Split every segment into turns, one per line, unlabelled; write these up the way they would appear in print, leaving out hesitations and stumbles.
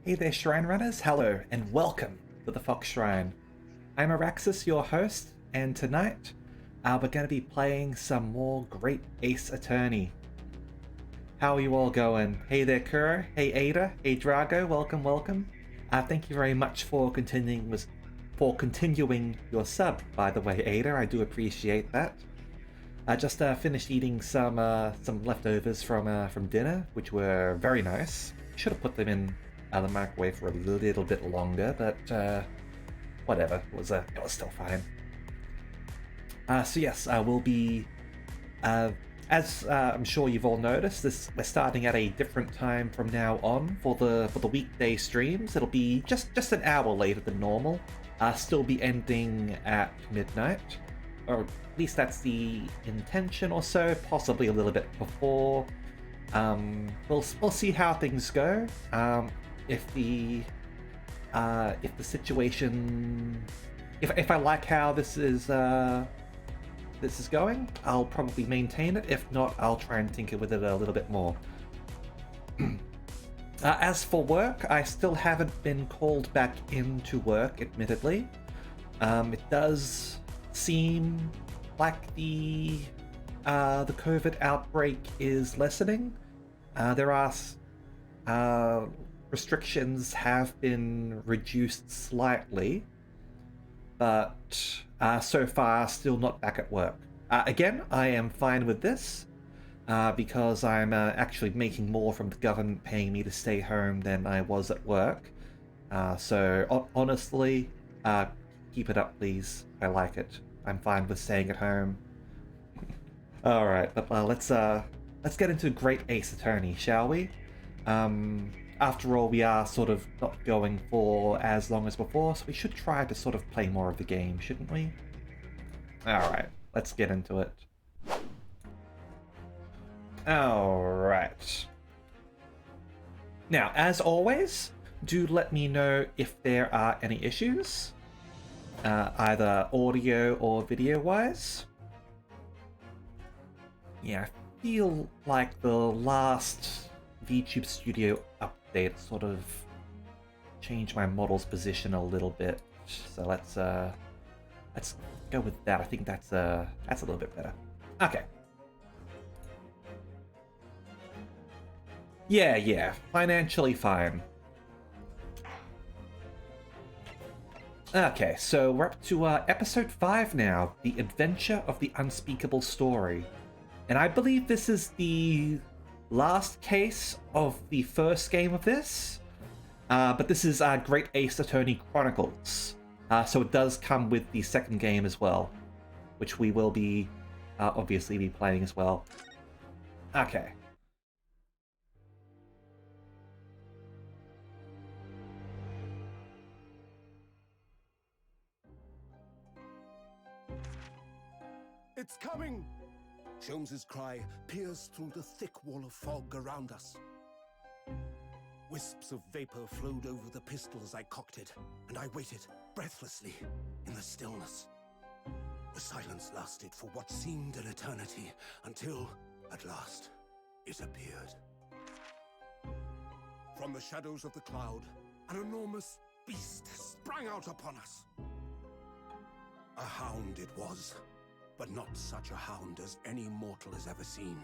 Hey there, Shrine Runners. Hello, and welcome to the Fox Shrine. I'm Araxis, your host, and tonight we're going to be playing some more Great Ace Attorney. How are you all going? Hey there, Kuro. Hey, Ada. Hey, Drago. Welcome, welcome. Thank you very much for continuing your sub. By the way, Ada, I do appreciate that. I just finished eating some leftovers from dinner, which were very nice. Should have put them in the microwave for a little bit longer, but whatever. It was still fine. So yes, we'll be as I'm sure you've all noticed, we're starting at a different time from now on for the weekday streams. It'll be just an hour later than normal. Still be ending at midnight, or at least that's the intention or so. Possibly a little bit before. We'll see how things go. If the situation, if I like how this is going, I'll probably maintain it. If not, I'll try and tinker with it a little bit more. As for work, I still haven't been called back into work, admittedly. It does seem like the COVID outbreak is lessening. There are restrictions have been reduced slightly, but so far still not back at work. Again, I am fine with this because I'm actually making more from the government paying me to stay home than I was at work. So honestly, keep it up, please. I like it. I'm fine with staying at home. All right, but let's get into Great Ace Attorney, shall we? After all, we are sort of not going for as long as before, so we should try to sort of play more of the game, shouldn't we? Alright, let's get into it. Alright. Now, as always, do let me know if there are any issues, either audio or video-wise. Yeah, I feel like the last VTube Studio update sort of changed my model's position a little bit. So let's go with that. I think that's a little bit better. Okay. Yeah, financially fine. Okay, so we're up to episode 5 now, The Adventure of the Unspeakable Story. And I believe this is the last case of the first game of this, but this is Great Ace Attorney Chronicles, so it does come with the second game as well, which we will be obviously be playing as well. Okay.
It's coming! Sholmes's cry pierced through the thick wall of fog around us. Wisps of vapor flowed over the pistol as I cocked it, and I waited, breathlessly, in the stillness. The silence lasted for what seemed an eternity, until, at last, it appeared. From the shadows of the cloud, an enormous beast sprang out upon us. A hound it was, but not such a hound as any mortal has ever seen.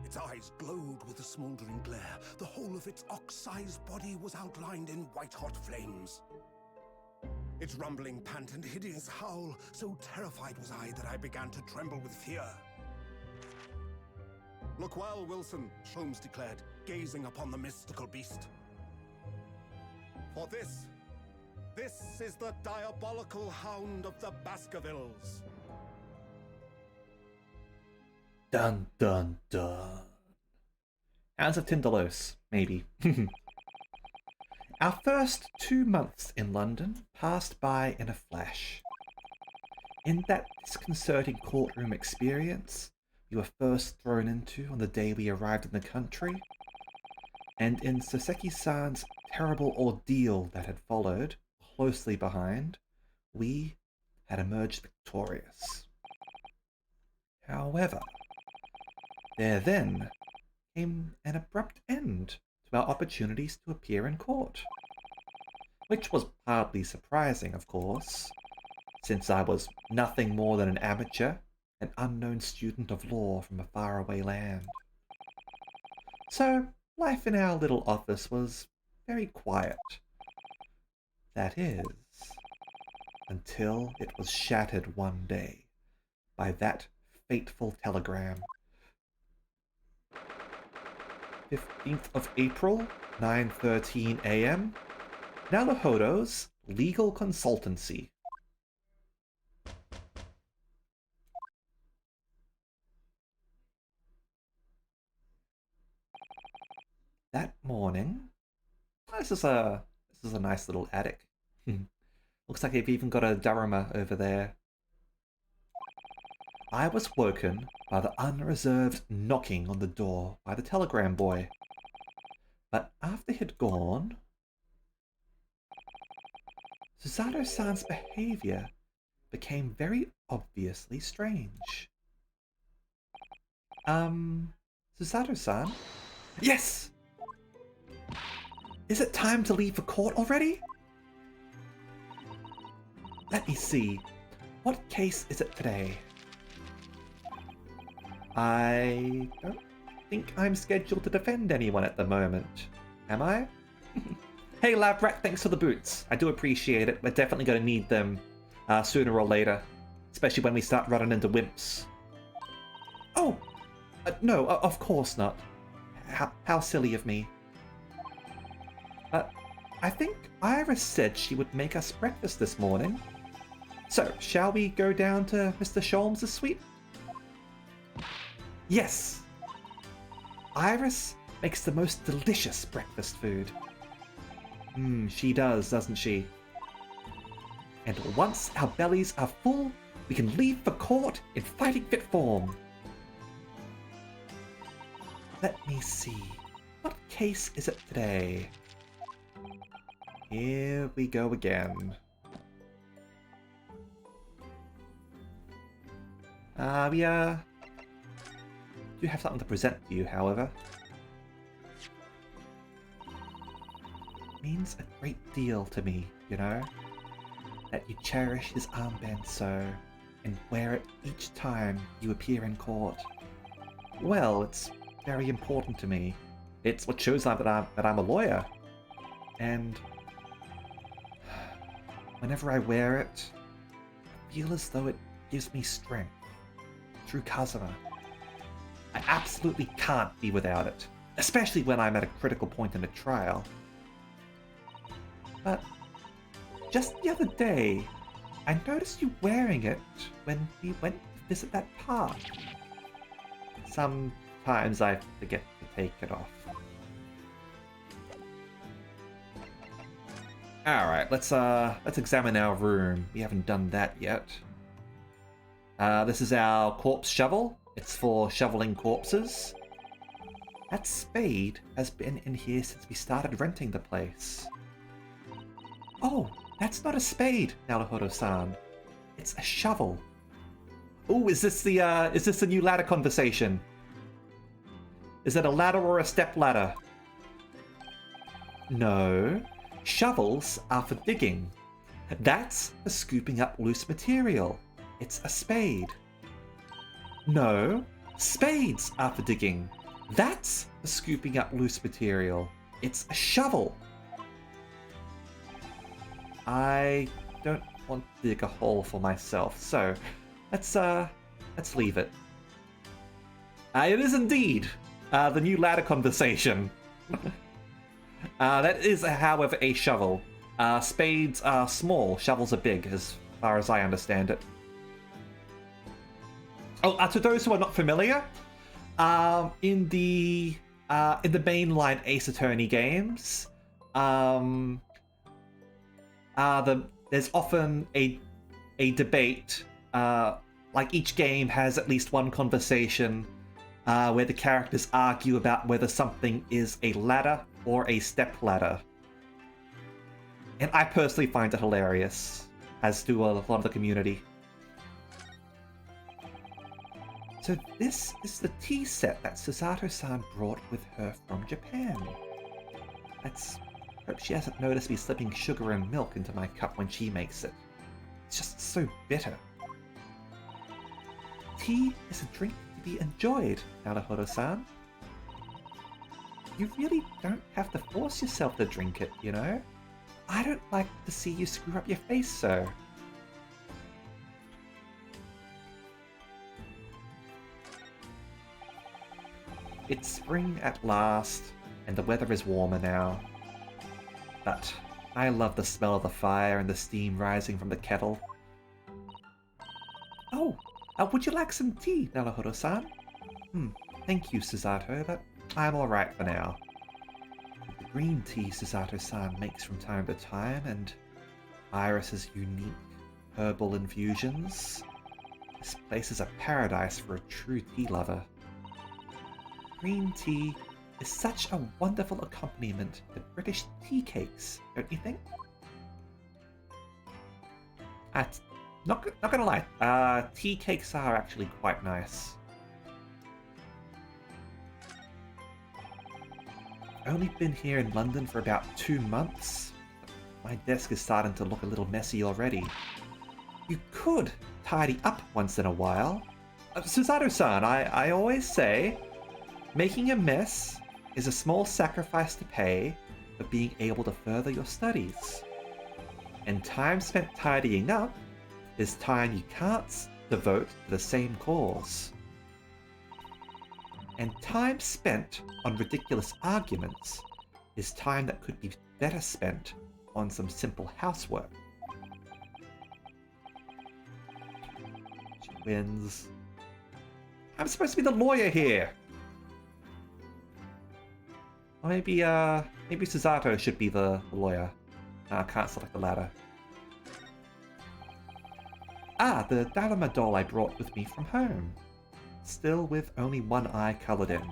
Its eyes glowed with a smoldering glare. The whole of its ox-sized body was outlined in white-hot flames. Its rumbling pant and hideous howl, so terrified was I that I began to tremble with fear. "Look well, Wilson," Sholmes declared, gazing upon the mystical beast. "For this is the diabolical hound of the Baskervilles."
Dun dun dun. Hounds of Tindalos, maybe. Our first 2 months in London passed by in a flash. In that disconcerting courtroom experience we were first thrown into on the day we arrived in the country, and in Soseki-san's terrible ordeal that had followed closely behind, we had emerged victorious. However, there then came an abrupt end to our opportunities to appear in court. Which was hardly surprising, of course, since I was nothing more than an amateur, an unknown student of law from a faraway land. So, life in our little office was very quiet. That is, until it was shattered one day by that fateful telegram. 15th of April, 9:13 a.m. Naruhodo's Legal Consultancy. That morning, this is a nice little attic. Looks like they've even got a Daruma over there. I was woken by the unreserved knocking on the door by the telegram boy. But after he'd gone, Susato-san's behavior became very obviously strange. Susato-san? Yes! Is it time to leave for court already? Let me see. What case is it today? I don't think I'm scheduled to defend anyone at the moment. Am I? Hey Labrat, thanks for the boots. I do appreciate it. We're definitely going to need them sooner or later. Especially when we start running into wimps. Oh! No, of course not. How silly of me. I think Iris said she would make us breakfast this morning. So, shall we go down to Mr. Sholmes' suite? Yes! Iris makes the most delicious breakfast food. She does, doesn't she? And once our bellies are full, we can leave for court in fighting fit form. Let me see. What case is it today? Here we go again. We do have something to present to you, however. It means a great deal to me, you know? That you cherish his armband so, and wear it each time you appear in court. Well, it's very important to me. It's what shows that I'm a lawyer. And whenever I wear it, I feel as though it gives me strength. Through Kazuma. I absolutely can't be without it, especially when I'm at a critical point in a trial. But just the other day, I noticed you wearing it when we went to visit that park. Sometimes I forget to take it off. Alright, let's examine our room. We haven't done that yet. This is our corpse shovel. It's for shoveling corpses. That spade has been in here since we started renting the place. Oh, that's not a spade, Naruhodo-san. It's a shovel. Oh, is this the new ladder conversation? Is it a ladder or a step ladder? No. Shovels are for digging. That's for scooping up loose material. It's a spade. No, spades are for digging. That's for scooping up loose material. It's a shovel. I don't want to dig a hole for myself, so let's leave it. It is indeed the new ladder conversation. That is, however, a shovel. Spades are small, shovels are big, as far as I understand it. Oh, to those who are not familiar, in the mainline Ace Attorney games, there's often a debate. Like each game has at least one conversation where the characters argue about whether something is a ladder or a step ladder. And I personally find it hilarious, as do a lot of the community. So this is the tea set that Susato-san brought with her from Japan. Let's hope she hasn't noticed me slipping sugar and milk into my cup when she makes it. It's just so bitter. Tea is a drink to be enjoyed, Naruhodo-san. You really don't have to force yourself to drink it, you know? I don't like to see you screw up your face so. It's spring at last, and the weather is warmer now. But I love the smell of the fire and the steam rising from the kettle. Oh, would you like some tea, Naruhodo-san? Thank you, Susato, but I'm alright for now. The green tea Susato-san makes from time to time, and Iris's unique herbal infusions. This place is a paradise for a true tea lover. Green tea is such a wonderful accompaniment to British tea cakes, don't you think? Not gonna lie, tea cakes are actually quite nice. I've only been here in London for about 2 months. My desk is starting to look a little messy already. You could tidy up once in a while. Susato-san, I always say, making a mess is a small sacrifice to pay for being able to further your studies. And time spent tidying up is time you can't devote to the same cause. And time spent on ridiculous arguments is time that could be better spent on some simple housework. She wins. I'm supposed to be the lawyer here! Or maybe Susato should be the lawyer. I can't select the latter. Ah, the Daruma doll I brought with me from home. Still with only one eye coloured in.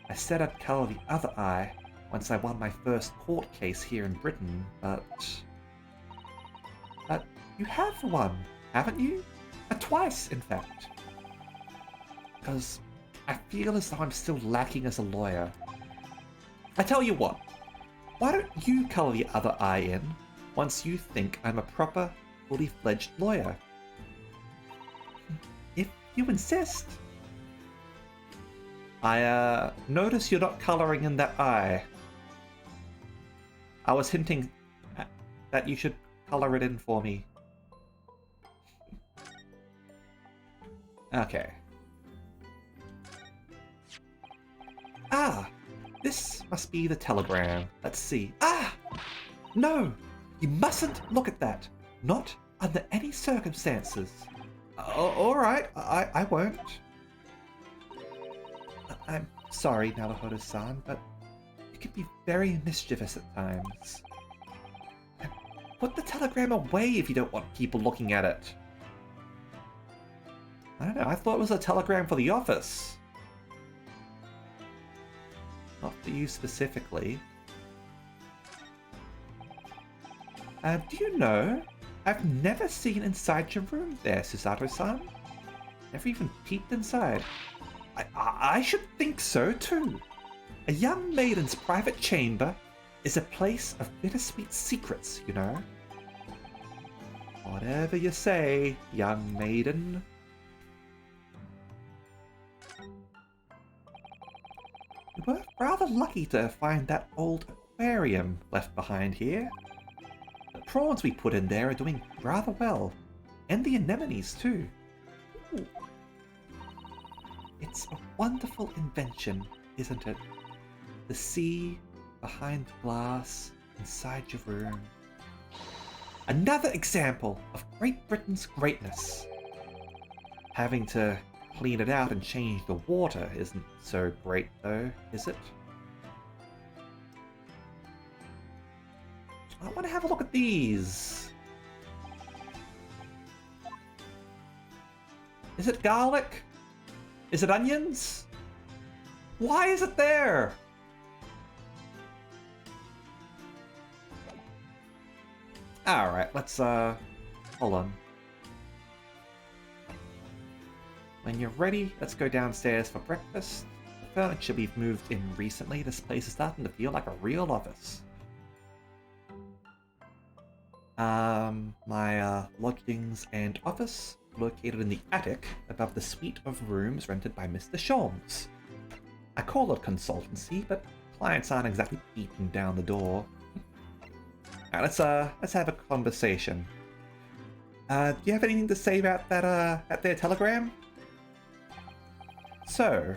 I said I'd colour the other eye once I won my first court case here in Britain, but you have one, haven't you? Twice, in fact. Because I feel as though I'm still lacking as a lawyer. I tell you what, why don't you colour the other eye in once you think I'm a proper, fully fledged lawyer? If you insist. I notice you're not colouring in that eye. I was hinting that you should colour it in for me. Okay. Ah! This must be the telegram. Let's see. Ah! No! You mustn't look at that. Not under any circumstances. Alright, I won't. I'm sorry, Naruhodo-san, but you can be very mischievous at times. And put the telegram away if you don't want people looking at it. I don't know, I thought it was a telegram for the office. Not for you specifically. Do you know, I've never seen inside your room there, Susato-san. Never even peeped inside. I should think so too. A young maiden's private chamber is a place of bittersweet secrets, you know. Whatever you say, young maiden. We were rather lucky to find that old aquarium left behind here. The prawns we put in there are doing rather well. And the anemones too. Ooh. It's a wonderful invention, isn't it? The sea behind glass inside your room. Another example of Great Britain's greatness. Having to clean it out and change the water isn't so great though, is it? I want to have a look at these. Is it garlic? Is it onions? Why is it there? Alright, let's hold on. When you're ready, let's go downstairs for breakfast. furniture we've moved in recently, this place is starting to feel like a real office. My lodgings and office located in the attic above the suite of rooms rented by Mr. Sholmes. I call it consultancy, but clients aren't exactly beating down the door. Alright, let's have a conversation. Do you have anything to say about that their telegram? So,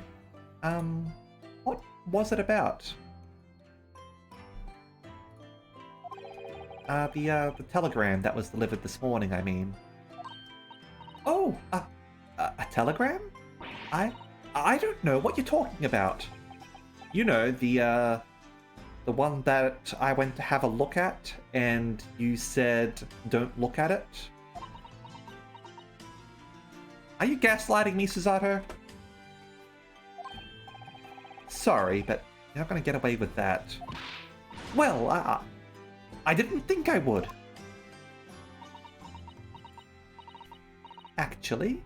what was it about? The telegram that was delivered this morning, I mean. Oh, a telegram? I don't know what you're talking about. You know, the one that I went to have a look at, and you said, don't look at it? Are you gaslighting me, Susato? Sorry, but you're not gonna get away with that. Well, I didn't think I would. Actually,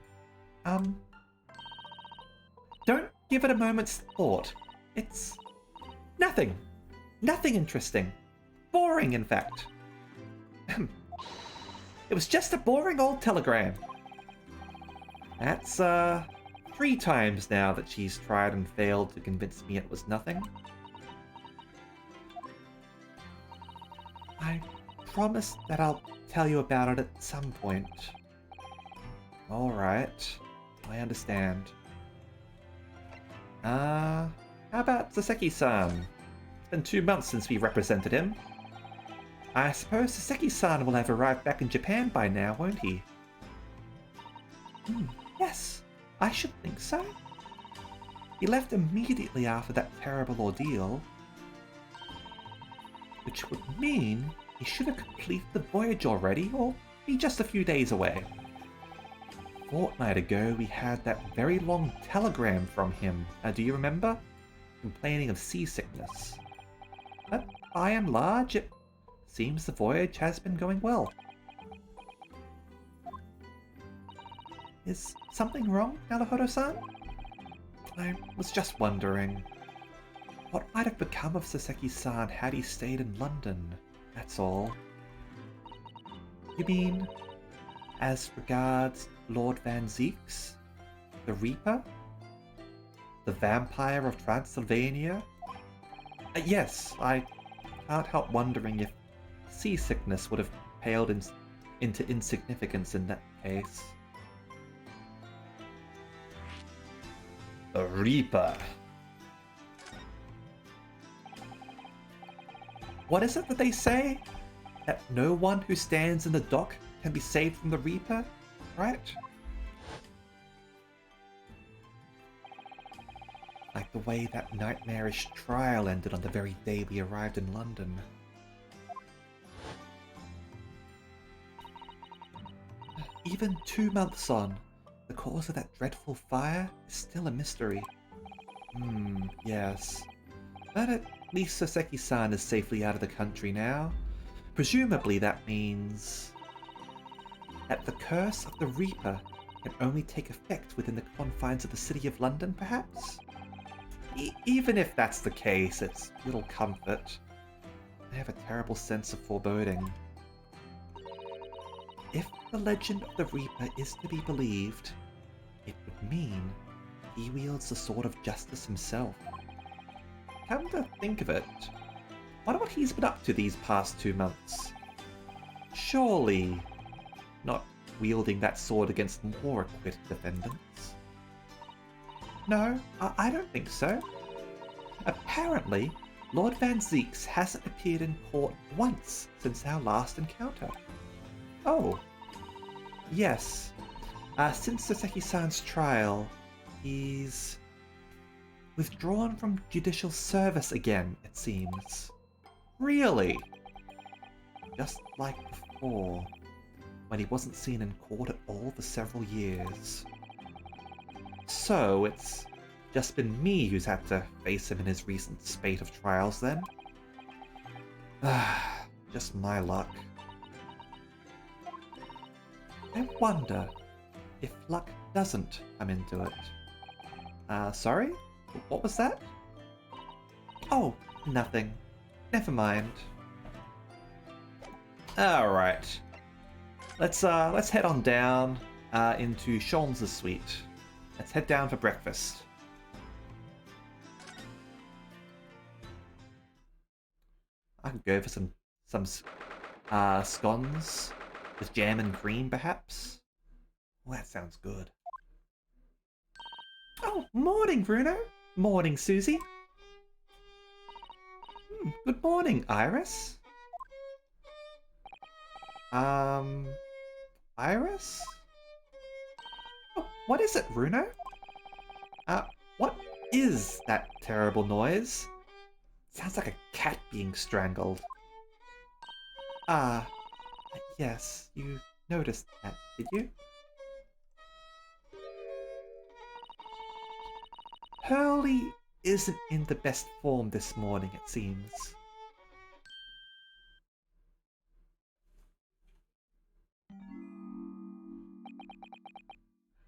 don't give it a moment's thought. It's nothing. Nothing interesting. Boring, in fact. It was just a boring old telegram. That's, 3 times now that she's tried and failed to convince me it was nothing. I promise that I'll tell you about it at some point. Alright, I understand. How about Saseki-san? It's been 2 months since we represented him. I suppose Saseki-san will have arrived back in Japan by now, won't he? Yes, I should think so. He left immediately after that terrible ordeal, which would mean he should have completed the voyage already, or be just a few days away. A fortnight ago, we had that very long telegram from him, do you remember? Complaining of seasickness. But by and large, it seems the voyage has been going well. Is something wrong, Naruhodo-san? I was just wondering. What might have become of Saseki-san had he stayed in London, that's all. You mean, as regards Lord Van Zieks? The Reaper? The Vampire of Transylvania? Yes, I can't help wondering if seasickness would have paled into insignificance in that case. The Reaper. What is it that they say? That no one who stands in the dock can be saved from the Reaper, right? Like the way that nightmarish trial ended on the very day we arrived in London. Even 2 months on, the cause of that dreadful fire is still a mystery. Yes. But at least Saseki-san is safely out of the country now. Presumably that means that the curse of the Reaper can only take effect within the confines of the city of London, perhaps? Even if that's the case, it's little comfort. I have a terrible sense of foreboding. If the legend of the Reaper is to be believed, it would mean he wields the sword of justice himself. Come to think of it, wonder what he's been up to these past 2 months. Surely not wielding that sword against more acquitted defendants. No, I don't think so. Apparently, Lord Van Zieks hasn't appeared in court once since our last encounter. Oh, yes. Since Saseki-san's trial, he's withdrawn from judicial service again, it seems. Really? Just like before, when he wasn't seen in court at all for several years. So, it's just been me who's had to face him in his recent spate of trials then? Just my luck. I wonder if luck doesn't come into it. Sorry? What was that? Oh, nothing. Never mind. Alright. Let's head on down into Sholmes' suite. Let's head down for breakfast. I could go for some scones with jam and cream, perhaps. Well, that sounds good. Oh, morning, Bruno. Morning, Susie. Good morning, Iris. Iris? Oh, what is it, Bruno? What is that terrible noise? Sounds like a cat being strangled. Yes, you noticed that, did you? Hurley isn't in the best form this morning, it seems.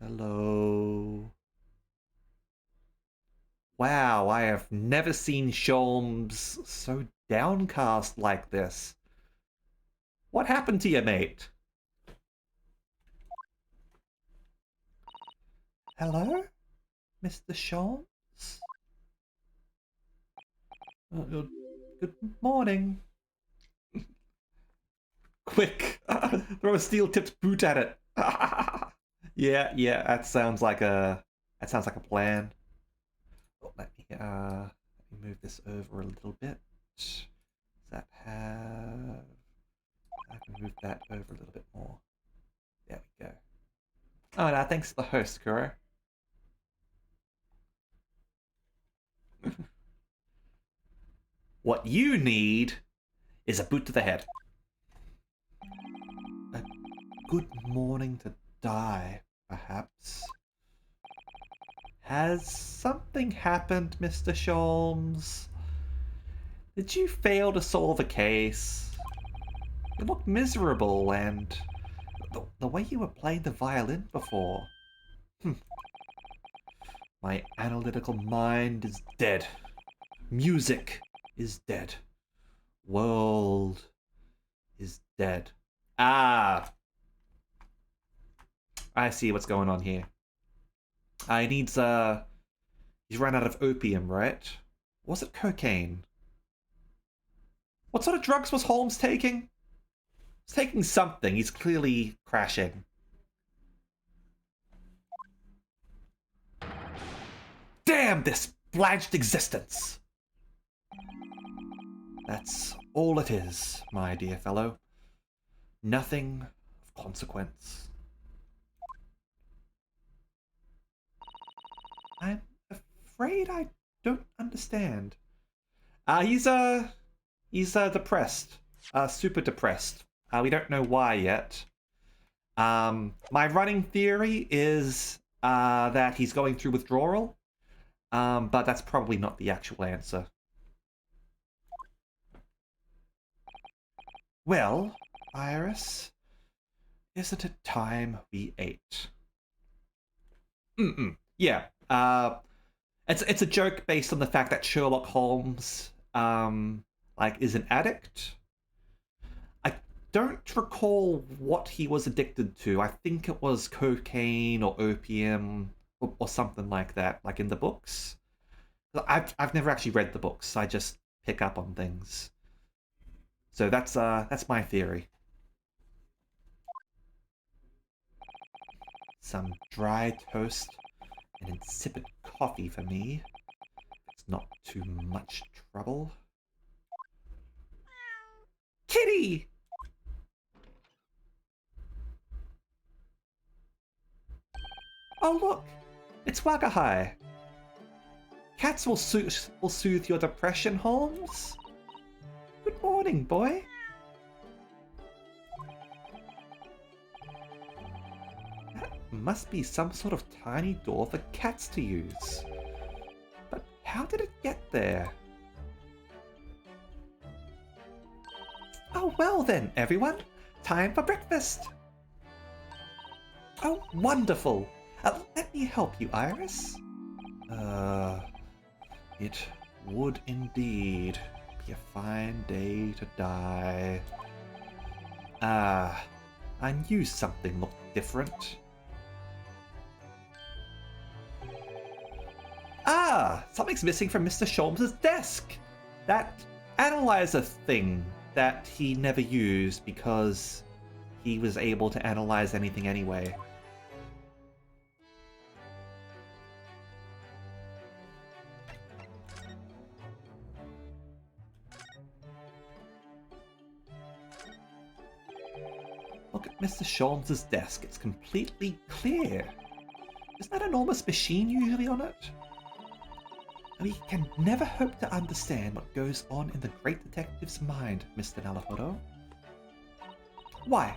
Hello. Wow, I have never seen Sholmes so downcast like this. What happened to you, mate? Hello? Mr. Sholmes? Good morning. Quick! Throw a steel-tipped boot at it! Yeah, that sounds like a plan. Oh, let me move this over a little bit. Does that have... I can move that over a little bit more. There we go. Oh, no, thanks to the host, Kuro. What you need is a boot to the head. A good morning to die, perhaps. Has something happened, Mr. Sholmes? Did you fail to solve a case? You look miserable, and the way you were playing the violin before. My analytical mind is dead. Music is dead. World is dead. Ah! I see what's going on here. He's run out of opium, right? Was it cocaine? What sort of drugs was Holmes taking? He's taking something. He's clearly crashing. Damn this blanched existence! That's all it is, my dear fellow. Nothing of consequence. I'm afraid I don't understand. He's depressed. Super depressed. We don't know why yet. My running theory is that he's going through withdrawal. But that's probably not the actual answer. Well, Iris, isn't it time we ate? Yeah. It's a joke based on the fact that Sherlock Holmes is an addict. I don't recall what he was addicted to. I think it was cocaine or opium or something like that, like in the books. I've never actually read the books. I just pick up on things. So that's my theory. Some dry toast and insipid coffee for me. It's not too much trouble. Kitty! Oh look, it's Wagahai. Cats will soothe your depression, Holmes. Good morning, boy. That must be some sort of tiny door for cats to use. But how did it get there? Oh, well then, everyone. Time for breakfast. Oh, wonderful. Let me help you, Iris. It would indeed be a fine day to die. I knew something looked different. Something's missing from Mr. Sholmes' desk! That analyzer thing that he never used because he was able to analyze anything anyway. Look at Mr. Sholmes' desk. It's completely clear. Isn't that enormous machine usually on it? We can never hope to understand what goes on in the great detective's mind, Mr. Naruhodo. Why,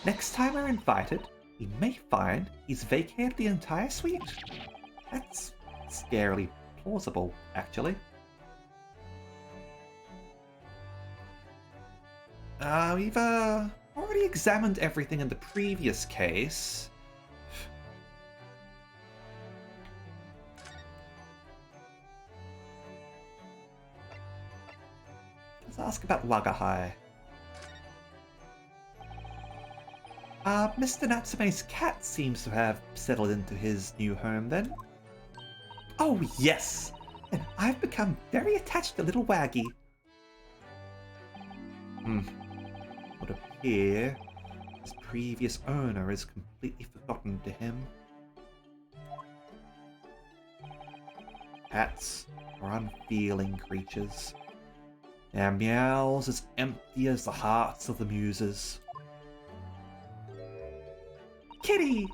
next time we're invited, we may find he's vacated the entire suite. That's scarily plausible, actually. We've already examined everything in the previous case. Let's ask about Wagahai. Mr. Natsume's cat seems to have settled into his new home then. Oh yes! And I've become very attached to little Waggy. Would appear his previous owner is completely forgotten to him. Cats are unfeeling creatures. Their meows as empty as the hearts of the muses. Kitty!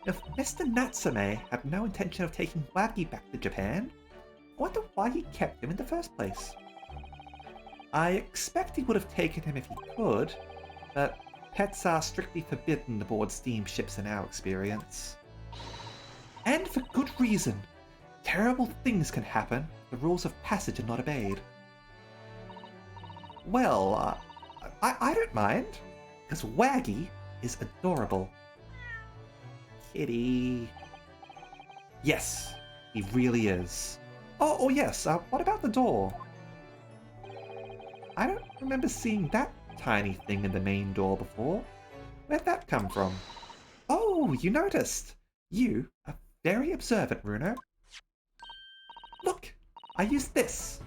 If Mr. Natsume had no intention of taking Waggy back to Japan, I wonder why he kept him in the first place. I expect he would have taken him if he could, but pets are strictly forbidden aboard steamships in our experience. And for good reason. Terrible things can happen if the rules of passage are not obeyed. Well, I don't mind, because Waggy is adorable. Kitty. Yes, he really is. Oh yes, what about the door? I don't remember seeing that tiny thing in the main door before. Where'd that come from? Oh, you noticed! You are very observant, Runo. Look, I used this.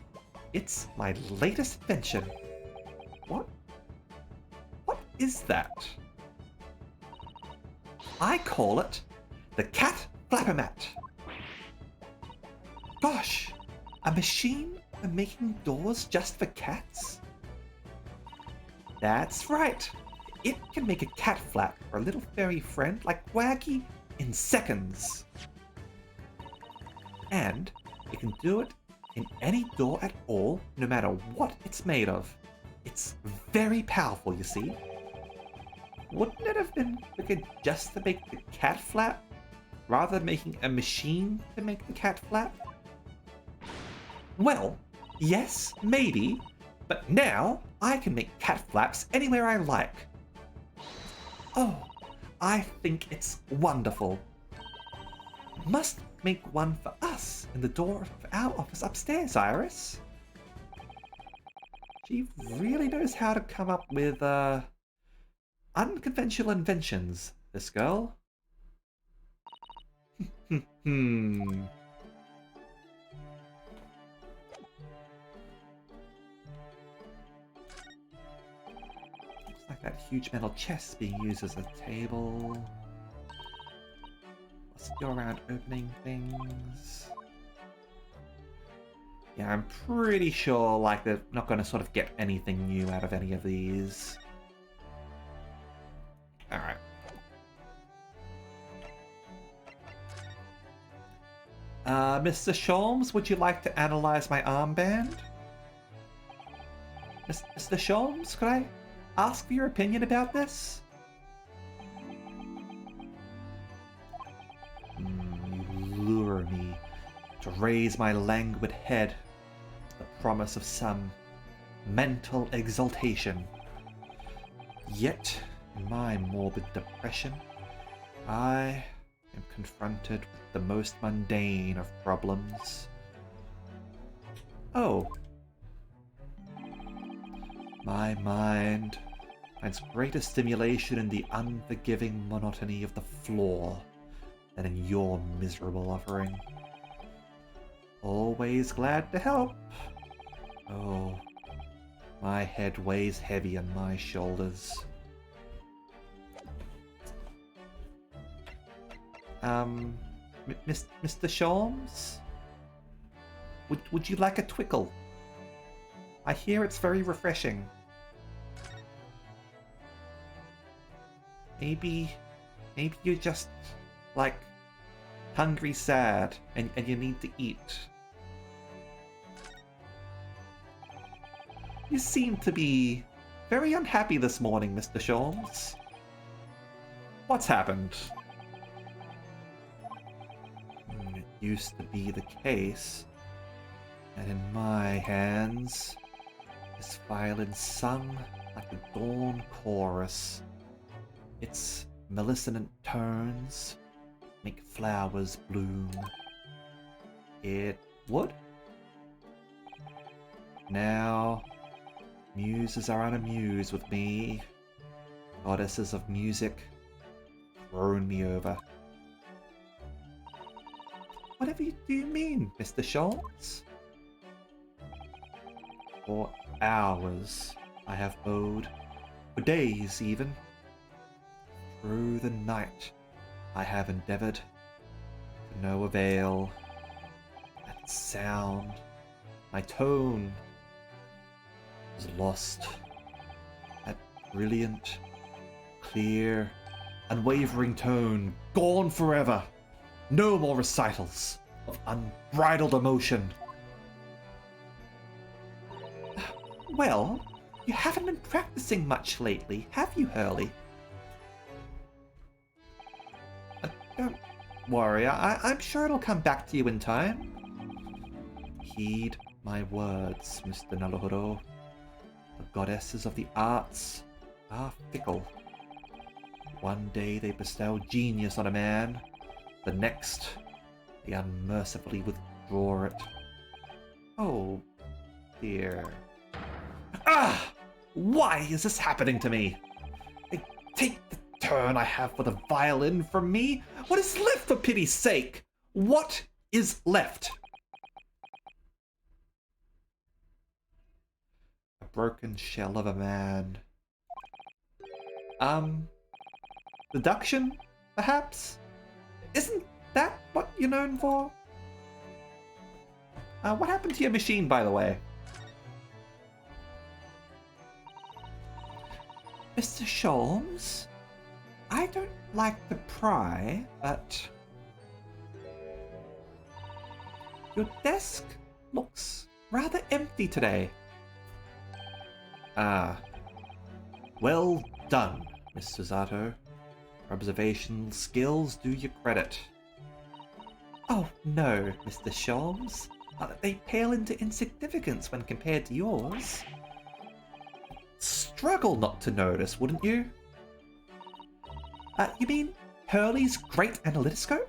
It's my latest invention. What? What is that? I call it the Cat Flapper-Mat. Gosh, a machine for making doors just for cats? That's right. It can make a cat flap for a little fairy friend like Waggy in seconds. And it can do it in any door at all, no matter what it's made of. It's very powerful, you see. Wouldn't it have been quicker just to make the cat flap, rather than making a machine to make the cat flap? Well, yes, maybe, but now I can make cat flaps anywhere I like. Oh, I think it's wonderful. Must make one for us in the door of our office upstairs, Iris. She really knows how to come up with, unconventional inventions, this girl. Looks like that huge metal chest being used as a table. Let's go around opening things. Yeah, I'm pretty sure like they're not going to sort of get anything new out of any of these. Alright. Mr. Sholmes, would you like to analyze my armband? Mr. Sholmes, could I ask for your opinion about this? You lure me to raise my languid head with the promise of some mental exaltation. Yet, in my morbid depression, I am confronted with the most mundane of problems. Oh. My mind finds greater stimulation in the unforgiving monotony of the floor than in your miserable offering. Always glad to help. Oh, my head weighs heavy on my shoulders. Mr. Sholmes? Would you like a twickle? I hear it's very refreshing. Maybe you're just, like, hungry sad, and you need to eat. You seem to be very unhappy this morning, Mr. Sholmes. What's happened? It used to be the case, and in my hands, this violin sung like a dawn chorus. Its mellifluent tones make flowers bloom. It would. Now, muses are unamused with me. Goddesses of music thrown me over. Whatever do you mean, Mr. Sholmes? For hours I have bowed, for days even. Through the night I have endeavored, to no avail. That sound, my tone, is lost. That brilliant, clear, unwavering tone, gone forever. No more recitals of unbridled emotion. Well, you haven't been practicing much lately, have you, Hurley? Don't worry, I'm sure it'll come back to you in time. Heed my words, Mr. Naruhodo. The goddesses of the arts are fickle. One day they bestow genius on a man, the next they unmercifully withdraw it. Oh, dear. Ah! Why is this happening to me? Take the turn I have for the violin from me. What is left, for pity's sake? What is left? A broken shell of a man. Deduction, perhaps? Isn't that what you're known for? What happened to your machine, by the way? Mr. Sholmes? I don't like to pry, but your desk looks rather empty today. Ah. Well done, Mr. Zato. Observational skills do you credit. Oh no, Mr. Sholmes. They pale into insignificance when compared to yours. Struggle not to notice, wouldn't you? You mean Hurley's great analytoscope?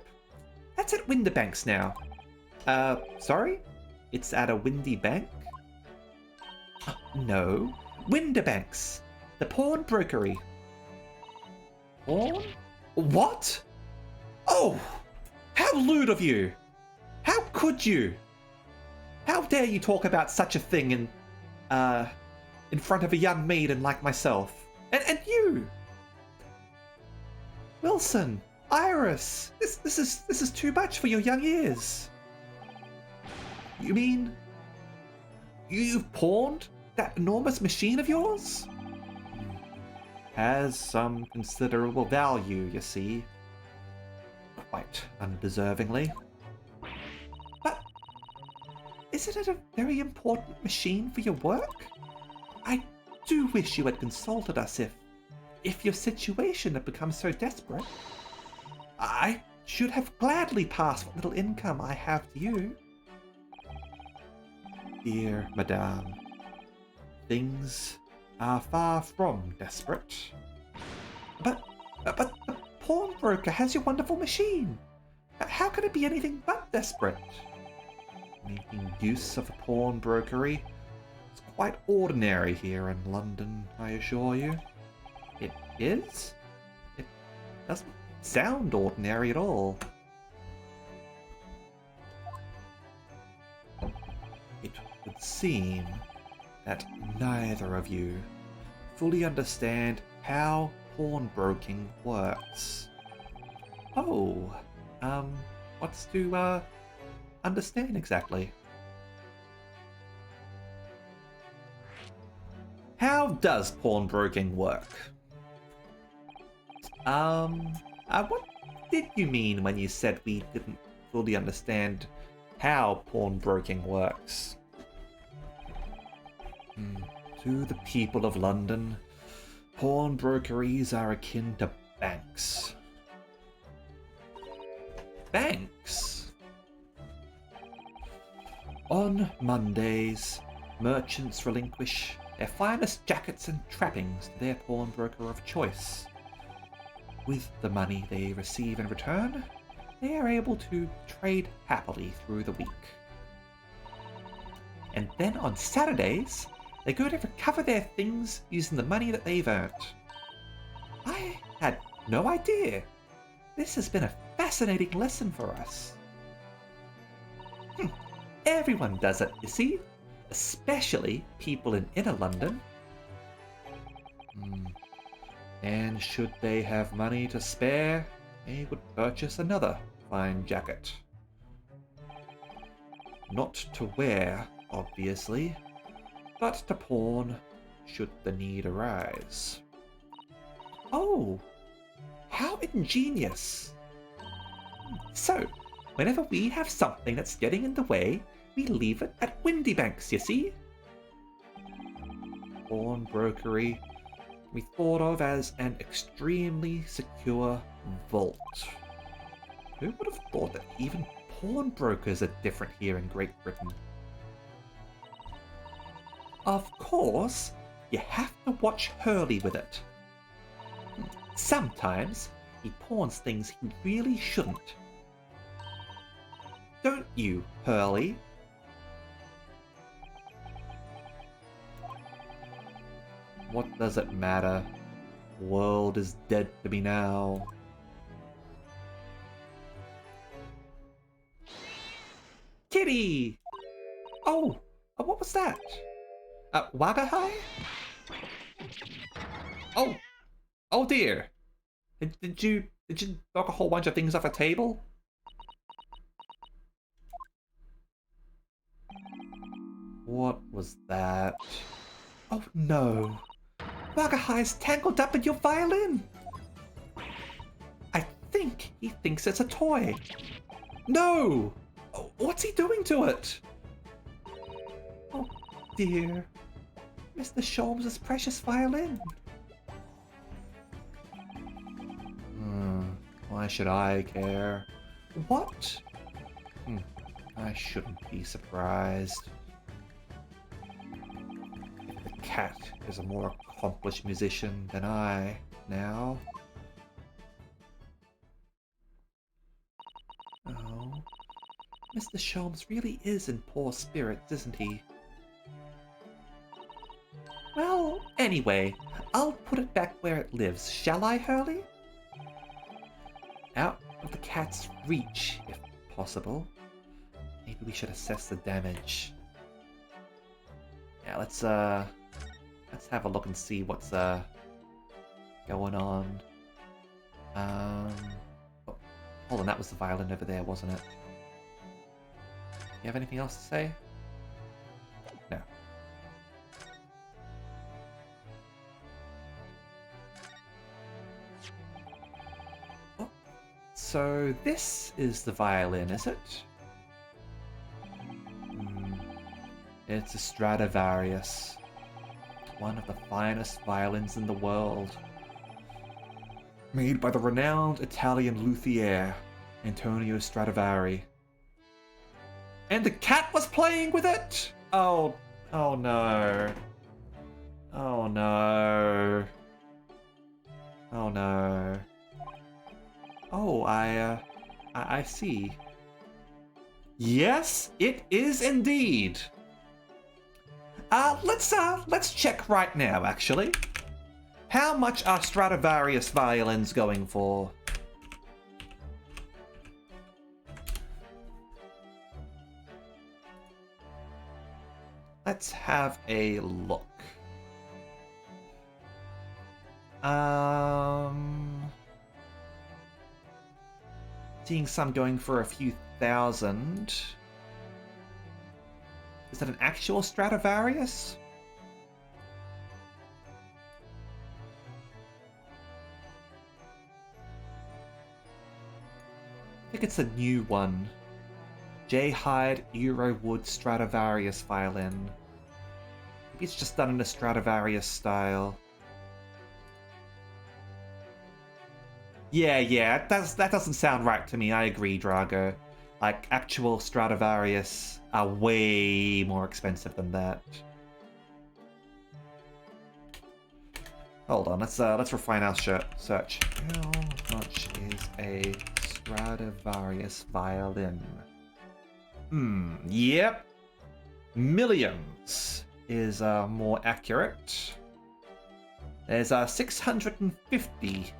That's at Windibank's now. Sorry? It's at a windy bank? No. Windibank's. The pawnbrokery. Pawn? What? Oh! How lewd of you! How could you? How dare you talk about such a thing in front of a young maiden like myself? And you! Wilson! Iris! This is too much for your young ears. You mean you've pawned that enormous machine of yours? Has some considerable value, you see. Quite undeservingly. But isn't it a very important machine for your work? I do wish you had consulted us if your situation had become so desperate. I should have gladly passed what little income I have to you. Dear Madame, things are far from desperate. But the pawnbroker has your wonderful machine. How could it be anything but desperate? Making use of a pawnbrokery is quite ordinary here in London, I assure you. It is? It doesn't sound ordinary at all. It would seem that neither of you fully understand how pawnbroking works. Oh, what's to, understand exactly? How does pawnbroking work? What did you mean when you said we didn't fully understand how pawnbroking works? To the people of London, pawnbrokeries are akin to banks. Banks? On Mondays, merchants relinquish their finest jackets and trappings to their pawnbroker of choice. With the money they receive in return, they are able to trade happily through the week. And then on Saturdays, they go to recover their things using the money that they've earned. I had no idea. This has been a fascinating lesson for us. Everyone does it, you see, especially people in inner London. And should they have money to spare, they would purchase another fine jacket. Not to wear, obviously, but to pawn should the need arise. Oh, how ingenious! So, whenever we have something that's getting in the way, we leave it at Windybanks, you see? Pawnbrokery we thought of as an extremely secure vault. Who would have thought that even pawnbrokers are different here in Great Britain? Of course, you have to watch Hurley with it. Sometimes he pawns things he really shouldn't. Don't you, Hurley? What does it matter? The world is dead to me now. Kitty! Oh, what was that? Wagahai? Oh dear. Did you knock a whole bunch of things off a table? What was that? Oh no. Wagahai's tangled up in your violin. I think he thinks it's a toy. No! What's he doing to it? Oh dear. Mr. Sholmes' precious violin. Why should I care? What? I shouldn't be surprised. If the cat is a more accomplished musician than I now. Oh, Mr. Sholmes really is in poor spirits, isn't he? Well, anyway, I'll put it back where it lives, shall I, Hurley? Out of the cat's reach, if possible. Maybe we should assess the damage. Yeah, let's have a look and see what's going on. Oh, hold on, that was the violin over there, wasn't it? You have anything else to say? No. Oh, so this is the violin, is it? It's a Stradivarius, one of the finest violins in the world. Made by the renowned Italian luthier, Antonio Stradivari. And the cat was playing with it? Oh no. Oh no. Oh no. Oh, I see. Yes, it is indeed. Let's check right now, actually. How much are Stradivarius violins going for? Let's have a look. Seeing some going for a few thousand. Is that an actual Stradivarius? I think it's a new one. J. Hyde Eurowood Stradivarius violin. Maybe it's just done in a Stradivarius style. Yeah, that doesn't sound right to me. I agree, Drago. Like, actual Stradivarius are way more expensive than that. Hold on, let's refine our search. How much is a Stradivarius violin? Yep. Millions is more accurate. There's 650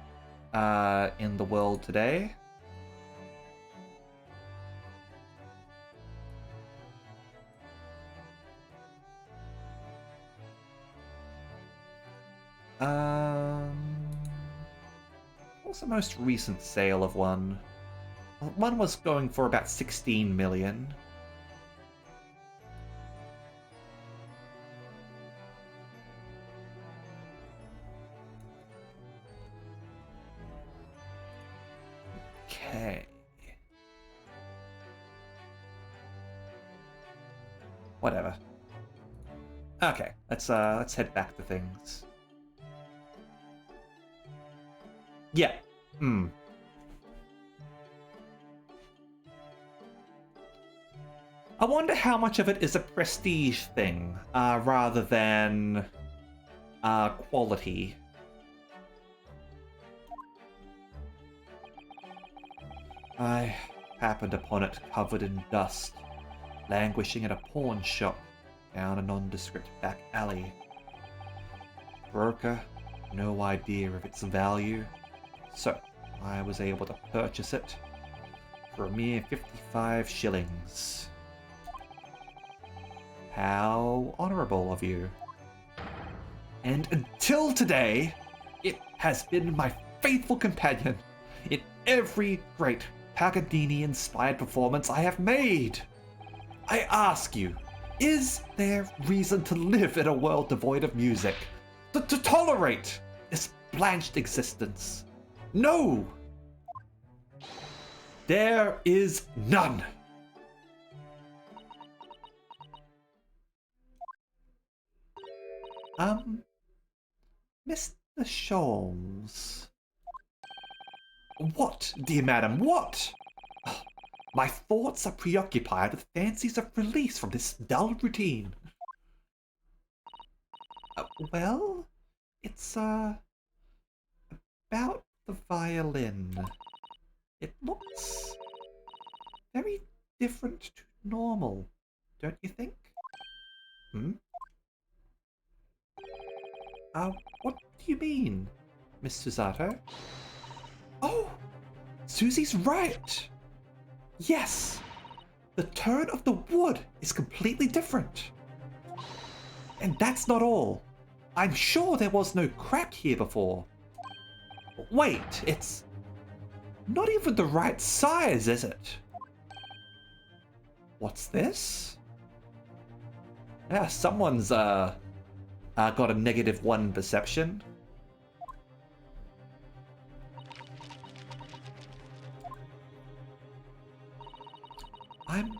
in the world today. What's the most recent sale of one? Well, one was going for about 16 million. Okay. Whatever. Okay, let's head back to things. Yeah. I wonder how much of it is a prestige thing, rather than quality. I happened upon it covered in dust, languishing at a pawn shop down a nondescript back alley. Broker, no idea of its value, so I was able to purchase it for a mere 55 shillings. How honorable of you. And until today, it has been my faithful companion in every great Paganini-inspired performance I have made. I ask you, is there reason to live in a world devoid of music? To tolerate this blanched existence? No! There is none. Mr. Sholmes. What, dear madam, what? Oh, my thoughts are preoccupied with fancies of release from this dull routine. Well, it's, about the violin. It looks very different to normal, don't you think? What do you mean, Miss Susato? Oh, Susie's right. Yes, the tone of the wood is completely different. And that's not all. I'm sure there was no crack here before. Wait, it's not even the right size, is it? What's this? Yeah, someone's got a -1 perception. I'm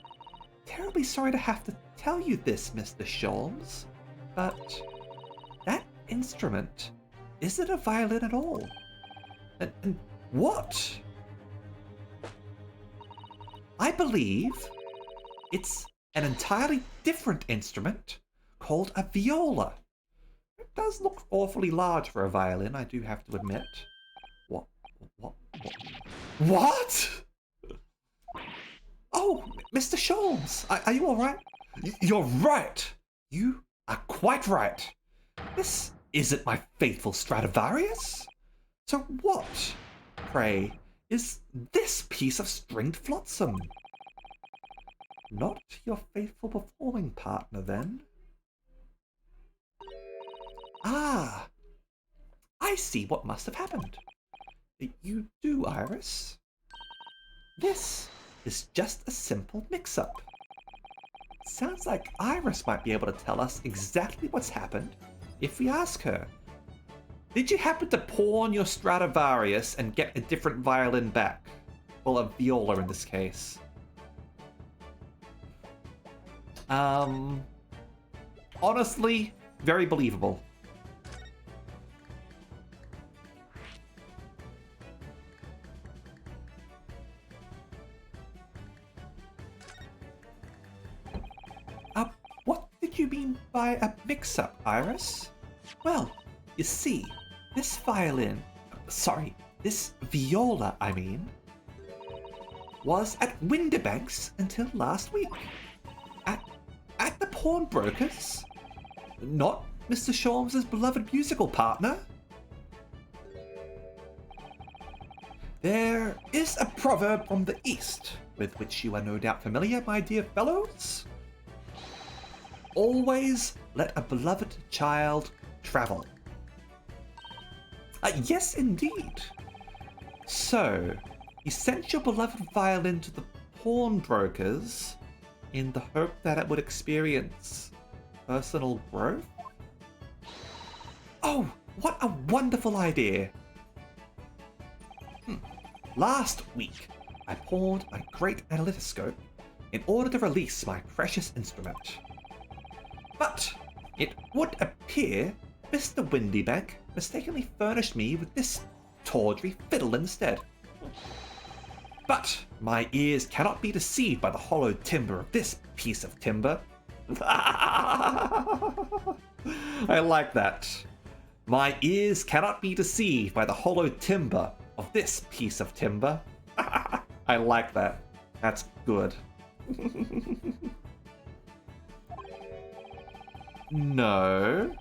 terribly sorry to have to tell you this, Mr. Sholmes, but that instrument isn't a violin at all. And what? I believe it's an entirely different instrument called a viola. It does look awfully large for a violin, I do have to admit. What? What? Oh, Mr. Sholmes, are you alright? You're right. You are quite right. This isn't my faithful Stradivarius. So what, pray, is this piece of stringed flotsam? Not your faithful performing partner, then? Ah, I see what must have happened. You do, Iris. This is just a simple mix-up. Sounds like Iris might be able to tell us exactly what's happened if we ask her. Did you happen to pawn your Stradivarius and get a different violin back? Well, a viola in this case. Honestly, very believable. What did you mean by a mix-up, Iris? Well, you see, this viola, I mean, was at Windibanks until last week. At the pawnbrokers? Not Mr. Sholmes' beloved musical partner? There is a proverb from the East, with which you are no doubt familiar, my dear fellows. Always let a beloved child travel. Yes, indeed. So, you sent your beloved violin to the pawnbrokers in the hope that it would experience personal growth? Oh, what a wonderful idea! Last week, I pawned my great analytoscope in order to release my precious instrument. But it would appear Mr. Windibank mistakenly furnished me with this tawdry fiddle instead. But my ears cannot be deceived by the hollow timbre of this piece of timber. I like that. My ears cannot be deceived by the hollow timbre of this piece of timber. I like that. That's good. No.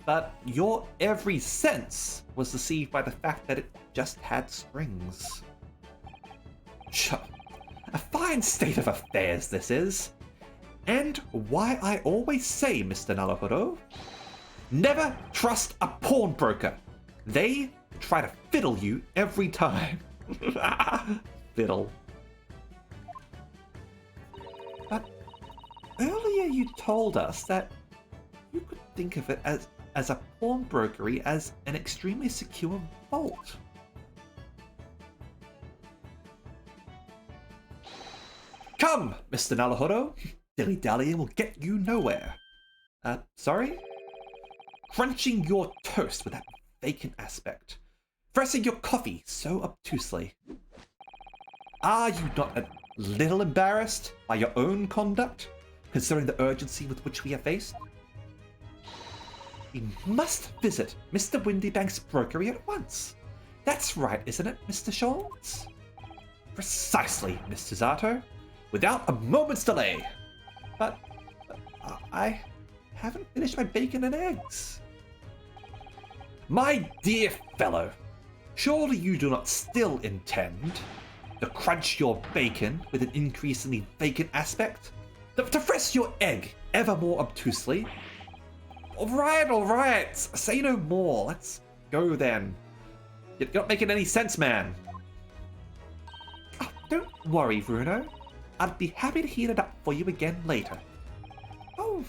But your every sense was deceived by the fact that it just had strings. A fine state of affairs this is. And why I always say, Mr. Naruhodo, never trust a pawnbroker. They try to fiddle you every time. Fiddle. But earlier you told us that you could think of it as a pawnbrokery as an extremely secure vault. Come, Mr. Naruhodo. Dilly-dallying will get you nowhere. Sorry? Crunching your toast with that vacant aspect. Pressing your coffee so obtusely. Are you not a little embarrassed by your own conduct, considering the urgency with which we are faced? We must visit Mr. Windibank's brokery at once. That's right, isn't it, Mr. Sholmes? Precisely, Mr. Zato. Without a moment's delay. But I haven't finished my bacon and eggs. My dear fellow, surely you do not still intend to crunch your bacon with an increasingly vacant aspect? To press your egg ever more obtusely? Alright, say no more. Let's go then. You're not making any sense, man. Oh, don't worry, Bruno. I'd be happy to heat it up for you again later. Oh,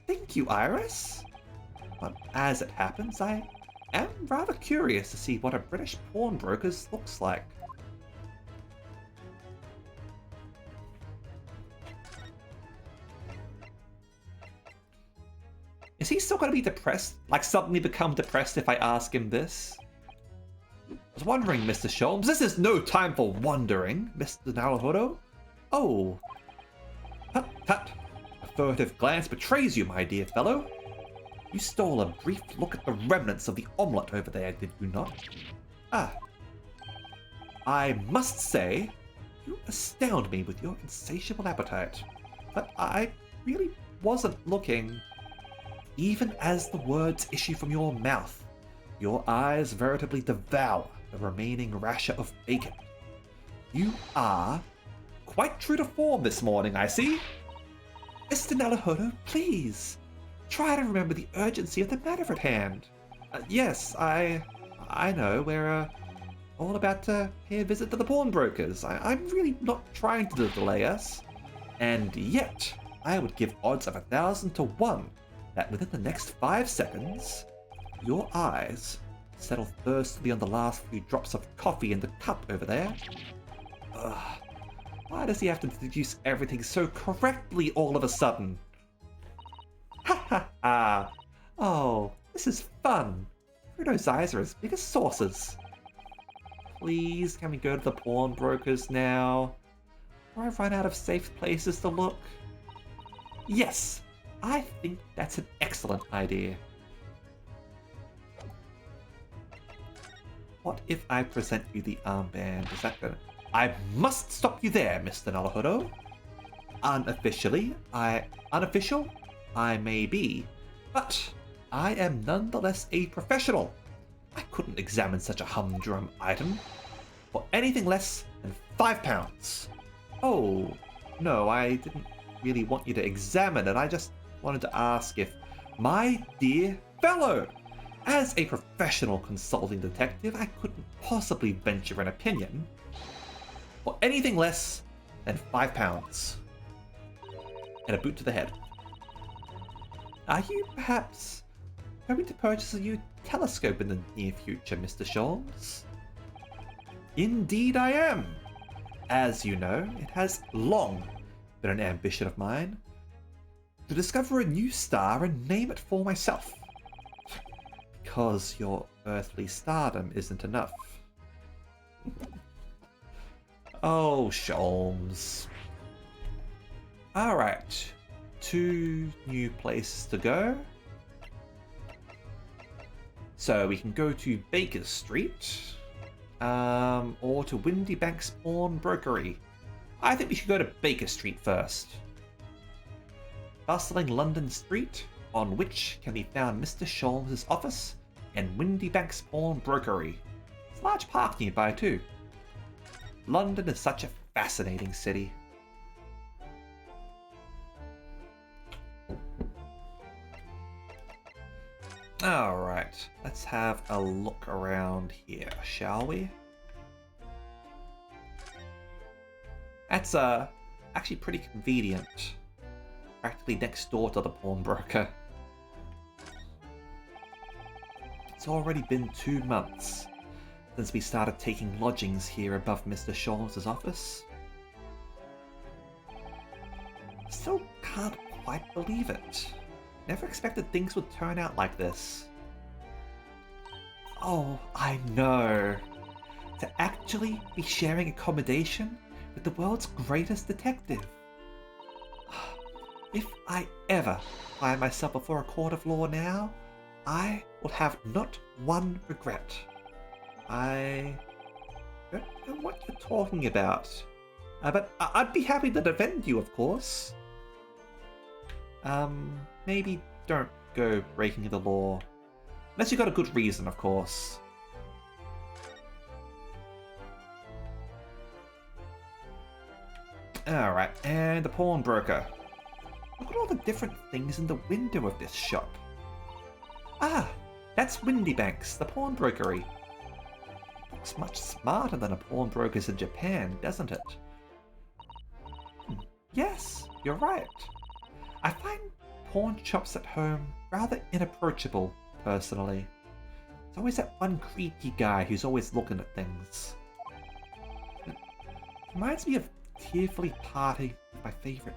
thank you, Iris. But as it happens, I am rather curious to see what a British pawnbroker's looks like. Is he still going to be depressed? Like suddenly become depressed if I ask him this? I was wondering, Mr. Sholmes. This is no time for wondering, Mr. Naruhodo. Oh. Tut, tut. A furtive glance betrays you, my dear fellow. You stole a brief look at the remnants of the omelette over there, did you not? Ah. I must say, you astound me with your insatiable appetite. But I really wasn't looking. Even as the words issue from your mouth, your eyes veritably devour the remaining rasher of bacon. You are quite true to form this morning, I see. Mr. Naruhodo, please, try to remember the urgency of the matter at hand. Yes, I know, we're all about to pay a visit to the pawnbrokers. I'm really not trying to delay us. And yet, I would give odds of 1,000 to 1 that within the next 5 seconds, your eyes settle thirstily on the last few drops of coffee in the cup over there. Ugh. Why does he have to deduce everything so correctly all of a sudden? Ha ha ha! Oh, this is fun. Frodo's eyes are as big as saucers. Please, can we go to the pawnbrokers now? Or I've run out of safe places to look? Yes, I think that's an excellent idea. What if I present you the armband? Is that gonna... I must stop you there, Mr. Naruhodo. Unofficial, I may be, but I am nonetheless a professional. I couldn't examine such a humdrum item for anything less than £5. Oh, no, I didn't really want you to examine it. I just wanted to ask if my dear fellow, as a professional consulting detective, I couldn't possibly venture an opinion for anything less than £5 and a boot to the head. Are you perhaps hoping to purchase a new telescope in the near future, Mr. Sholmes? Indeed I am. As you know, it has long been an ambition of mine to discover a new star and name it for myself. Because your earthly stardom isn't enough. Oh, Sholmes. Alright, 2 new places to go. So we can go to Baker Street, or to Windy Banks Pawnbrokery. I think we should go to Baker Street first. Bustling London Street, on which can be found Mr. Sholmes' office and Windy Banks Pawnbrokery. There's a large park nearby too. London is such a fascinating city. Alright, let's have a look around here, shall we? That's actually pretty convenient. Practically next door to the pawnbroker. It's already been 2 months since we started taking lodgings here above Mr. Sholmes' office. Still can't quite believe it. Never expected things would turn out like this. Oh, I know. To actually be sharing accommodation with the world's greatest detective. If I ever find myself before a court of law now, I will have not one regret. I don't know what you're talking about. But I'd be happy to defend you, of course. Maybe don't go breaking the law. Unless you've got a good reason, of course. Alright, and the pawnbroker. Look at all the different things in the window of this shop. Ah, that's Windy Banks, the pawnbrokery. Looks much smarter than a pawnbroker's in Japan, doesn't it? Yes, you're right. I find pawn shops at home rather inapproachable, personally. There's always that one creepy guy who's always looking at things. It reminds me of tearfully parting with my favourite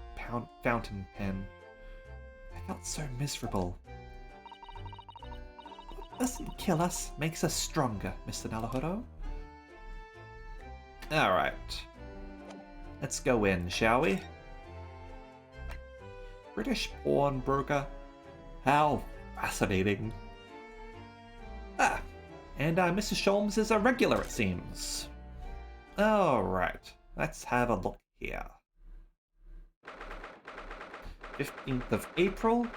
fountain pen. I felt so miserable. What doesn't kill us makes us stronger, Mr. Naruhodo. Alright. Let's go in, shall we? British pawnbroker. How fascinating. Ah, and Mr. Sholmes is a regular, it seems. Alright, let's have a look here. 15th of April,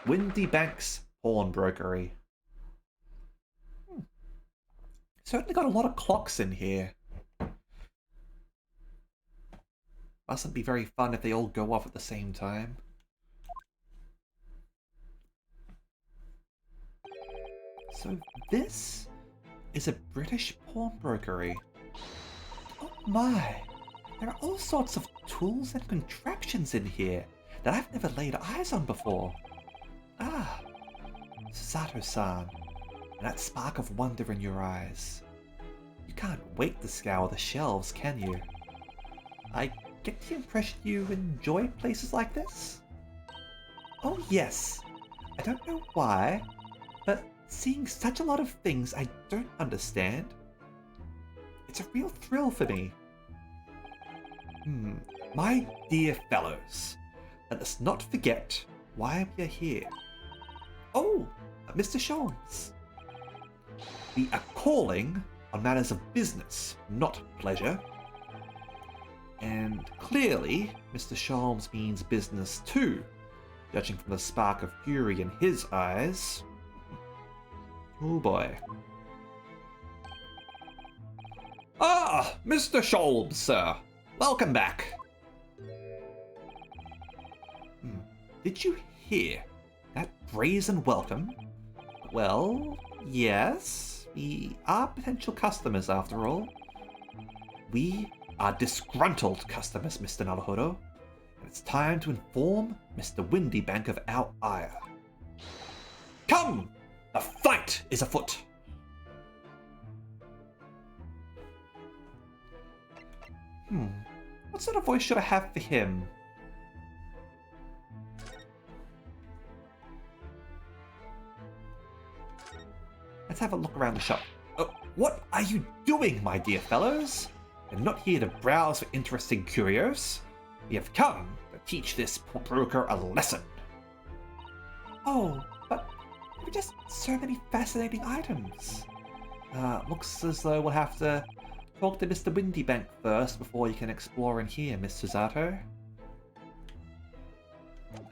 Windy Banks Pawnbrokery. Certainly got a lot of clocks in here. Mustn't be very fun if they all go off at the same time. So this is a British pawnbrokery. Oh my! There are all sorts of tools and contraptions in here that I've never laid eyes on before. Ah, Susato-san, and that spark of wonder in your eyes. You can't wait to scour the shelves, can you? I get the impression you enjoy places like this? Oh yes, I don't know why, but seeing such a lot of things I don't understand, it's a real thrill for me. My dear fellows, let us not forget why we are here. Oh, Mr. Sholmes. We are calling on matters of business, not pleasure. And clearly, Mr. Sholmes means business too, judging from the spark of fury in his eyes. Oh boy. Ah, Mr. Sholmes, sir. Welcome back. Did you hear that brazen welcome? Well, yes, we are potential customers after all. We are disgruntled customers, Mr. Naruhodo, and it's time to inform Mr. Windybank of our ire. Come! The fight is afoot! What sort of voice should I have for him? Let's have a look around the shop. Oh, what are you doing, my dear fellows? We're not here to browse for interesting curios. We have come to teach this broker a lesson. Oh, but there are just so many fascinating items. Looks as though we'll have to talk to Mr. Windybank first before you can explore in here, Miss Susato.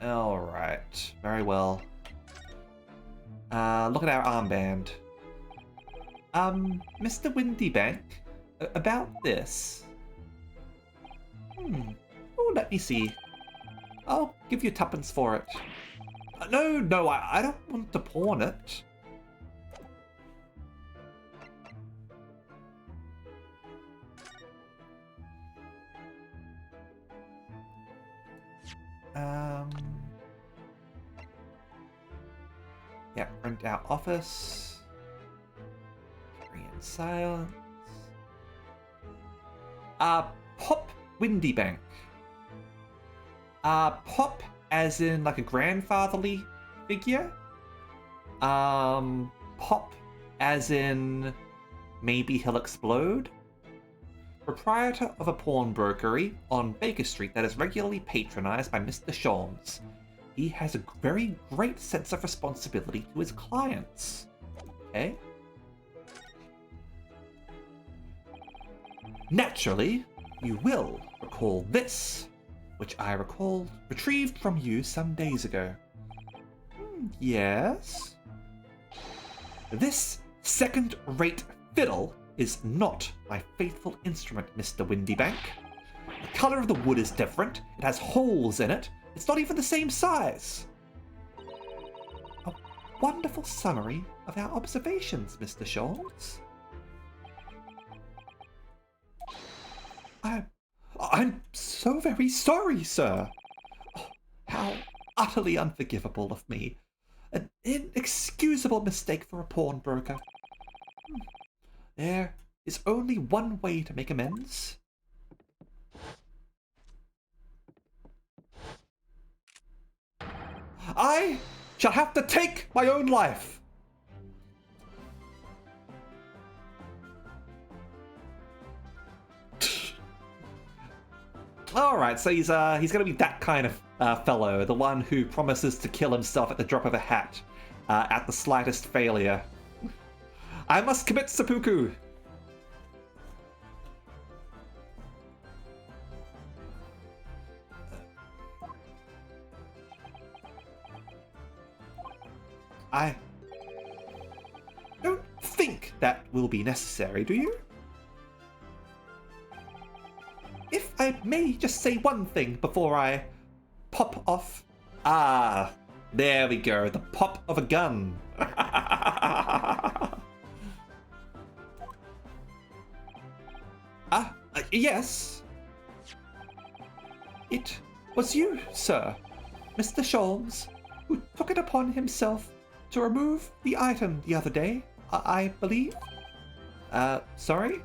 Alright, very well. Look at our armband. Mr. Windybank, about this. Oh, let me see. I'll give you tuppence for it. No, I don't want to pawn it. Yeah, rent out office. Carry in silence. Pop Windybank. Pop as in like a grandfatherly figure. Pop as in maybe he'll explode. Proprietor of a pawnbrokery on Baker Street that is regularly patronized by Mr. Sholmes. He has a very great sense of responsibility to his clients. Okay? Naturally, you will recall this, which I retrieved from you some days ago. Yes? This second-rate fiddle is not my faithful instrument, Mr. Windybank. The color of the wood is different, it has holes in it, it's not even the same size. A wonderful summary of our observations, Mr. Sholmes. I'm so very sorry, sir. Oh, how utterly unforgivable of me. An inexcusable mistake for a pawnbroker. There is only one way to make amends. I shall have to take my own life. Alright, so he's gonna be that kind of fellow, the one who promises to kill himself at the drop of a hat, at the slightest failure. I must commit seppuku! I don't think that will be necessary, do you? If I may just say one thing before I pop off. Ah, there we go, the pop of a gun. Yes. It was you, sir, Mr. Sholmes, who took it upon himself to remove the item the other day, I believe? Sorry?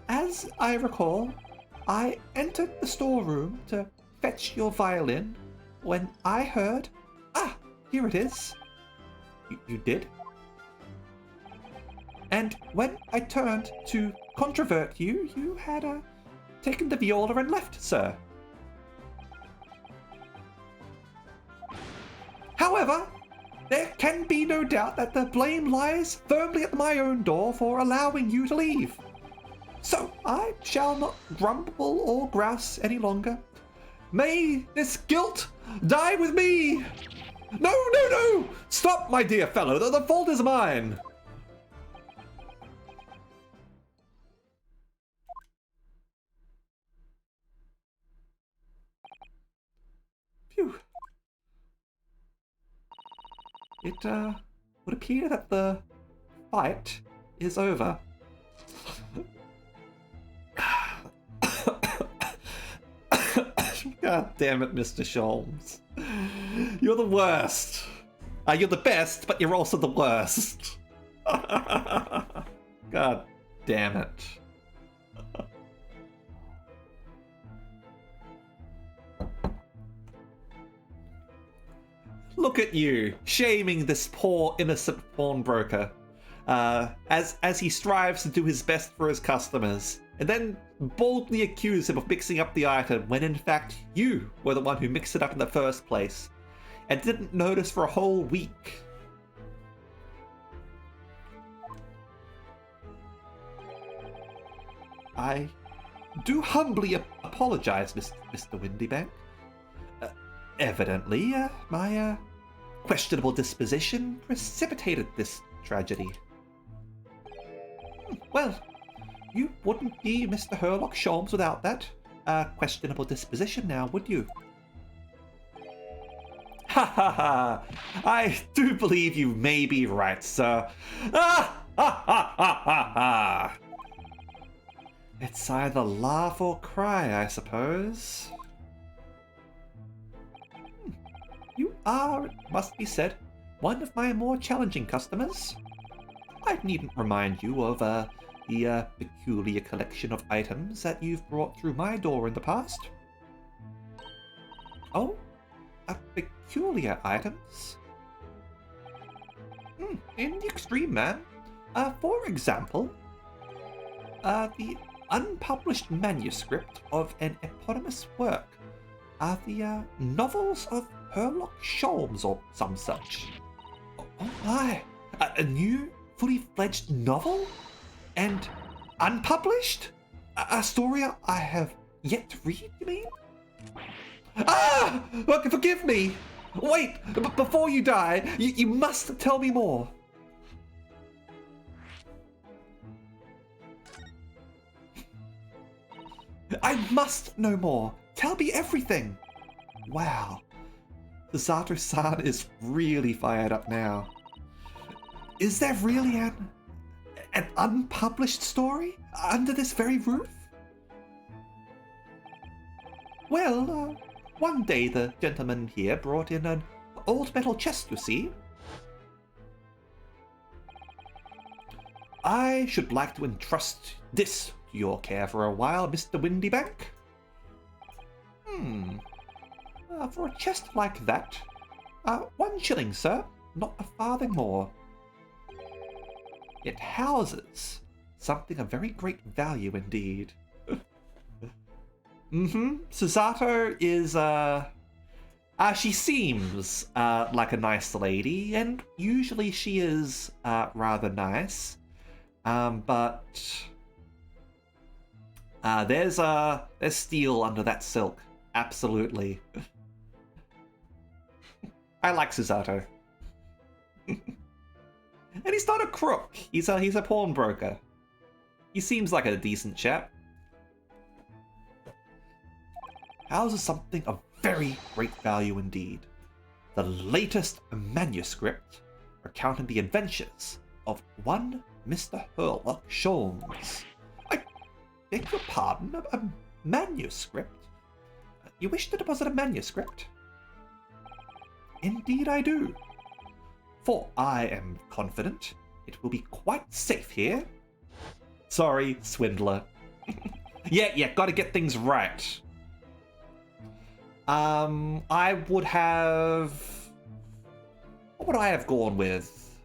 As I recall, I entered the storeroom to fetch your violin when I heard... Ah, here it is. You did? And when I turned to controvert you, you had taken the viola and left, sir. However, there can be no doubt that the blame lies firmly at my own door for allowing you to leave. So I shall not grumble or grouse any longer. May this guilt die with me! No, no, no! Stop, my dear fellow, the fault is mine! Phew. It would appear that the fight is over. God damn it, Mr. Sholmes. You're the worst. You're the best, but you're also the worst. God damn it. Look at you, shaming this poor innocent pawnbroker, as he strives to do his best for his customers, and then boldly accuse him of mixing up the item when in fact you were the one who mixed it up in the first place, and didn't notice for a whole week. I do humbly apologize, Mr. Windybank. Evidently, my questionable disposition precipitated this tragedy. Well, you wouldn't be Mr. Herlock Sholmes without that questionable disposition now, would you? Ha ha ha! I do believe you may be right, sir. Ah ha ha ha ha ha! It's either laugh or cry, I suppose. You are, it must be said, one of my more challenging customers. I needn't remind you of the peculiar collection of items that you've brought through my door in the past. Oh, peculiar items? In the extreme, man. For example, the unpublished manuscript of an eponymous work. The novels of Herlock Sholmes or some such. Oh my! A new, fully fledged novel? And unpublished? A story I have yet to read, you mean? Ah! Look, forgive me! Wait! Before you die, you must tell me more. I must know more. Tell me everything. Wow. Zato-san is really fired up now. Is there really an unpublished story under this very roof? Well, one day the gentleman here brought in an old metal chest, you see. I should like to entrust this to your care for a while, Mr. Windybank. For a chest like that, 1 shilling, sir, not a farthing more. It houses something of very great value indeed. Susato is, she seems like a nice lady, and usually she is rather nice. But there's steel under that silk. Absolutely. I like Susato. And he's not a crook. He's a pawnbroker. He seems like a decent chap. Ours is something of very great value indeed. The latest manuscript recounting the adventures of one Mr. Herlock Sholmes. I beg your pardon, a manuscript? You wish to deposit a manuscript? Indeed I do. For I am confident it will be quite safe here. Sorry, swindler. Yeah, gotta get things right. I would have... What would I have gone with?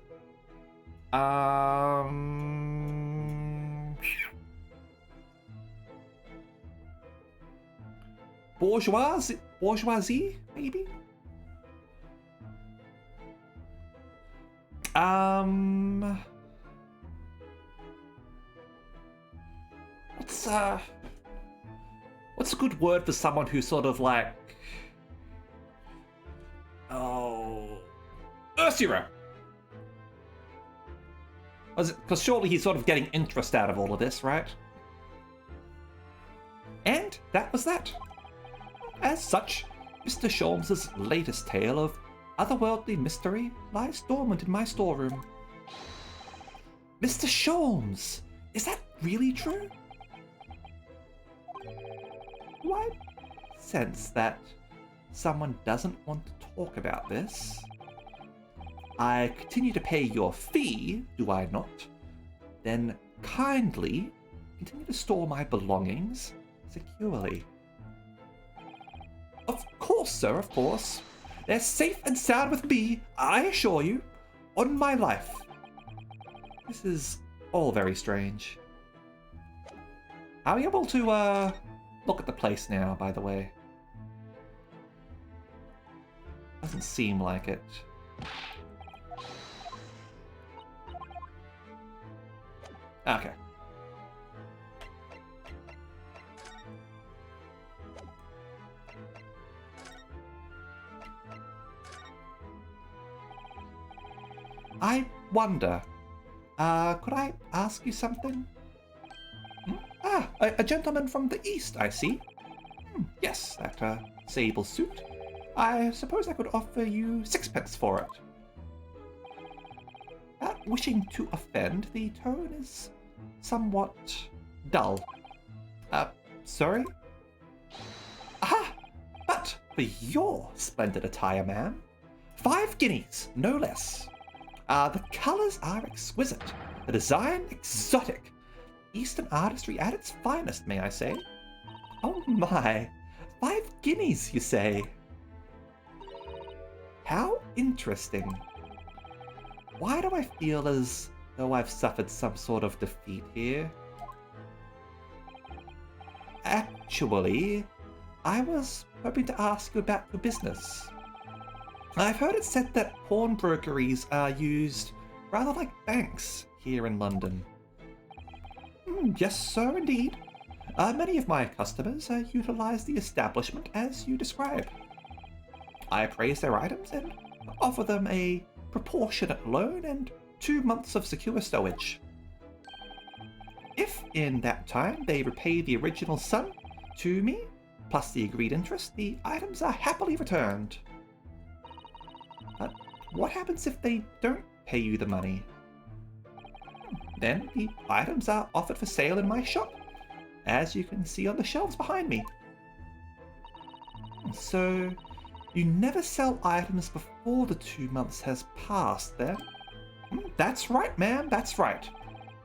Bourgeoisie, maybe? What's a good word for someone who's sort of like... Oh... Ursula! Because surely he's sort of getting interest out of all of this, right? And that was that. As such, Mr. Sholmes' latest tale of otherworldly mystery lies dormant in my storeroom. Mr. Sholmes! Is that really true? Do I sense that someone doesn't want to talk about this? I continue to pay your fee, do I not? Then kindly continue to store my belongings securely. Of course, sir, of course. They're safe and sound with me, I assure you, on my life. This is all very strange. Are we able to, look at the place now, by the way? Doesn't seem like it. Okay. I wonder, could I ask you something? A gentleman from the East, I see. Yes, that sable suit. I suppose I could offer you 6 pence for it. Wishing to offend, the tone is somewhat dull. Sorry? Aha! But for your splendid attire, ma'am, 5 guineas, no less. The colours are exquisite, the design exotic. Eastern artistry at its finest, may I say. Oh my, 5 guineas, you say? How interesting. Why do I feel as though I've suffered some sort of defeat here? Actually, I was hoping to ask you about your business. I've heard it said that pawnbrokeries are used rather like banks here in London. Yes, sir, indeed. Many of my customers utilize the establishment as you describe. I appraise their items and offer them a proportionate loan and 2 months of secure stowage. If in that time they repay the original sum to me, plus the agreed interest, the items are happily returned. But what happens if they don't pay you the money? Then the items are offered for sale in my shop, as you can see on the shelves behind me. So, you never sell items before the 2 months has passed, then? That's right, ma'am, that's right.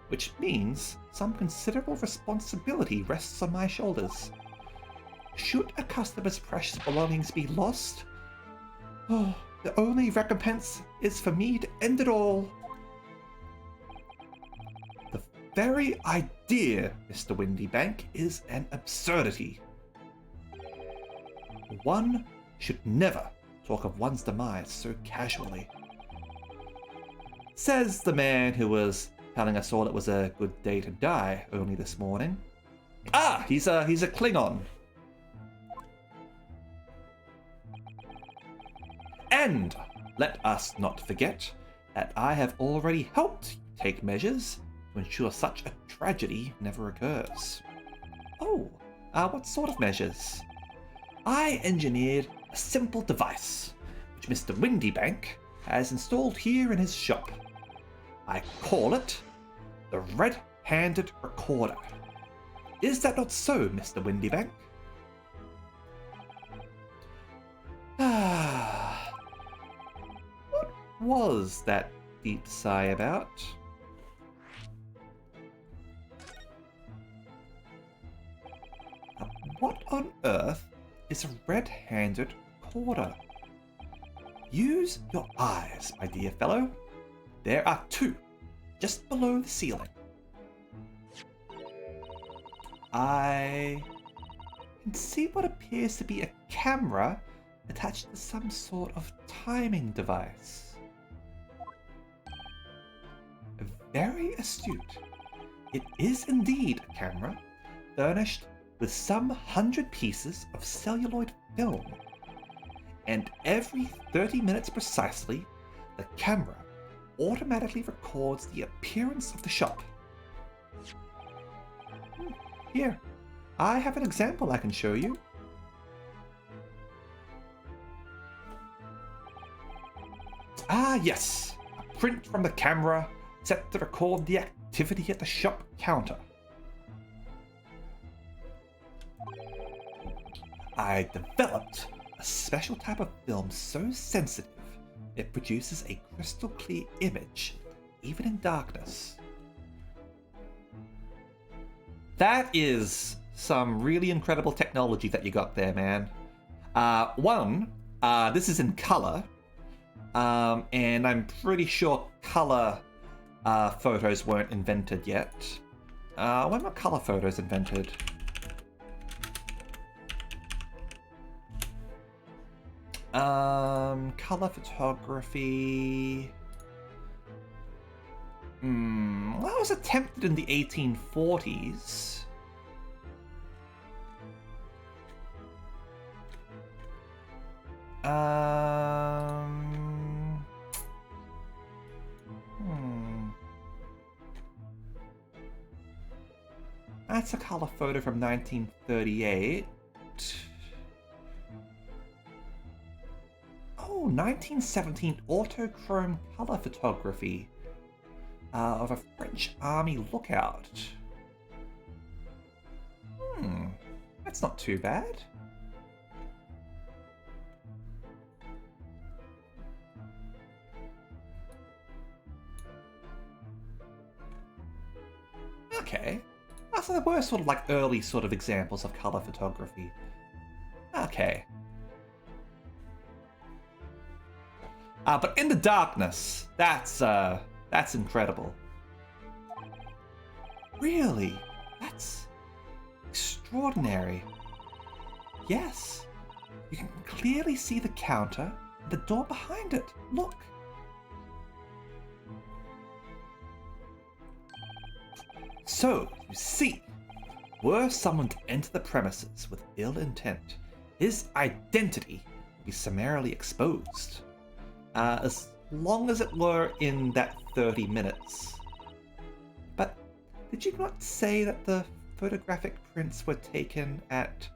Which means some considerable responsibility rests on my shoulders. Should a customer's precious belongings be lost, the only recompense is for me to end it all. The very idea, Mr. Windybank, is an absurdity. One should never talk of one's demise so casually. Says the man who was telling us all it was a good day to die only this morning. Ah, he's a Klingon. And let us not forget, that I have already helped take measures to ensure such a tragedy never occurs. Oh, what sort of measures? I engineered a simple device, which Mr. Windybank has installed here in his shop. I call it the Red-Handed Recorder. Is that not so, Mr. Windybank? What was that deep sigh about? What on earth is a red-handed recorder? Use your eyes, my dear fellow. There are two, just below the ceiling. I can see what appears to be a camera attached to some sort of timing device. Very astute. It is indeed a camera, furnished with some 100 pieces of celluloid film. And every 30 minutes precisely, the camera automatically records the appearance of the shop. Here, I have an example I can show you. Ah, yes, a print from the camera set to record the activity at the shop counter. I developed a special type of film so sensitive it produces a crystal clear image, even in darkness. That is some really incredible technology that you got there, man. This is in color, and I'm pretty sure color photos weren't invented yet. When were color photos invented? Color photography. Well, it was attempted in the 1840s. That's a color photo from 1938. Oh, 1917 autochrome color photography of a French army lookout. That's not too bad. Okay. So there were sort of like early sort of examples of color photography. Okay. But in the darkness, that's incredible. Really? That's extraordinary. Yes. You can clearly see the counter and the door behind it. Look. So, you see, were someone to enter the premises with ill intent, his identity would be summarily exposed. As long as it were in that 30 minutes. But did you not say that the photographic prints were taken at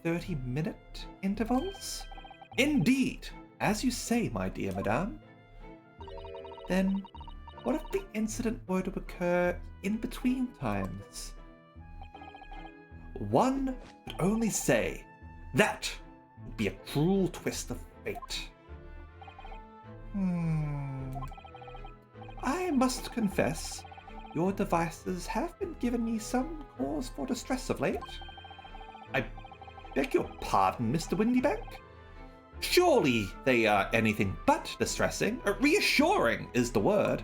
30-minute intervals? Indeed, as you say, my dear madame. Then, what if the incident were to occur in between times? One would only say, that would be a cruel twist of fate. I must confess, your devices have been giving me some cause for distress of late. I beg your pardon, Mr. Windybank? Surely they are anything but distressing. Reassuring is the word.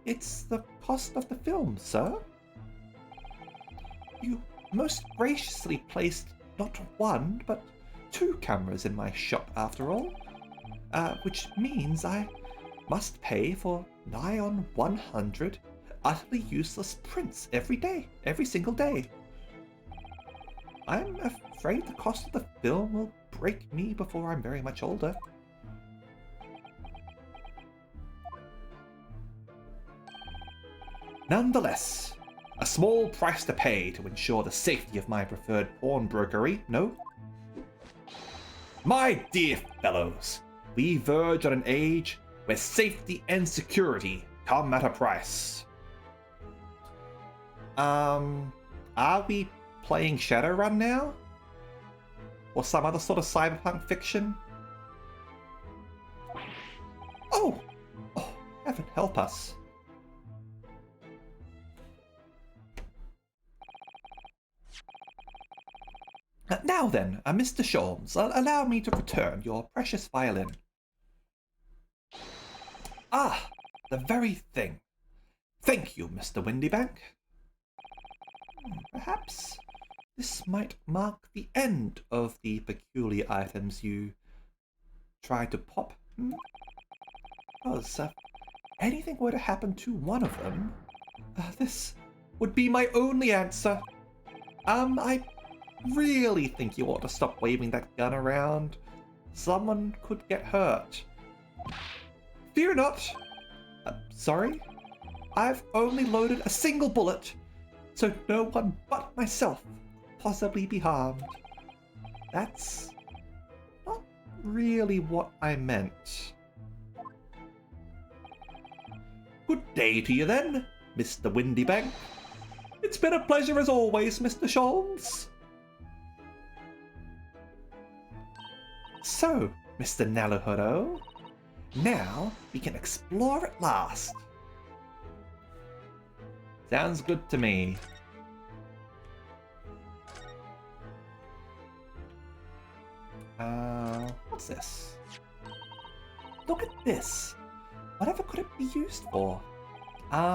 It's the cost of the film, sir. You most graciously placed not one, but 2 cameras in my shop after all. Which means I must pay for nigh on 100 utterly useless prints every single day. I'm afraid the cost of the film will break me before I'm very much older. Nonetheless, a small price to pay to ensure the safety of my preferred pawnbrokery, no? My dear fellows, we verge on an age where safety and security come at a price. Are we playing Shadowrun now? Or some other sort of cyberpunk fiction? Oh, heaven help us. Now then, Mr. Sholmes, allow me to return your precious violin. Ah, the very thing. Thank you, Mr. Windybank. Perhaps this might mark the end of the peculiar items you tried to pop. Because if anything were to happen to one of them, this would be my only answer. I really think you ought to stop waving that gun around. Someone could get hurt. Fear not. Sorry? I've only loaded a single bullet, so no one but myself possibly be harmed. That's not really what I meant. Good day to you then, Mr. Windybank. It's been a pleasure as always, Mr. Sholmes. So, Mr. Naruhodo, now we can explore at last. Sounds good to me. What's this? Look at this. Whatever could it be used for? I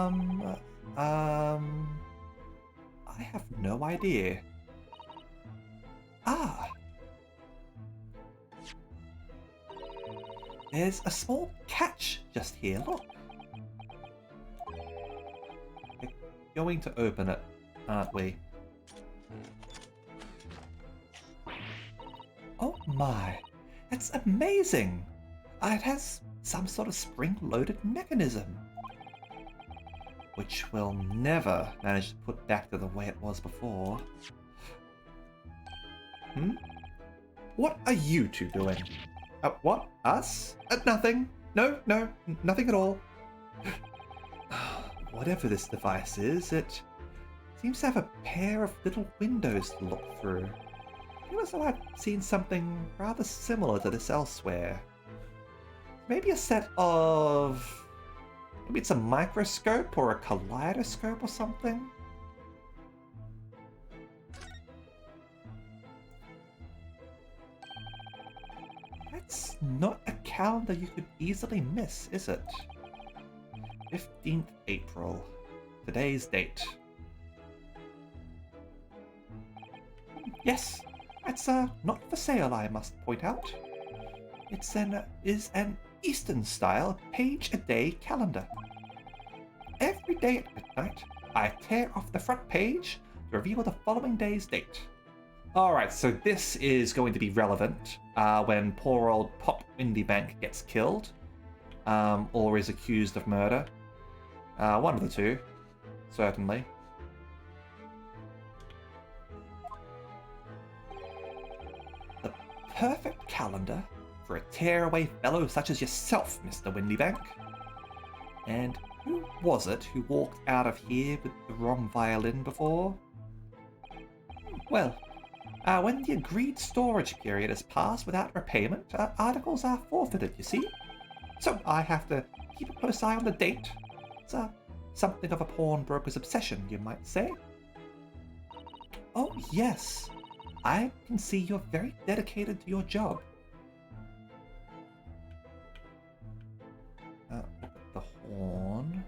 have no idea. Ah. There's a small catch just here, look. We're going to open it, aren't we? Oh my, that's amazing! It has some sort of spring-loaded mechanism, which we'll never manage to put back to the way it was before. What are you two doing? What? Us? Nothing. No, nothing at all. Whatever this device is, it seems to have a pair of little windows to look through. I feel as though I've seen something rather similar to this elsewhere. Maybe a set of... Maybe it's a microscope or a kaleidoscope or something? That's not a calendar you could easily miss, is it? 15th April. Today's date. Yes, it's not for sale, I must point out. It's an Eastern-style page-a-day calendar. Every day at midnight, I tear off the front page to reveal the following day's date. Alright, so this is going to be relevant when poor old Pop Windybank gets killed, or is accused of murder. One of the two, certainly. The perfect calendar for a tearaway fellow such as yourself, Mr. Windybank. And who was it who walked out of here with the wrong violin before? Well, when the agreed storage period has passed without repayment, articles are forfeited, you see. So I have to keep a close eye on the date. It's something of a pawnbroker's obsession, you might say. Oh, yes. I can see you're very dedicated to your job. The horn.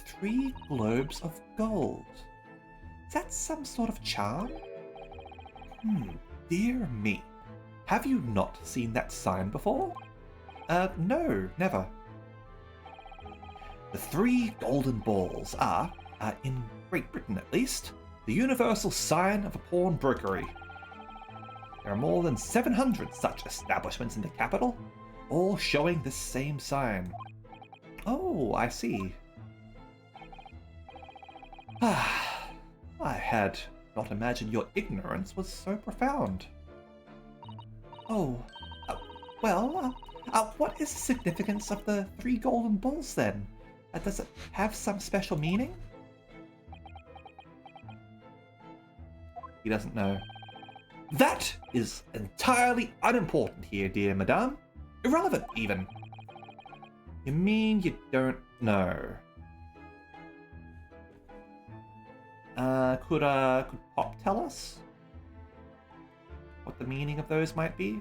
Three globes of gold. Is that some sort of charm? Dear me. Have you not seen that sign before? No, never. The three golden balls are, in Great Britain at least, the universal sign of a pawnbrokery. There are more than 700 such establishments in the capital, all showing this same sign. Oh, I see. I had not imagined your ignorance was so profound. Oh, what is the significance of the 3 golden balls then? Does it have some special meaning? He doesn't know. That is entirely unimportant here, dear madame. Irrelevant, even. You mean you don't know? Could Pop tell us what the meaning of those might be?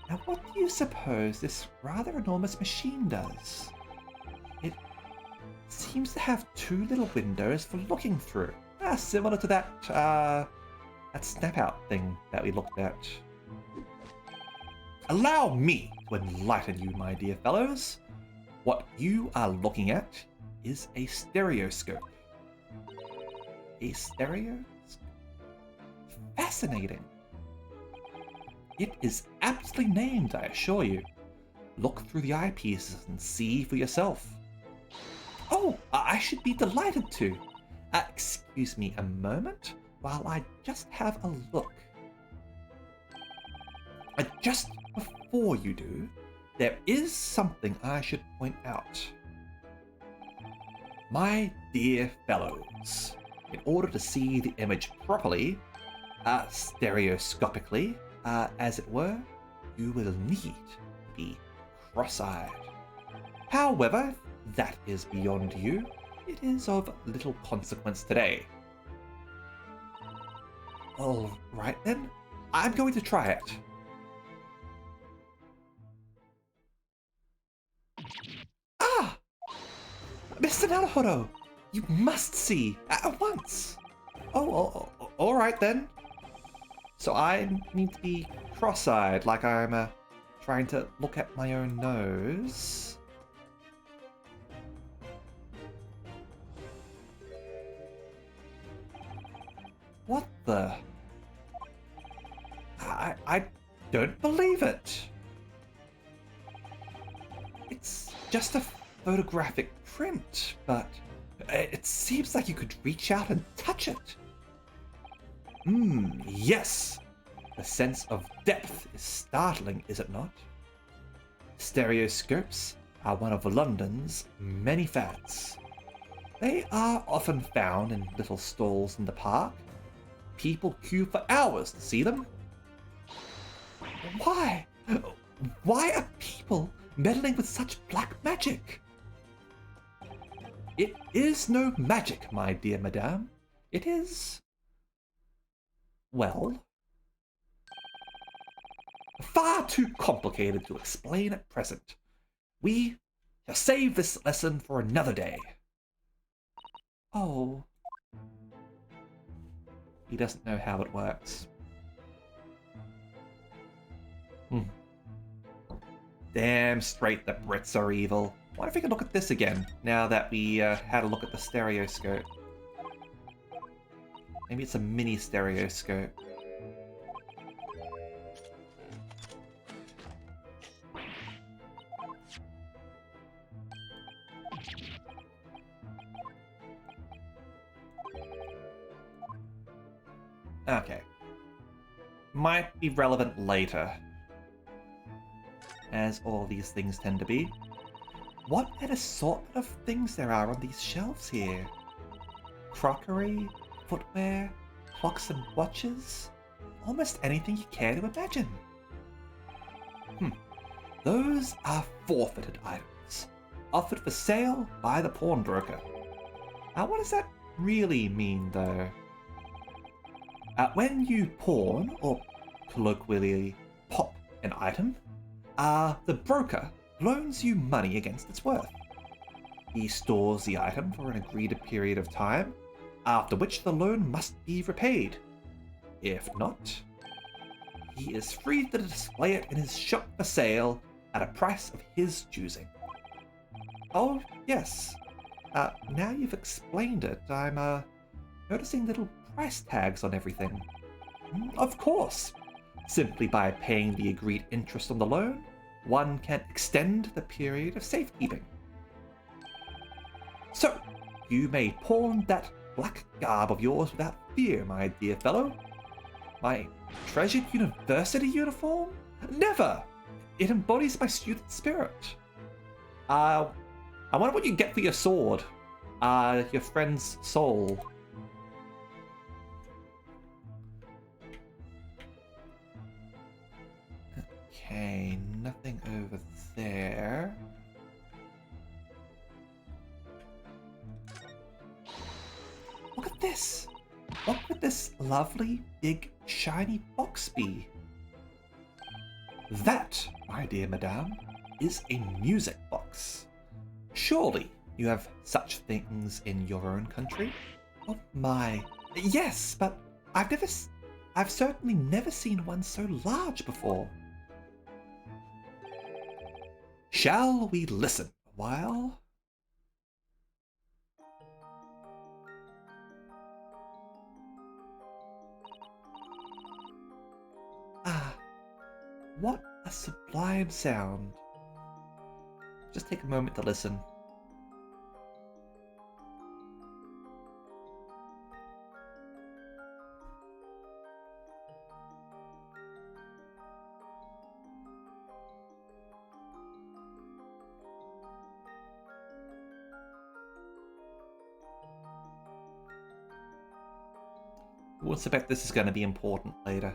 Now, what do you suppose this rather enormous machine does? It seems to have 2 little windows for looking through. Similar to that snap-out thing that we looked at. Allow me to enlighten you, my dear fellows. What you are looking at is a stereoscope. A stereoscope? Fascinating. It is aptly named, I assure you. Look through the eyepieces and see for yourself. Oh, I should be delighted to. Excuse me a moment while I just have a look. Just before you do, there is something I should point out. My dear fellows, in order to see the image properly, stereoscopically, as it were, you will need to be cross-eyed. However, that is beyond you. It is of little consequence today. Alright then, I'm going to try it. Ah! Mr. Naruhodo, you must see at once. Alright then. So I need to be cross-eyed, like I'm trying to look at my own nose. What the? I don't believe it. It's just a photographic print, but it seems like you could reach out and touch it. Yes. The sense of depth is startling, is it not? Stereoscopes are one of London's many fads. They are often found in little stalls in the park. People queue for hours to see them. Why? Why are people meddling with such black magic? It is no magic, my dear madame. It is... well... far too complicated to explain at present. We shall save this lesson for another day. Oh... he doesn't know how it works. Damn straight the Brits are evil. Wonder if we can look at this again, now that we had a look at the stereoscope. Maybe it's a mini stereoscope. Okay. Might be relevant later, as all these things tend to be. What an assortment of things there are on these shelves here. Crockery, footwear, clocks and watches. Almost anything you care to imagine. Those are forfeited items, offered for sale by the pawnbroker. Now, what does that really mean, though? When you pawn, or colloquially pop, an item, the broker loans you money against its worth. He stores the item for an agreed period of time, after which the loan must be repaid. If not, he is free to display it in his shop for sale at a price of his choosing. Oh, yes. Now you've explained it, I'm noticing little price tags on everything. Of course. Simply by paying the agreed interest on the loan, one can extend the period of safekeeping. So, you may pawn that black garb of yours without fear, my dear fellow. My treasured university uniform? Never! It embodies my student spirit. I wonder what you get for your sword. Your friend's soul. Okay, nothing over there. Look at this! What could this lovely, big, shiny box be? That, my dear madame, is a music box. Surely you have such things in your own country? Oh my. Yes, but I've certainly never seen one so large before. Shall we listen a while? Ah, what a sublime sound. Just take a moment to listen. We'll suspect this is going to be important later.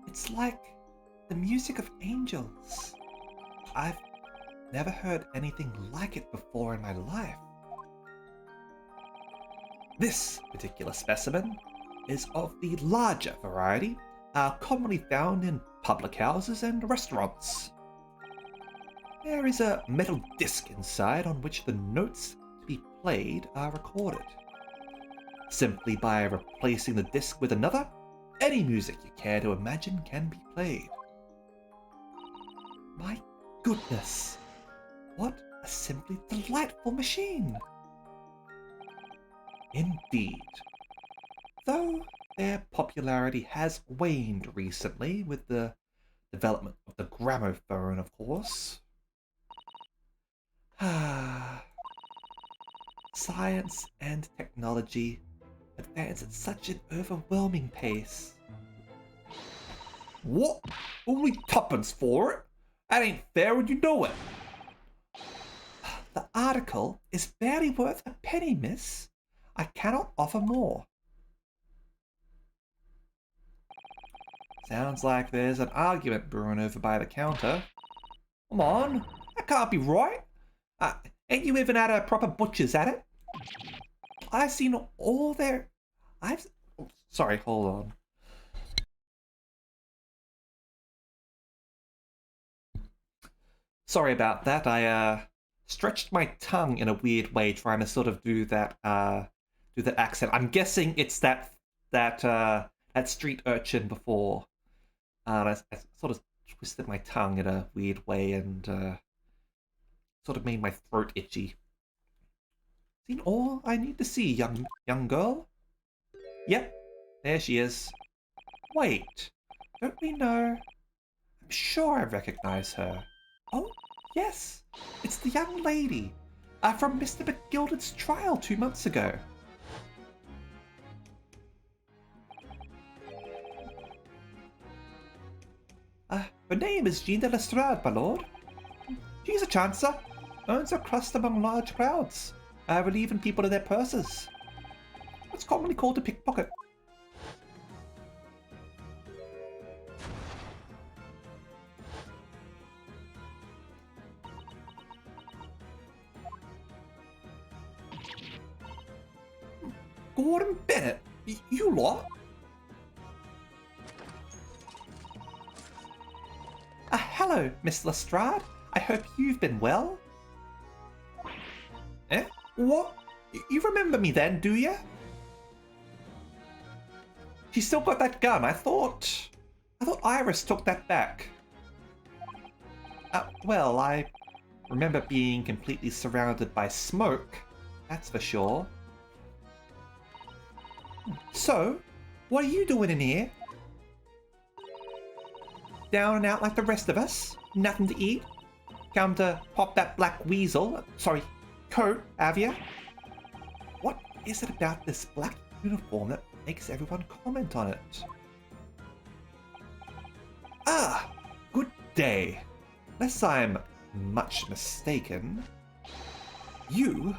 It's like the music of angels. I've never heard anything like it before in my life. This particular specimen is of the larger variety, commonly found in public houses and restaurants. There is a metal disc inside on which the notes to be played are recorded. Simply by replacing the disc with another, any music you care to imagine can be played. My goodness, what a simply delightful machine! Indeed. Though their popularity has waned recently with the development of the gramophone, of course. Science and technology advance at such an overwhelming pace. What? Only tuppence for it? That ain't fair and you know it. The article is barely worth a penny, miss. I cannot offer more. Sounds like there's an argument brewing over by the counter. Come on, that can't be right. Ain't you even had a proper butcher's at it? I've seen all their... Sorry, hold on. Sorry about that. I stretched my tongue in a weird way, trying to sort of do that accent. I'm guessing it's that street urchin before. I sort of twisted my tongue in a weird way and sort of made my throat itchy. Seen all I need to see, young girl? Yep, there she is. Wait, don't we know? I'm sure I recognize her. Oh, yes, it's the young lady from Mr. McGilded's trial 2 months ago. Her name is Jean de Lestrade, my lord. She's a chancer, earns her crust among large crowds, relieving people of their purses. It's commonly called a pickpocket. Gordon Bennett, you lot? Hello, Miss Lestrade. I hope you've been well. Eh? What? You remember me then, do you? She still got that gun. I thought Iris took that back. Well, I remember being completely surrounded by smoke, that's for sure. So, what are you doing in here? Down and out like the rest of us? Nothing to eat? Come to pop that black weasel, sorry, coat, have ya? What is it about this black uniform that makes everyone comment on it? Ah, good day. Unless I'm much mistaken, you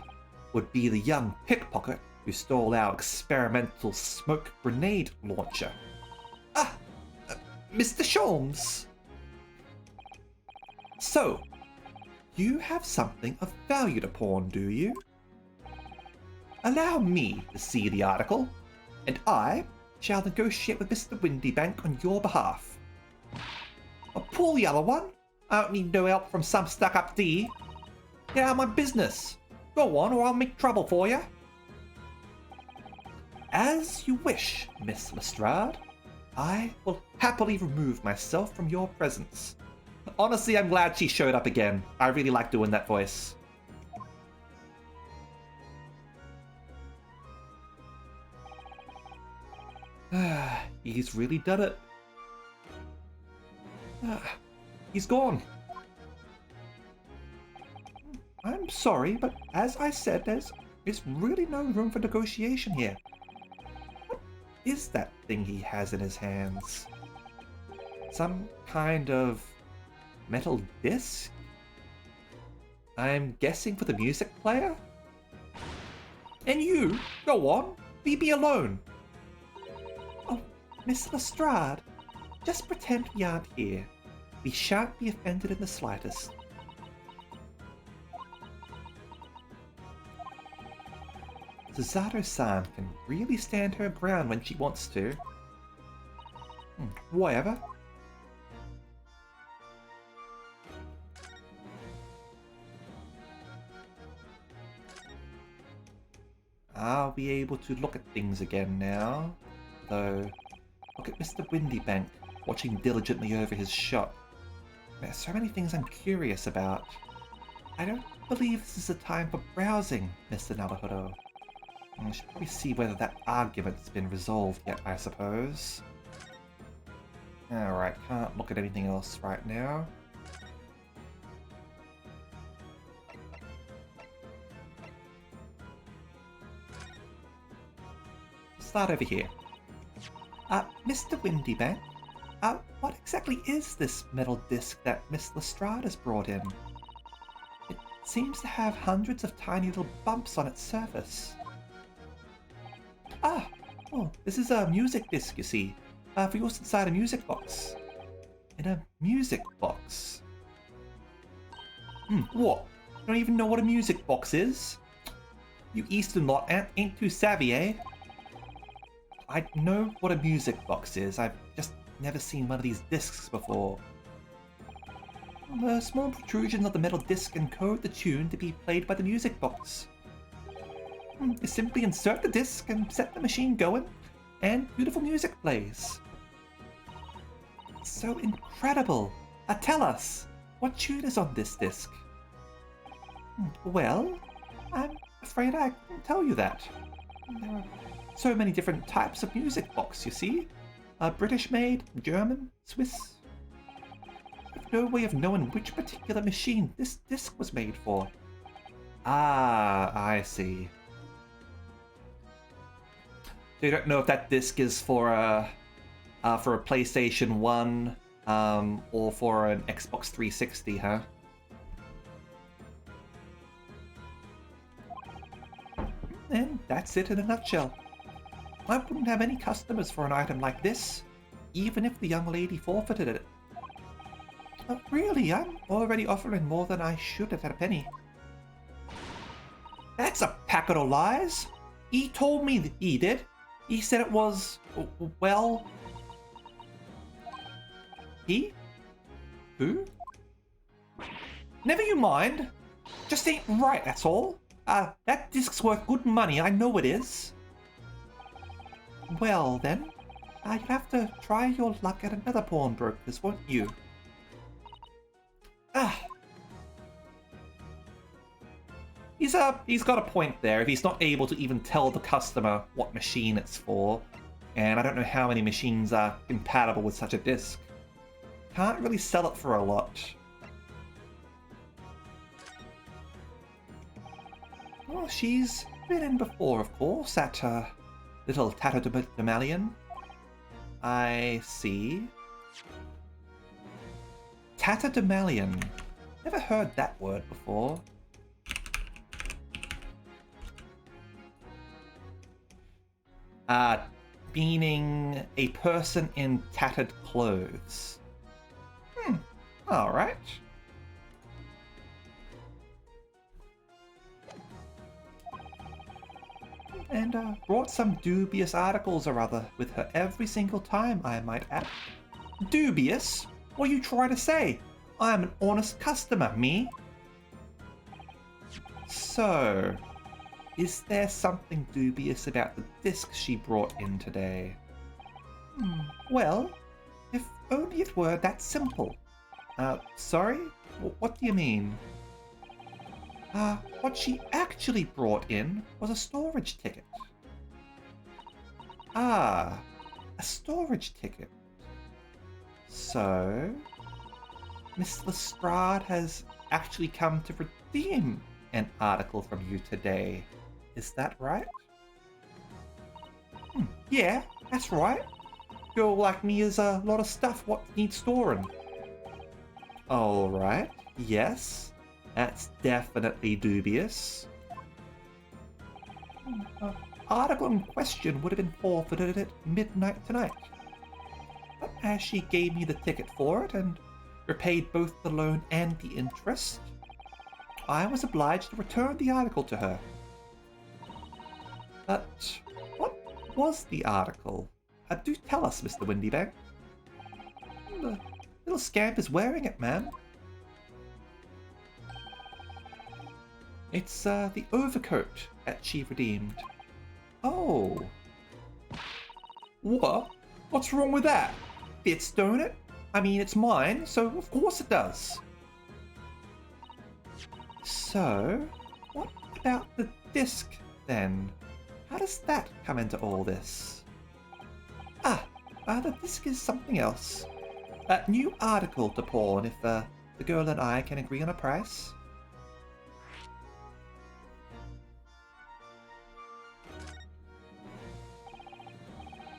would be the young pickpocket who stole our experimental smoke grenade launcher. Ah, Mr. Sholmes. So, you have something of value to pawn, do you? Allow me to see the article, and I shall negotiate with Mr. Windybank on your behalf. I'll pull the other one. I don't need no help from some stuck-up D. Get out of my business. Go on, or I'll make trouble for you. As you wish, Miss Lestrade. I will happily remove myself from your presence. Honestly, I'm glad she showed up again. I really like doing that voice. He's really done it. He's gone. I'm sorry, but as I said, there's really no room for negotiation here. What is that thing he has in his hands? Some kind of metal disc? I'm guessing for the music player? And you, go on, leave me alone. Oh, Miss Lestrade, just pretend we aren't here. We shan't be offended in the slightest. Susato-san can really stand her ground when she wants to. Whatever. I'll be able to look at things again now. Though, look at Mr. Windybank watching diligently over his shop. There's so many things I'm curious about. I don't believe this is the time for browsing, Mr. Naruhodo. I should probably see whether that argument's been resolved yet, I suppose. Alright, can't look at anything else right now. Start over here. Mr. Windybank, what exactly is this metal disc that Miss Lestrade has brought in? It seems to have hundreds of tiny little bumps on its surface. Oh, this is a music disc, you see, for use inside a music box. In a music box? What? You don't even know what a music box is? You Eastern lot ain't too savvy, eh? I know what a music box is, I've just never seen one of these discs before. The small protrusions of the metal disc encode the tune to be played by the music box. You simply insert the disc and set the machine going, and beautiful music plays. It's so incredible! Tell us, what tune is on this disc? Well, I'm afraid I can't tell you that. There are so many different types of music box, you see. British-made, German, Swiss. I have no way of knowing which particular machine this disc was made for. Ah, I see. So you don't know if that disc is for a PlayStation 1 or for an Xbox 360, huh? And that's it in a nutshell. I wouldn't have any customers for an item like this, even if the young lady forfeited it. Really, I'm already offering more than I should at a penny. That's a packet of lies. He told me that he did. He said it was, well... He? Who? Never you mind. Just ain't right, that's all. That disc's worth good money, I know it is. Well, then, you'll have to try your luck at another pawnbroker's, won't you? he's got a point there. If he's not able to even tell the customer what machine it's for, and I don't know how many machines are compatible with such a disc, can't really sell it for a lot. Well, she's been in before, of course, at Little Tatterdemalion. I see. Tatterdemalion. Never heard that word before. Meaning a person in tattered clothes. Alright. And brought some dubious articles or other with her every single time, I might add. Dubious? What are you trying to say? I'm an honest customer, me. So, is there something dubious about the disc she brought in today? Well, if only it were that simple. Sorry? What do you mean? What she actually brought in was a storage ticket. A storage ticket. So, Miss Lestrade has actually come to redeem an article from you today. Is that right? Yeah, that's right. Girl like me is a lot of stuff what needs storing. Alright, yes. That's definitely dubious. Article in question would have been forfeited at midnight tonight. But as she gave me the ticket for it and repaid both the loan and the interest, I was obliged to return the article to her. But what was the article? Do tell us, Mr. Windybank. The little scamp is wearing it, ma'am. It's the overcoat that she redeemed. Oh. What? What's wrong with that? Fits, don't it? I mean, it's mine, so of course it does. So, what about the disc, then? How does that come into all this? The disc is something else. A new article to pawn if the girl and I can agree on a price.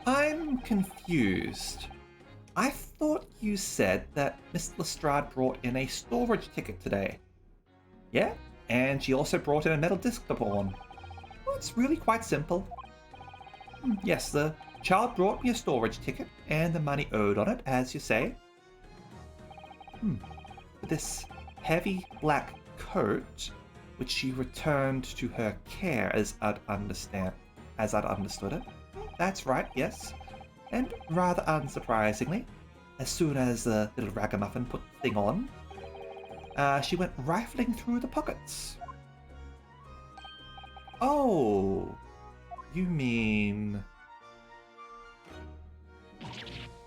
I'm confused. I thought you said that Miss Lestrade brought in a storage ticket today. Yeah, and she also brought in a metal disc to pawn. Well, it's really quite simple. Yes, the child brought me a storage ticket and the money owed on it, as you say. This heavy black coat, which she returned to her care as I'd understood it. That's right, yes. And rather unsurprisingly, as soon as the little ragamuffin put the thing on, she went rifling through the pockets. Oh, you mean...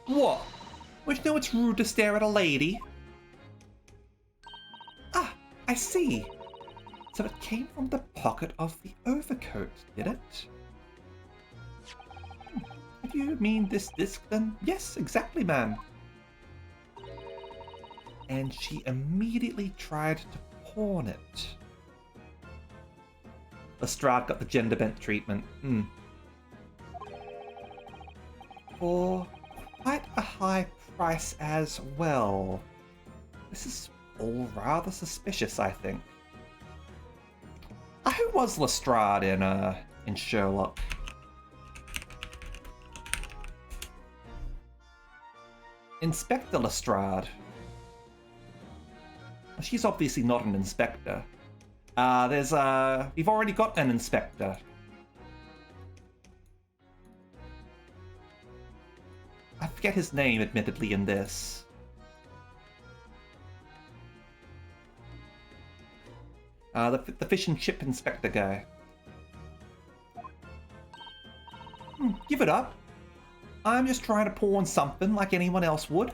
What? Don't you know it's rude to stare at a lady? I see. So it came from the pocket of the overcoat, did it? If you mean this disc, then yes, exactly, ma'am. And she immediately tried to pawn it. Lestrade got the gender bent treatment. For quite a high price as well. This is all rather suspicious, I think. Who was Lestrade in Sherlock? Inspector Lestrade. She's obviously not an inspector. We've already got an inspector. I forget his name, admittedly, in this. The fish and chip inspector guy. Give it up. I'm just trying to pawn something like anyone else would.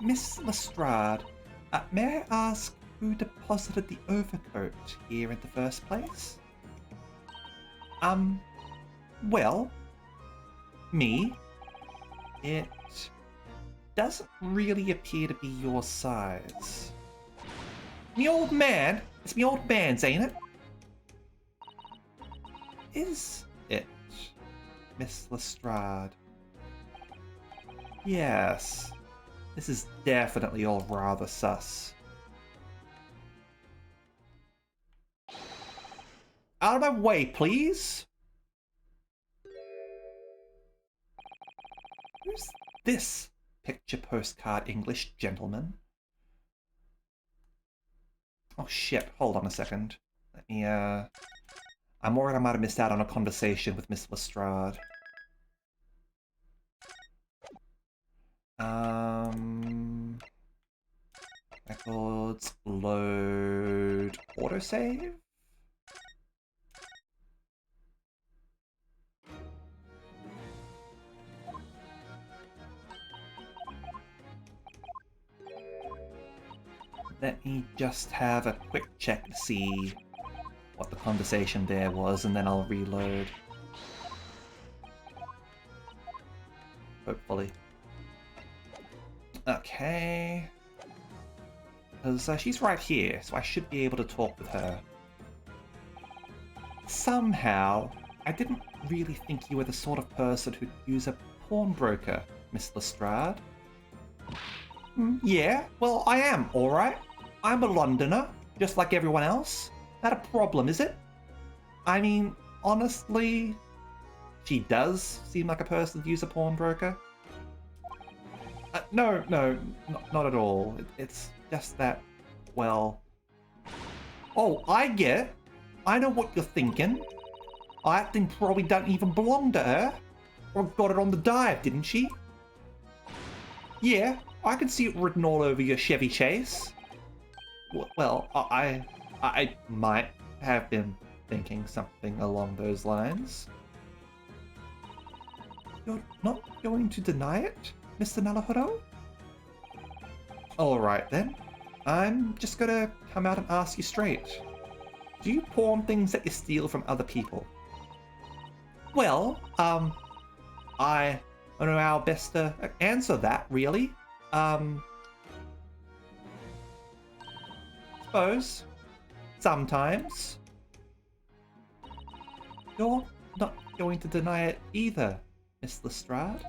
Miss Lestrade, may I ask who deposited the overcoat here in the first place? Well, me. It doesn't really appear to be your size. Me old man? It's me old man's, ain't it? Is it, Miss Lestrade? Yes. This is definitely all rather sus. Out of my way, please! Who's this picture postcard English gentleman? Oh shit, hold on a second. Let me, I'm worried I might have missed out on a conversation with Miss Lestrade. Records, load, autosave? Let me just have a quick check to see what the conversation there was, and then I'll reload. Hopefully. Okay. Because she's right here, so I should be able to talk with her. Somehow, I didn't really think you were the sort of person who'd use a pawnbroker, Miss Lestrade. Yeah, well, I am, alright. I'm a Londoner, just like everyone else. Not a problem, is it? I mean, honestly, she does seem like a person to use a pawnbroker. No, not at all. It's just that, well... Oh, I get it. I know what you're thinking. That thing probably don't even belong to her. Or got it on the dive, didn't she? Yeah, I can see it written all over your Chevy Chase. Well, I might have been thinking something along those lines. You're not going to deny it, Mr. Naruhodo? Alright then. I'm just gonna come out and ask you straight. Do you pawn things that you steal from other people? Well, I don't know how best to answer that, really. Suppose. Sometimes. You're not going to deny it either, Miss Lestrade.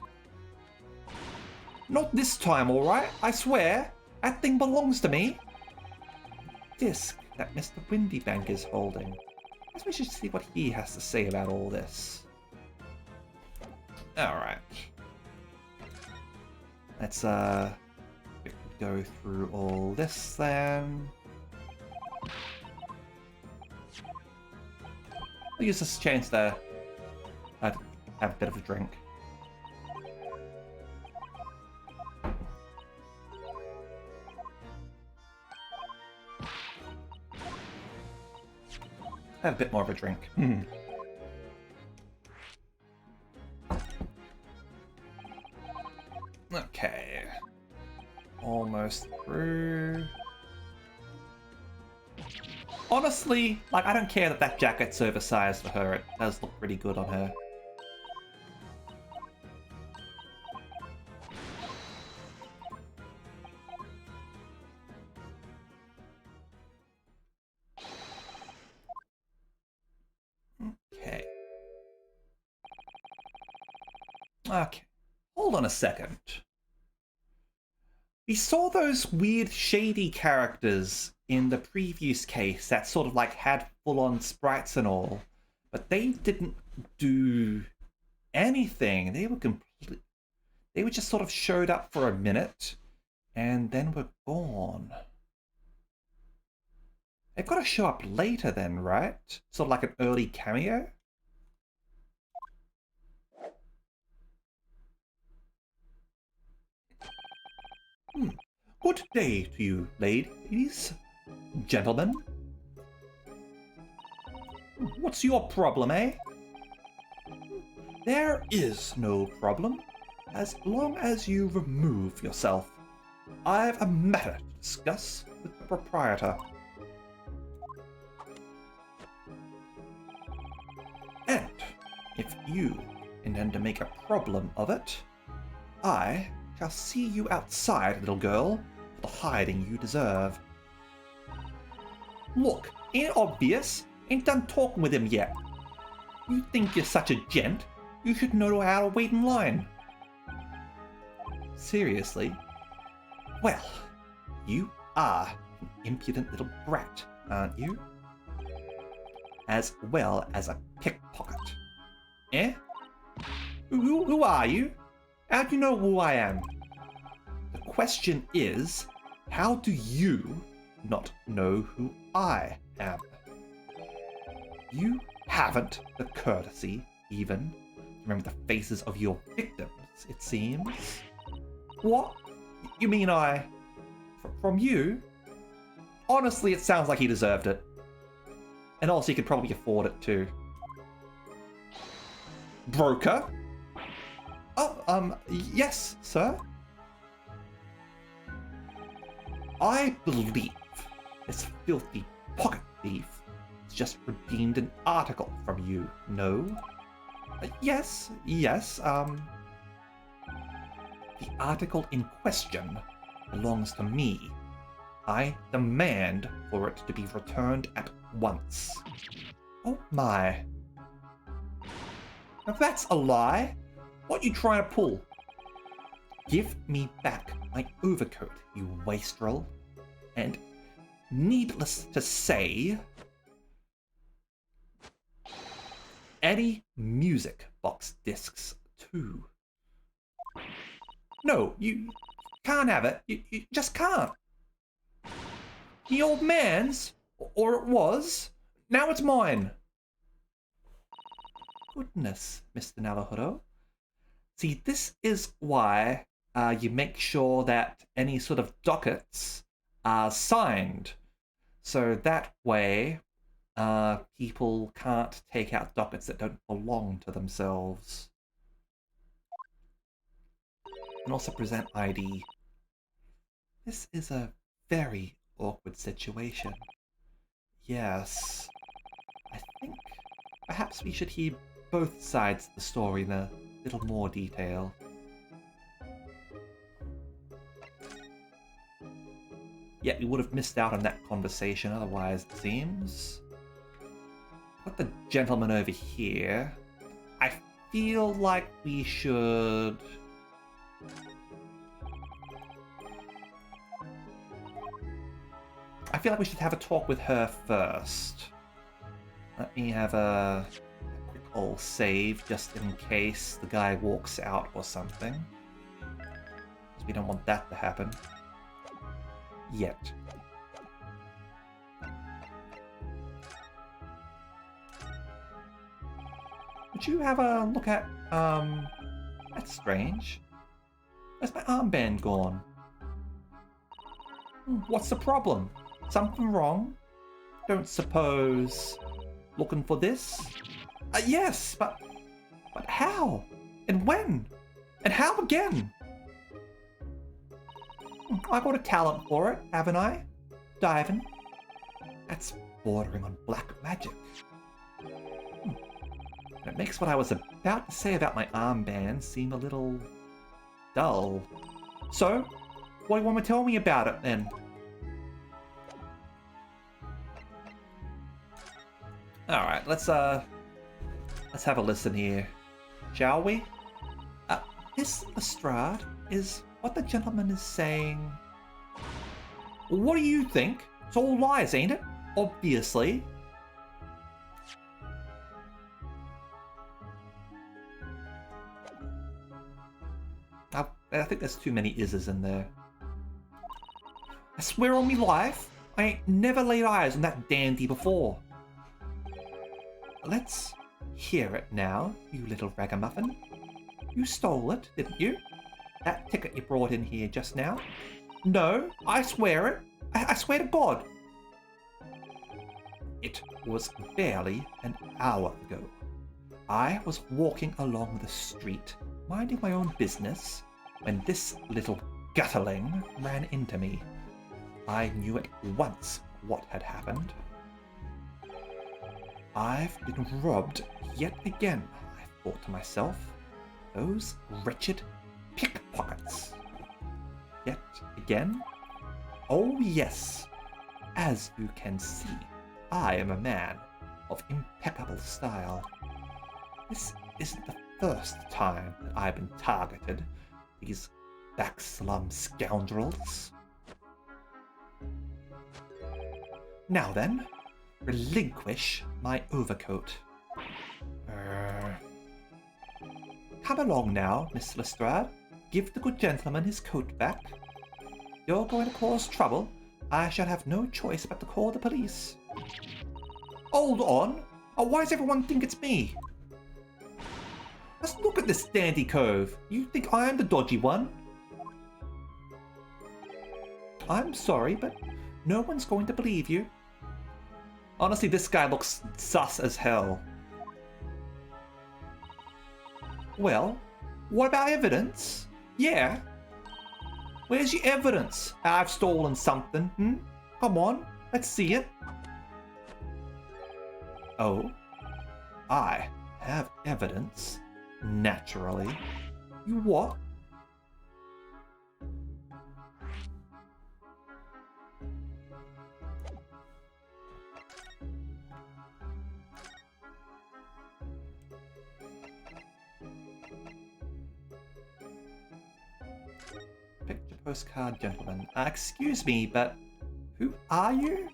Not this time, alright? I swear. That thing belongs to me. Disc that Mr. Windybank is holding. I guess we should see what he has to say about all this. Alright. Let's, go through all this then. I'll use this chance to have a bit of a drink. Have a bit more of a drink. Okay. Almost through. Honestly, like, I don't care that that jacket's oversized for her. It does look pretty good on her. Okay. Okay. Hold on a second. We saw those weird shady characters in the previous case that sort of like had full-on sprites and all, but they didn't do anything. They were just sort of showed up for a minute and then were gone. They've got to show up later then, right? Sort of like an early cameo? Good day to you, ladies, gentlemen. What's your problem, eh? There is no problem, as long as you remove yourself. I've a matter to discuss. with the proprietor. And if you intend to make a problem of it, I shall see you outside, little girl, for the hiding you deserve. Look, ain't it obvious? Ain't done talking with him yet. You think you're such a gent, you should know how to wait in line. Seriously? Well, you are an impudent little brat, aren't you? As well as a pickpocket. Eh? Who are you? How do you know who I am? The question is, how do you not know who I am? You haven't the courtesy, even, to remember the faces of your victims, it seems. What? You mean from you? Honestly, it sounds like he deserved it. And also, he could probably afford it too. Broker? Oh, yes, sir? I believe this filthy pocket thief has just redeemed an article from you, no? Yes, the article in question belongs to me. I demand for it to be returned at once. Oh my. Now that's a lie. What are you trying to pull? Give me back my overcoat, you wastrel. And needless to say, any music box discs too. No, you can't have it. You just can't. The old man's, or it was, now it's mine. Goodness, Mr. Naruhodo. See, this is why you make sure that any sort of dockets are signed. So that way, people can't take out dockets that don't belong to themselves. And also present ID. This is a very awkward situation. Yes. I think perhaps we should hear both sides of the story in a little more detail. Yeah, we would have missed out on that conversation otherwise, it seems. Got the gentleman over here. I feel like we should... have a talk with her first. Let me have a quick old save just in case the guy walks out or something. Because we don't want that to happen. Yet. Would you have a look at, that's strange. Where's my armband gone? What's the problem? Something wrong? Don't suppose... looking for this? Yes, but how? And when? And how again? I got a talent for it, haven't I? Diving. That's bordering on black magic. It makes what I was about to say about my armband seem a little... dull. So, what do you want to tell me about it, then? Alright, let's have a listen here, shall we? Miss Lestrade, is what the gentleman is saying... What do you think? It's all lies, ain't it? Obviously. I think there's too many is's in there. I swear on me life, I ain't never laid eyes on that dandy before. Let's hear it now, you little ragamuffin. You stole it, didn't you? That ticket you brought in here just now? No, I swear it. I swear to God. It was barely an hour ago. I was walking along the street, minding my own business, when this little gutterling ran into me. I knew at once what had happened. I've been robbed yet again, I thought to myself. Those wretched pickpockets. Yet again? Oh yes, as you can see, I am a man of impeccable style. This isn't the first time that I've been targeted, these backslum scoundrels. Now then, relinquish my overcoat. Come along now, Miss Lestrade. Give the good gentleman his coat back. You're going to cause trouble. I shall have no choice but to call the police. Hold on! Why does everyone think it's me? Let's look at this dandy cove. You think I'm the dodgy one? I'm sorry, but no one's going to believe you. Honestly, this guy looks sus as hell. Well, what about evidence? Yeah. Where's your evidence? I've stolen something, Come on, let's see it. Oh, I have evidence. Naturally. You what? Picture postcard gentleman. Excuse me, but who are you?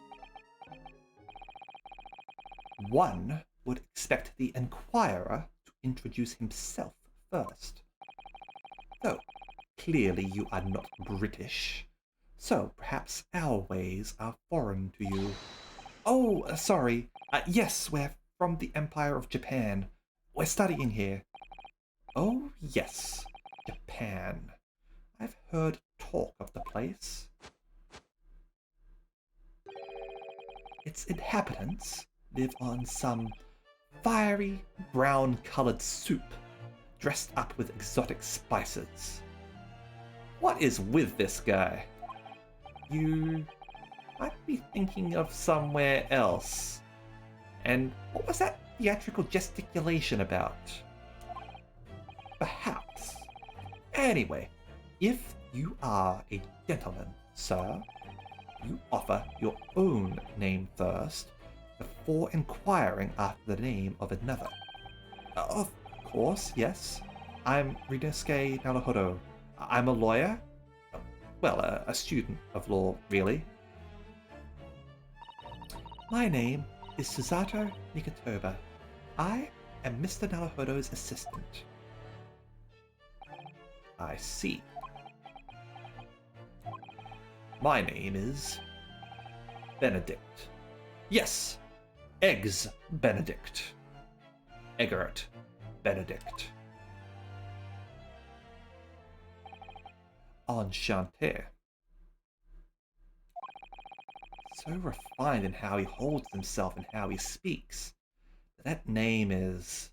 One would expect the Enquirer to introduce himself first. Though, clearly you are not British, so perhaps our ways are foreign to you. Oh, sorry. Yes, we're from the Empire of Japan. We're studying here. Oh, yes, Japan. I've heard talk of the place. Its inhabitants live on some fiery brown-colored soup dressed up with exotic spices. What is with this guy? You might be thinking of somewhere else. And what was that theatrical gesticulation about? Perhaps. Anyway, if you are a gentleman, sir, you offer your own name first before inquiring after the name of another. Of course, yes. I'm Ryunosuke Naruhodo. I'm a lawyer. Well, a student of law, really. My name is Susato Nikitoba. I am Mr. Naruhodo's assistant. I see. My name is Benedict. Yes, Eggs Benedict. Eggert Benedict. Enchanté. So refined in how he holds himself and how he speaks. That name is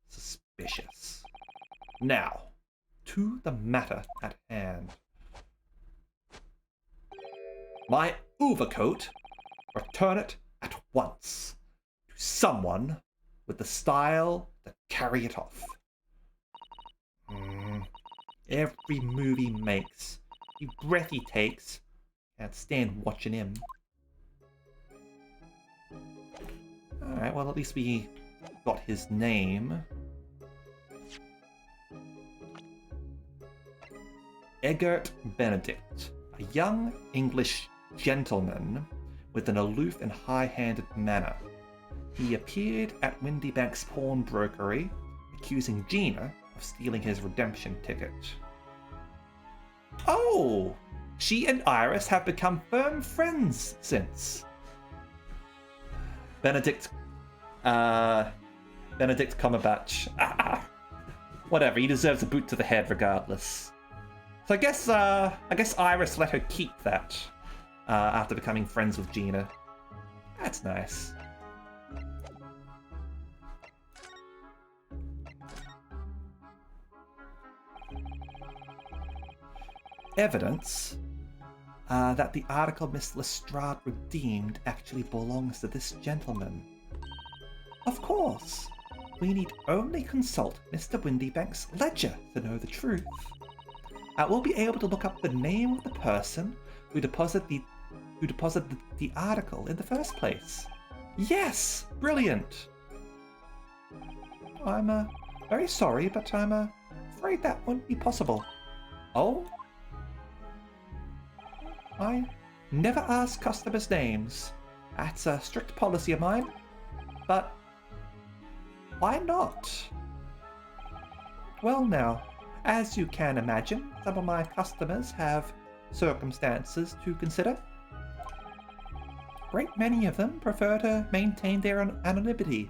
suspicious. Now, to the matter at hand. My overcoat, return it at once to someone with the style to carry it off. Every move he makes, every breath he takes, can't stand watching him. Alright, well at least we got his name. Eggert Benedict, a young English gentleman with an aloof and high-handed manner. He appeared at Windybank's pawnbrokery, accusing Gina of stealing his redemption ticket. Oh! She and Iris have become firm friends since. Benedict Cumberbatch. Whatever, he deserves a boot to the head regardless. So I guess Iris let her keep that after becoming friends with Gina. That's nice. Evidence? that the article Miss Lestrade redeemed actually belongs to this gentleman. Of course. We need only consult Mr. Windybank's ledger to know the truth. We'll be able to look up the name of the person who deposited the article in the first place. Yes! Brilliant! I'm very sorry, but I'm afraid that won't be possible. Oh? I never ask customers' names. That's a strict policy of mine. But why not? Well now, as you can imagine, some of my customers have circumstances to consider. Great many of them prefer to maintain their anonymity.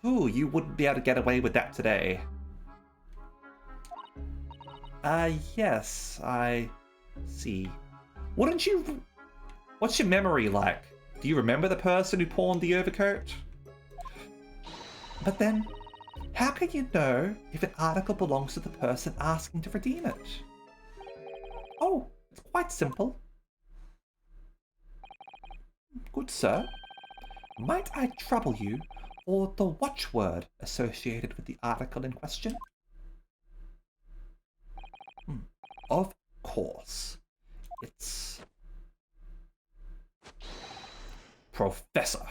Ooh, you wouldn't be able to get away with that today. Yes, I see. Wouldn't you... What's your memory like? Do you remember the person who pawned the overcoat? But then, how can you know if an article belongs to the person asking to redeem it? Oh, it's quite simple. Good sir, might I trouble you for the watchword associated with the article in question? Of course. It's... Professor.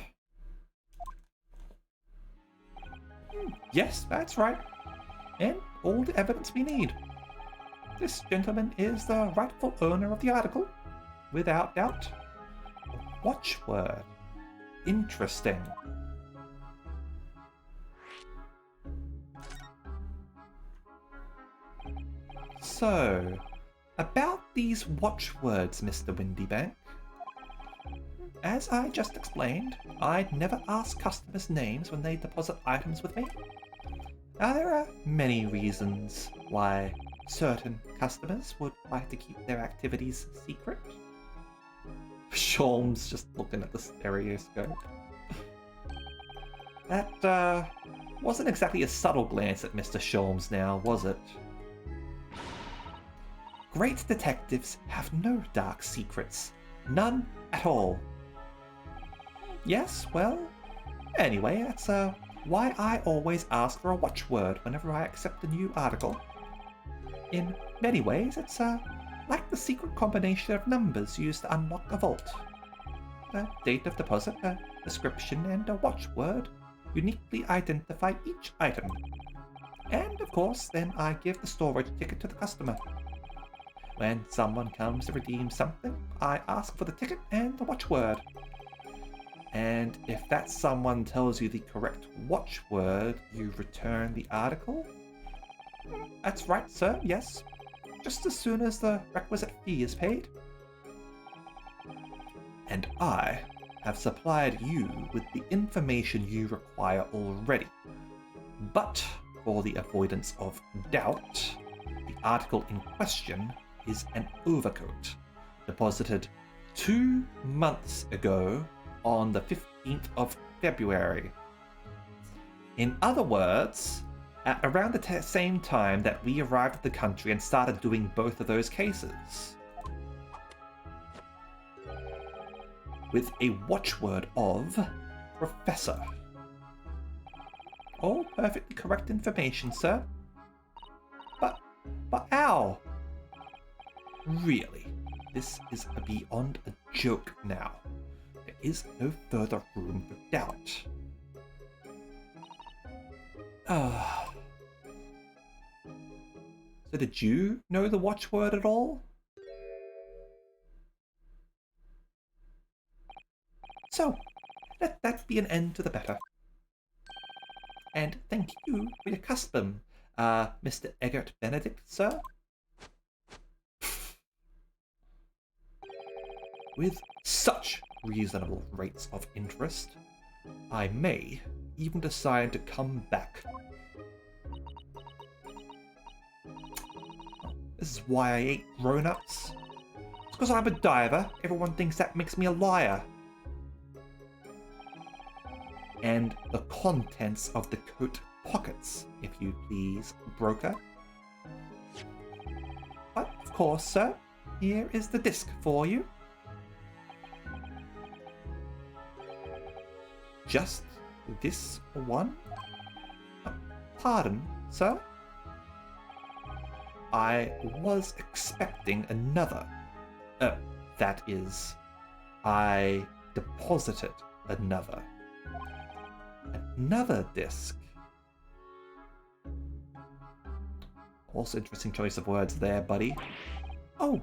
Yes, that's right. And all the evidence we need. This gentleman is the rightful owner of the article, without doubt. A watchword. Interesting. So, about these watchwords, Mr. Windybank. As I just explained, I'd never ask customers' names when they deposit items with me. Now, there are many reasons why certain customers would like to keep their activities secret. Sholmes just looking at the stereoscope. That wasn't exactly a subtle glance at Mr. Sholmes now, was it? Great detectives have no dark secrets. None at all. Yes, well, anyway, that's why I always ask for a watchword whenever I accept a new article. In many ways, it's like the secret combination of numbers used to unlock a vault. A date of deposit, a description, and a watchword uniquely identify each item. And of course, then I give the storage ticket to the customer. When someone comes to redeem something, I ask for the ticket and the watchword. And if that someone tells you the correct watchword, you return the article? That's right, sir, yes. Just as soon as the requisite fee is paid. And I have supplied you with the information you require already. But for the avoidance of doubt, the article in question is an overcoat deposited 2 months ago on the 15th of February. In other words, at around the same time that we arrived at the country and started doing both of those cases. With a watchword of Professor. All perfectly correct information, sir. But ow! Really, this is beyond a joke now. There is no further room for doubt. So did you know the watchword at all? So, let that be an end to the matter. And thank you for your custom, Mr. Eggert Benedict, sir. With such reasonable rates of interest, I may even decide to come back. This is why I ate grown-ups. It's because I'm a diver. Everyone thinks that makes me a liar. And the contents of the coat pockets, if you please, broker. But, of course, sir, here is the disc for you. Just this one? Pardon, sir? I was expecting another. That is, I deposited another. Another disc. Also interesting choice of words there, buddy. Oh,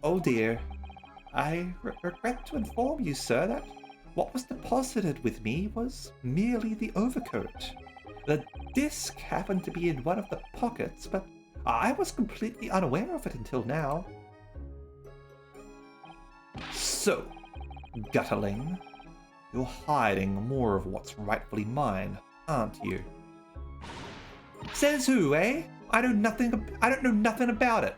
oh dear. I regret to inform you, sir, that what was deposited with me was merely the overcoat. The disc happened to be in one of the pockets, but I was completely unaware of it until now. So, Gutterling, you're hiding more of what's rightfully mine, aren't you? Says who, eh? I don't know nothing about it.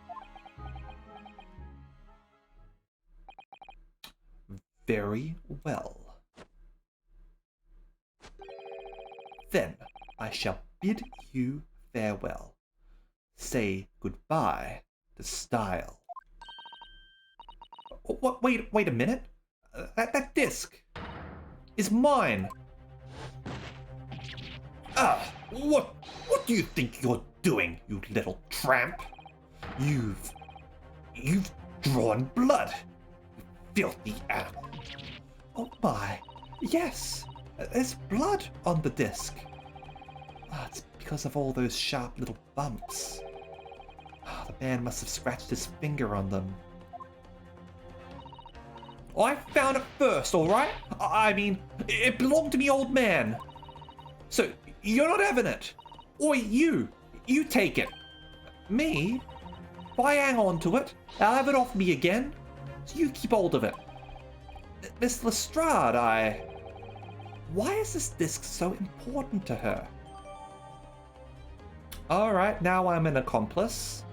Very well. Then I shall bid you farewell. Say goodbye to style. What? Wait a minute. That disc is mine. What do you think you're doing, you little tramp? You've drawn blood, you filthy animal. Oh my, yes, there's blood on the disc. It's because of all those sharp little bumps. The man must have scratched his finger on them. I found it first, alright? I mean, it belonged to me old man. So, you're not having it. Or you take it. Me? If I hang on to it, I'll have it off me again. So you keep hold of it. Miss Lestrade, why is this disc so important to her? Alright, now I'm an accomplice.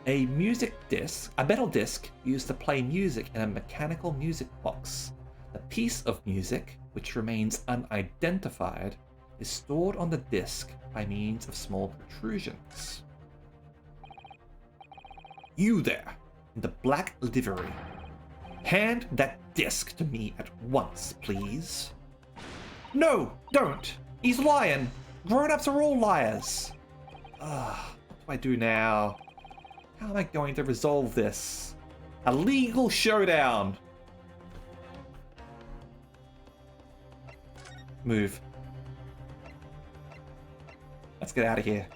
A metal disc used to play music in a mechanical music box. The piece of music, which remains unidentified, is stored on the disc by means of small protrusions. You there, in the black livery. Hand that disc to me at once, please. No, don't! He's lying! Grown-ups are all liars! What do I do now? How am I going to resolve this? A legal showdown! Move. Let's get out of here.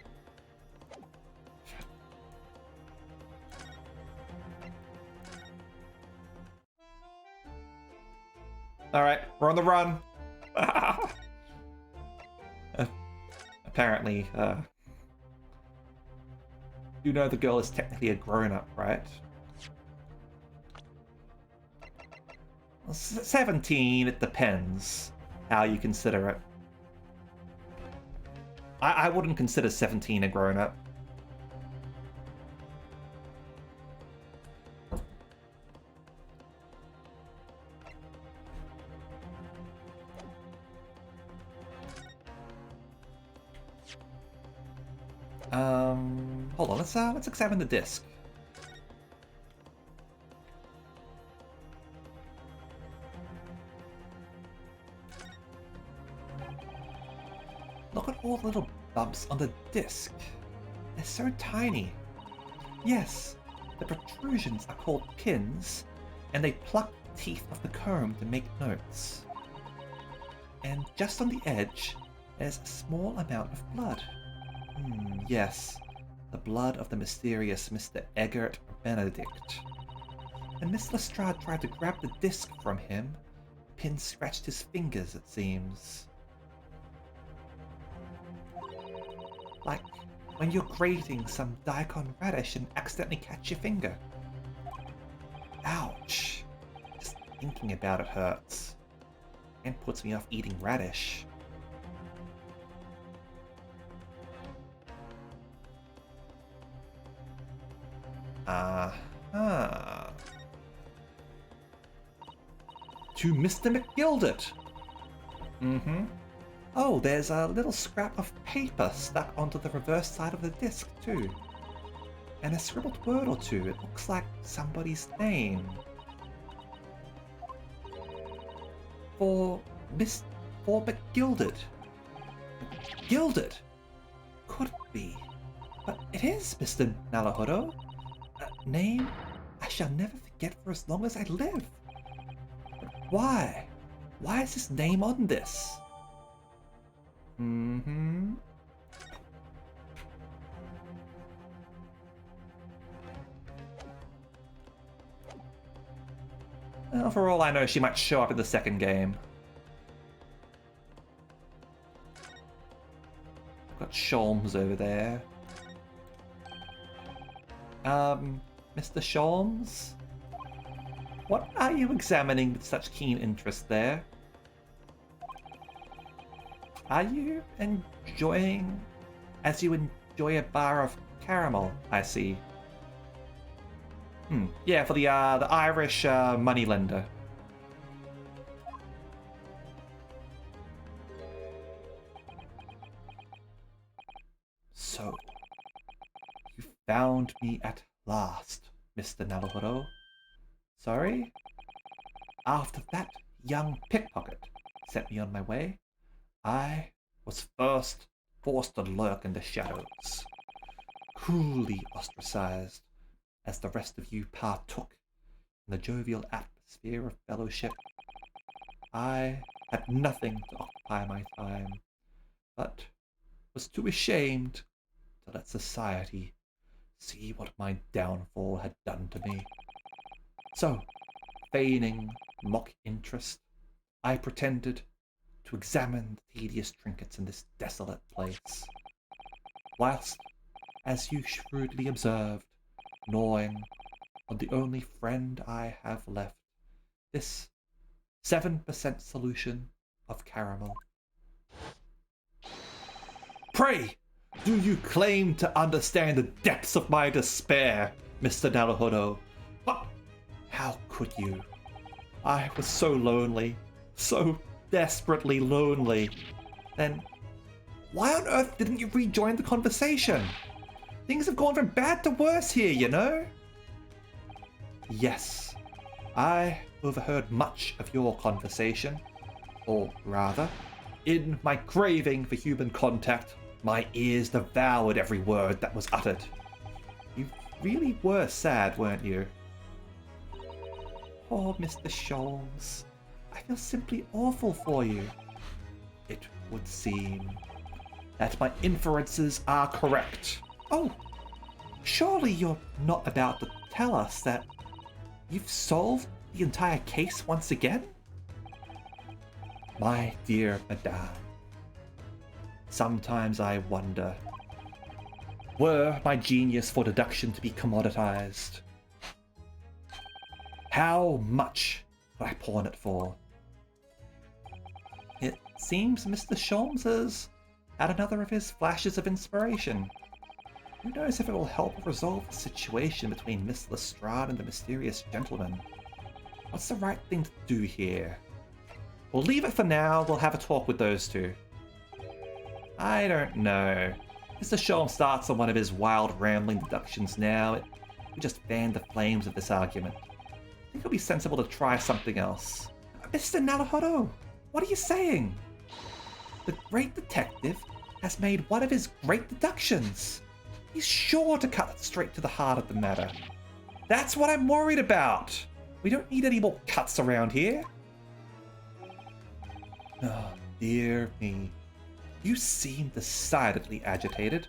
Alright, we're on the run. Apparently, you know the girl is technically a grown-up, right? 17, it depends how you consider it. I wouldn't consider 17 a grown-up. Hold on, let's examine the disc. Look at all the little bumps on the disc. They're so tiny. Yes, the protrusions are called pins, and they pluck the teeth of the comb to make notes. And just on the edge, there's a small amount of blood. Yes, the blood of the mysterious Mr. Eggert Benedict. And Miss Lestrade tried to grab the disc from him. The pin scratched his fingers, it seems. Like when you're grating some daikon radish and accidentally catch your finger. Ouch. Just thinking about it hurts. And puts me off eating radish. To Mr. McGildert. Oh, there's a little scrap of paper stuck onto the reverse side of the disc, too. and a scribbled word or two. It looks like somebody's name. For McGilded. Gilded? Could be. But it is Mr. Naruhodo. A name I shall never forget for as long as I live. But why? Why is his name on this? Well, for all I know, she might show up in the second game. I've got Sholmes over there. Mr. Sholmes? What are you examining with such keen interest there? Are you enjoying as you enjoy a bar of caramel, I see. Yeah, for the Irish moneylender. So, you found me at last, Mr. Naruhodo. Sorry? After that young pickpocket set me on my way, I was first forced to lurk in the shadows, cruelly ostracized as the rest of you partook in the jovial atmosphere of fellowship. I had nothing to occupy my time, but was too ashamed to let society see what my downfall had done to me. So, feigning mock interest, I pretended to examine the tedious trinkets in this desolate place, whilst, as you shrewdly observed, gnawing on the only friend I have left, this 7% solution of caramel. Pray, do you claim to understand the depths of my despair, Mr. Naruhodo? But how could you? I was so lonely, so desperately lonely. Then why on earth didn't you rejoin the conversation? Things have gone from bad to worse here, you know? Yes, I overheard much of your conversation. Or rather, in my craving for human contact, my ears devoured every word that was uttered. You really were sad, weren't you? Poor Mr. Sholmes. I feel simply awful for you. It would seem that my inferences are correct. Oh, surely you're not about to tell us that you've solved the entire case once again? My dear Madame, sometimes I wonder, were my genius for deduction to be commoditized, how much would I pawn it for? It seems Mr. Sholmes has had another of his flashes of inspiration. Who knows if it will help resolve the situation between Miss Lestrade and the mysterious gentleman? What's the right thing to do here? We'll leave it for now. We'll have a talk with those two. I don't know. Mr. Sholmes starts on one of his wild rambling deductions now. It would just fan the flames of this argument. I think it'll be sensible to try something else. Mr. Naruhodo, what are you saying? The great detective has made one of his great deductions. He's sure to cut straight to the heart of the matter. That's what I'm worried about. We don't need any more cuts around here. Oh, dear me. You seem decidedly agitated.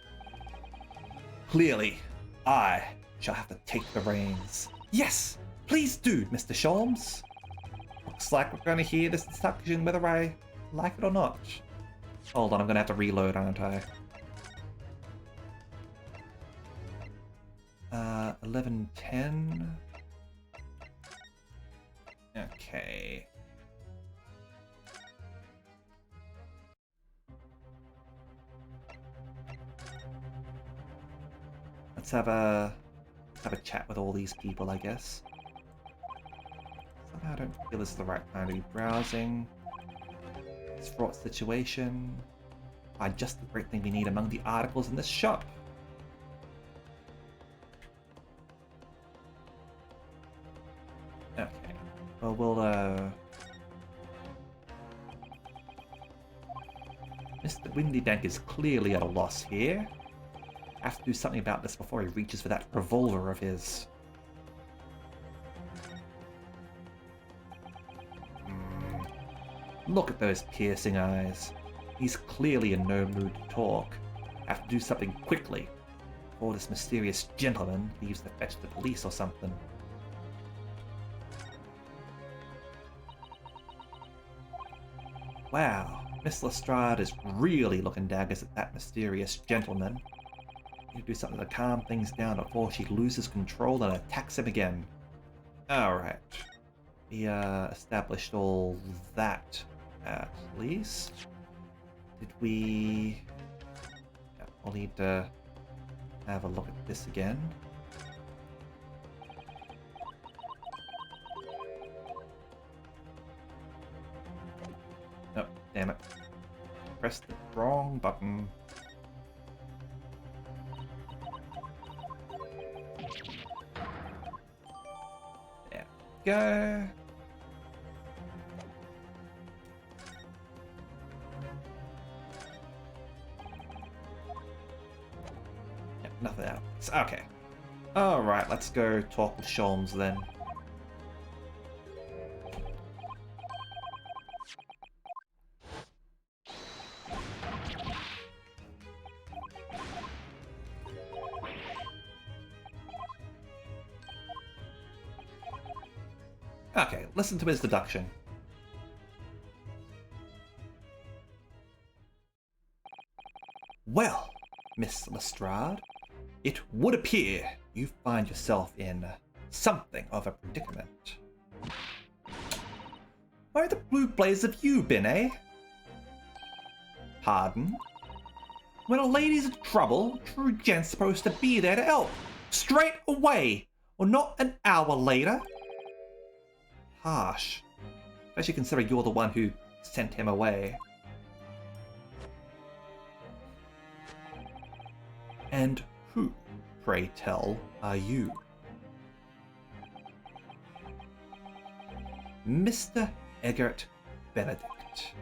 Clearly, I shall have to take the reins. Yes, please do, Mr. Sholmes. Looks like we're going to hear this deduction whether I like it or not. Hold on, I'm going to have to reload, aren't I? 11:10. Okay. Let's have a chat with all these people, I guess. Somehow I don't feel this is the right time to be browsing. This fraught situation. Find just the great thing we need among the articles in this shop. Okay. Well, we'll, Mr. Windy Dank is clearly at a loss here. Have to do something about this before he reaches for that revolver of his. Look at those piercing eyes. He's clearly in no mood to talk. Have to do something quickly before this mysterious gentleman leaves to fetch the police or something. Wow, Miss Lestrade is really looking daggers at that mysterious gentleman. Need to do something to calm things down before she loses control and attacks him again. Alright. We established all that at least. Did we... Yeah, we'll need to have a look at this again. Oh, damn it. Pressed the wrong button. There we go. Yeah, nothing else. Okay. Alright, let's go talk with Sholmes then. Okay, listen to his deduction. Well, Miss Lestrade, it would appear you find yourself in something of a predicament. Where the blue blaze have you been, eh? Pardon? When a lady's in trouble, true gent's supposed to be there to help. Straight away, or not an hour later. Harsh. Especially considering you're the one who sent him away. And who, pray tell, are you? Mr. Eggert Benedict.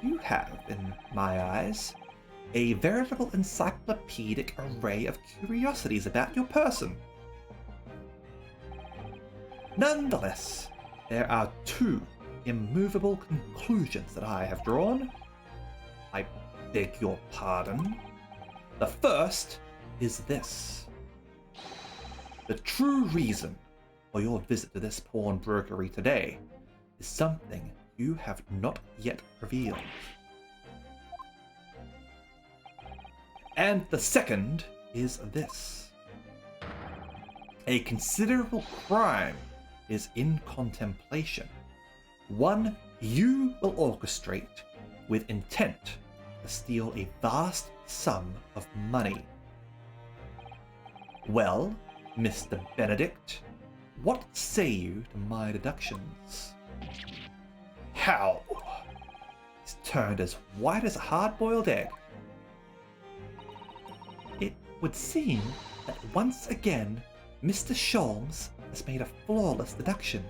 You have, in my eyes, a veritable encyclopedic array of curiosities about your person. Nonetheless, there are two immovable conclusions that I have drawn. I beg your pardon. The first is this. The true reason for your visit to this pawnbrokery today is something you have not yet revealed. And the second is this. A considerable crime is in contemplation. One you will orchestrate with intent to steal a vast sum of money. Well, Mr. Benedict, what say you to my deductions? How? He's turned as white as a hard-boiled egg. It would seem that once again, Mr. Sholmes has made a flawless deduction.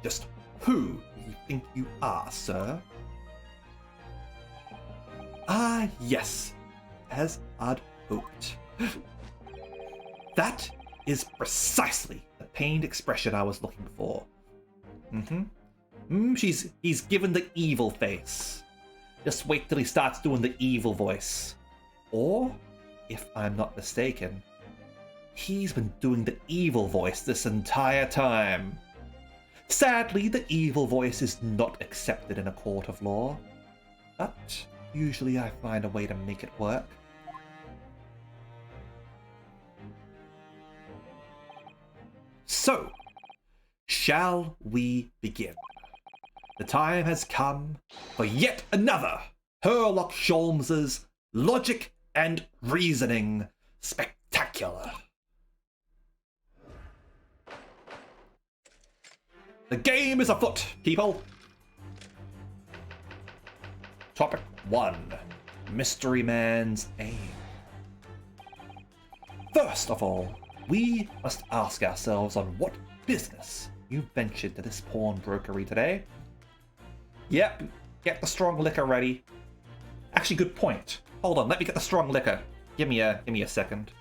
Just who do you think you are, sir? Ah, yes, as I'd hoped. That is precisely the pained expression I was looking for. He's given the evil face. Just wait till he starts doing the evil voice. Or, if I'm not mistaken, he's been doing the evil voice this entire time. Sadly, the evil voice is not accepted in a court of law, but usually I find a way to make it work. So, shall we begin? The time has come for yet another Herlock Sholmes's Logic and Reasoning Spectacular. The game is afoot, people. Topic 1. Mystery Man's aim. First of all, we must ask ourselves on what business you ventured to this pawnbrokery today? Yep, get the strong liquor ready. Actually, good point. Hold on, let me get the strong liquor. Give me a second.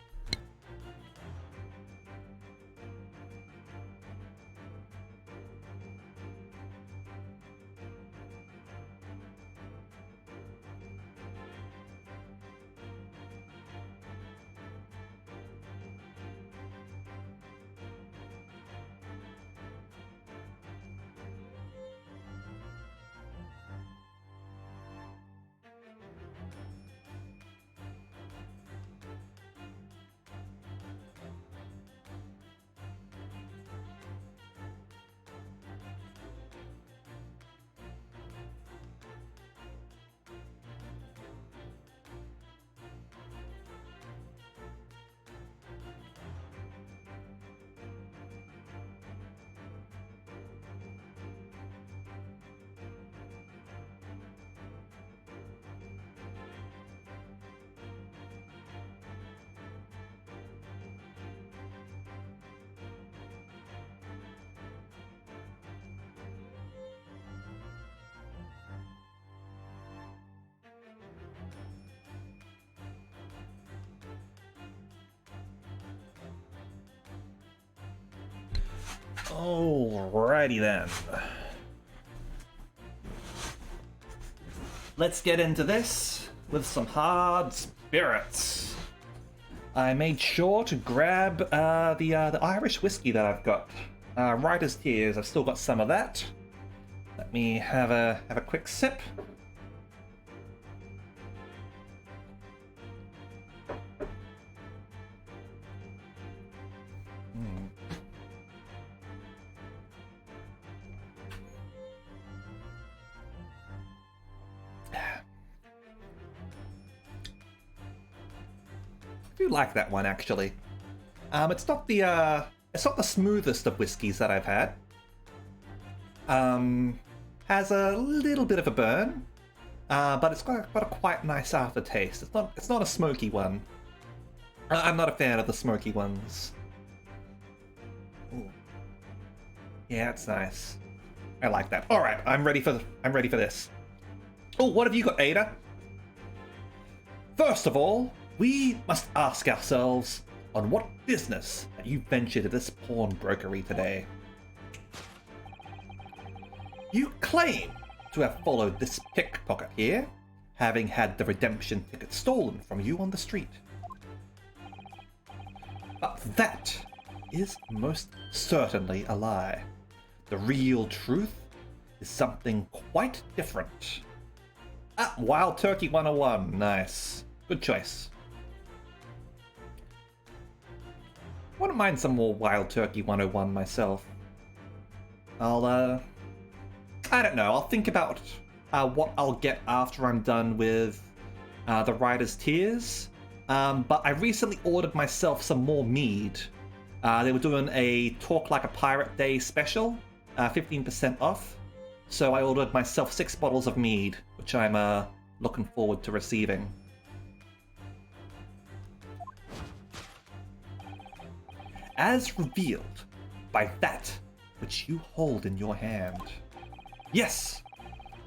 Alrighty then. Let's get into this with some hard spirits. I made sure to grab the Irish whiskey that I've got. Writer's Tears, I've still got some of that. Let me have a quick sip. I do like that one actually. It's not the smoothest of whiskies that I've had. Has a little bit of a burn, but it's got a quite nice aftertaste. It's not a smoky one. I'm not a fan of the smoky ones. Ooh. Yeah, it's nice. I like that. All right, I'm ready for this. Oh, what have you got, Ada? First of all, we must ask ourselves on what business that you ventured to this pawnbrokery today. You claim to have followed this pickpocket here, having had the redemption ticket stolen from you on the street. But that is most certainly a lie. The real truth is something quite different. Ah, Wild Turkey 101. Nice. Good choice. Wouldn't mind some more Wild Turkey 101 myself. I don't know, I'll think about what I'll get after I'm done with the Writer's Tears. But I recently ordered myself some more mead. They were doing a Talk Like a Pirate Day special, 15% off. So I ordered myself 6 bottles of mead, which I'm looking forward to receiving. As revealed by that which you hold in your hand. Yes,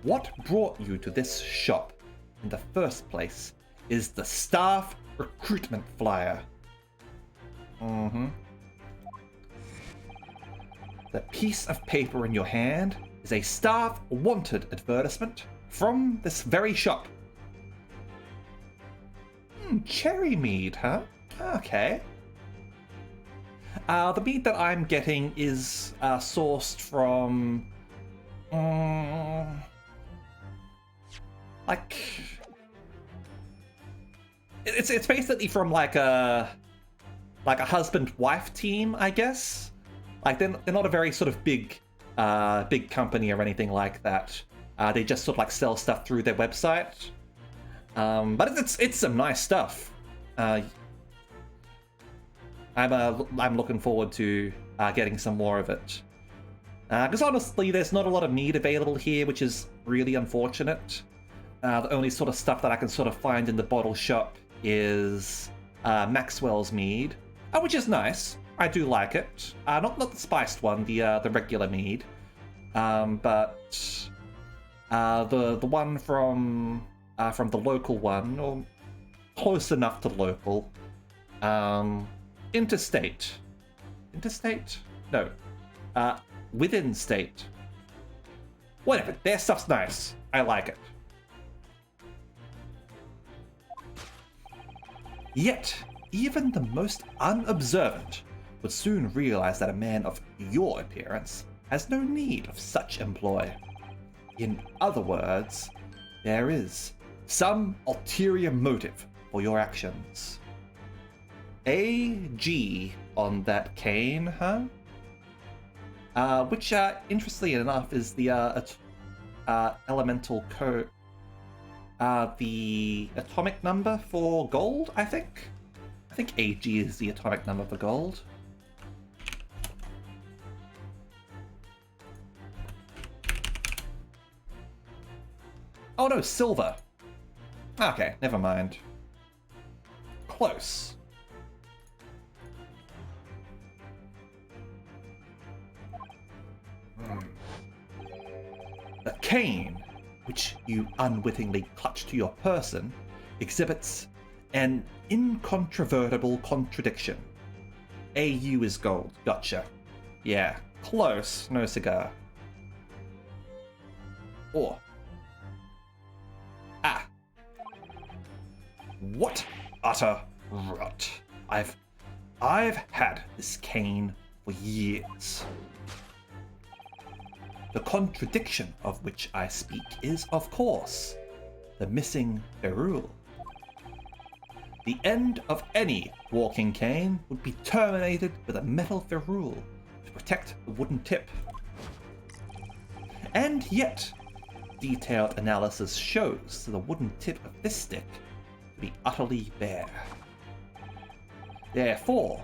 what brought you to this shop in the first place is the staff recruitment flyer. The piece of paper in your hand is a staff wanted advertisement from this very shop. Cherry mead, huh? Okay. The mead that I'm getting is sourced from... like... It's basically from like a husband-wife team, I guess. Like they're not a very sort of big company or anything like that. They just sort of like sell stuff through their website. But it's some nice stuff. I'm looking forward to getting some more of it. Because honestly, there's not a lot of mead available here, which is really unfortunate. The only sort of stuff that I can sort of find in the bottle shop is Maxwell's mead, which is nice. I do like it. Not the spiced one, the regular mead, but the one from the local one, or close enough to local. Interstate. No. Within state. Whatever, their stuff's nice. I like it. Yet, even the most unobservant would soon realize that a man of your appearance has no need of such employ. In other words, there is some ulterior motive for your actions. AG on that cane, huh? Which, interestingly enough, is the elemental code, the atomic number for gold, I think? I think AG is the atomic number for gold. Oh no, silver. Okay, never mind. Close. The cane, which you unwittingly clutch to your person, exhibits an incontrovertible contradiction. AU is gold. Gotcha. Yeah, close. No cigar. Or... What utter rot. I've had this cane for years. The contradiction of which I speak is, of course, the missing ferrule. The end of any walking cane would be terminated with a metal ferrule to protect the wooden tip. And yet, detailed analysis shows the wooden tip of this stick to be utterly bare. Therefore,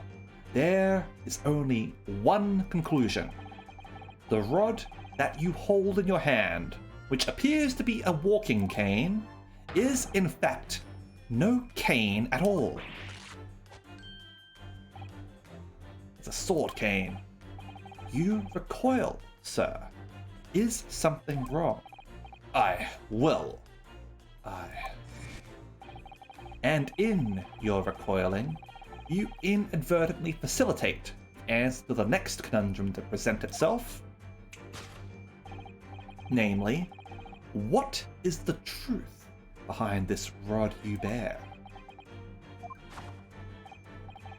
there is only one conclusion. The rod that you hold in your hand, which appears to be a walking cane, is in fact no cane at all. It's a sword cane. You recoil, sir. Is something wrong? And in your recoiling, you inadvertently facilitate the answer to the next conundrum to present itself. Namely, what is the truth behind this rod you bear?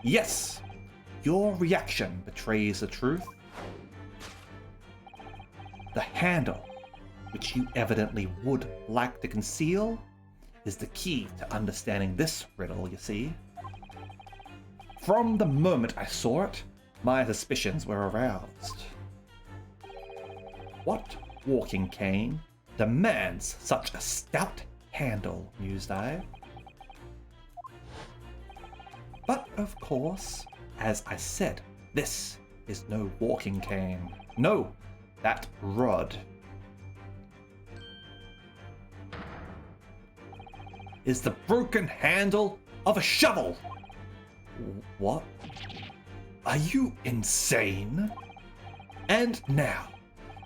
Yes, your reaction betrays the truth. The handle, which you evidently would like to conceal, is the key to understanding this riddle, you see. From the moment I saw it, my suspicions were aroused. What walking cane demands such a stout handle, mused I. But of course, as I said, this is no walking cane. No, that rod is the broken handle of a shovel. What? Are you insane? And now,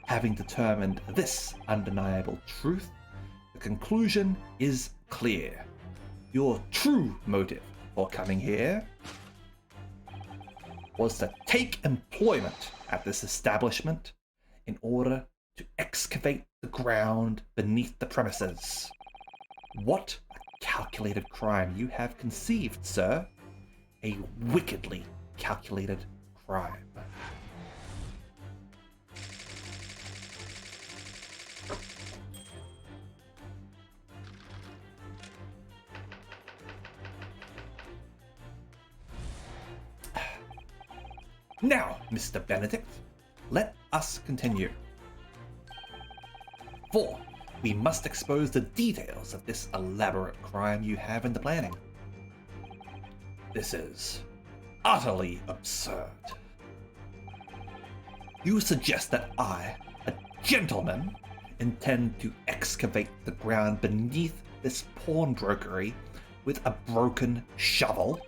having determined this undeniable truth, the conclusion is clear. Your true motive for coming here was to take employment at this establishment in order to excavate the ground beneath the premises. What a calculated crime you have conceived, sir. A wickedly calculated crime. Now, Mr. Benedict, let us continue. For we must expose the details of this elaborate crime you have in the planning. This is utterly absurd. You suggest that I, a gentleman, intend to excavate the ground beneath this pawnbrokery with a broken shovel?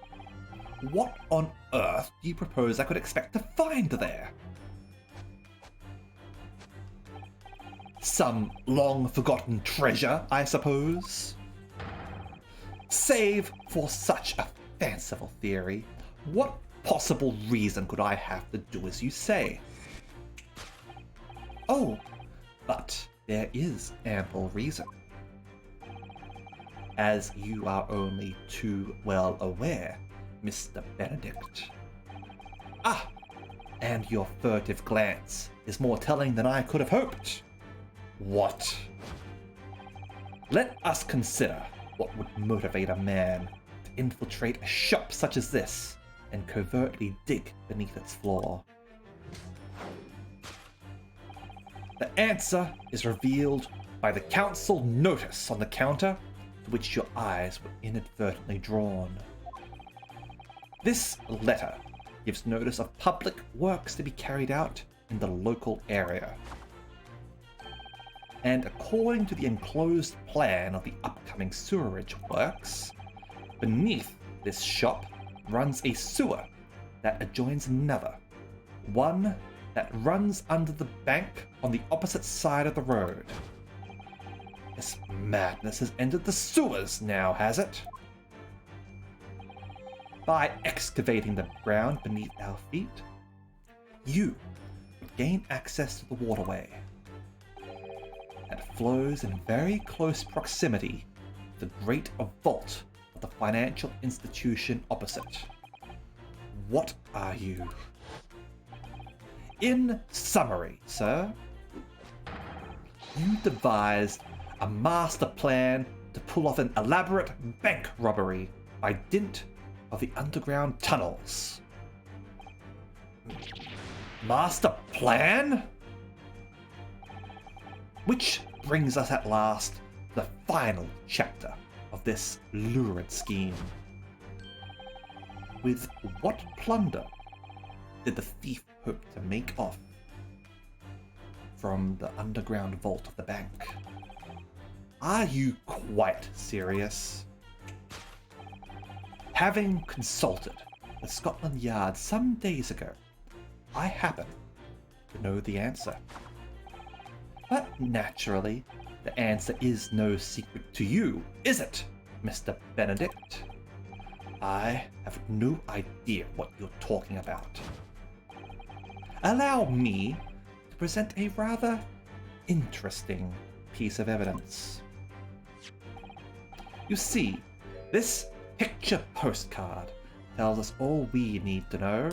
What on earth do you propose I could expect to find there? Some long-forgotten treasure, I suppose? Save for such a fanciful theory, what possible reason could I have to do as you say? Oh, but there is ample reason. As you are only too well aware, Mr. Benedict. Ah, and your furtive glance is more telling than I could have hoped. What? Let us consider what would motivate a man to infiltrate a shop such as this and covertly dig beneath its floor. The answer is revealed by the council notice on the counter to which your eyes were inadvertently drawn. This letter gives notice of public works to be carried out in the local area. And according to the enclosed plan of the upcoming sewerage works, beneath this shop runs a sewer that adjoins another, one that runs under the bank on the opposite side of the road. This madness has entered the sewers now, has it? By excavating the ground beneath our feet, you would gain access to the waterway that flows in very close proximity to the great vault of the financial institution opposite. What are you? In summary, sir, you devised a master plan to pull off an elaborate bank robbery by dint of the underground tunnels. Master plan? Which brings us at last to the final chapter of this lurid scheme. With what plunder did the thief hope to make off from the underground vault of the bank? Are you quite serious? Having consulted the Scotland Yard some days ago, I happen to know the answer. But naturally, the answer is no secret to you, is it, Mr. Benedict? I have no idea what you're talking about. Allow me to present a rather interesting piece of evidence. You see, this picture postcard tells us all we need to know.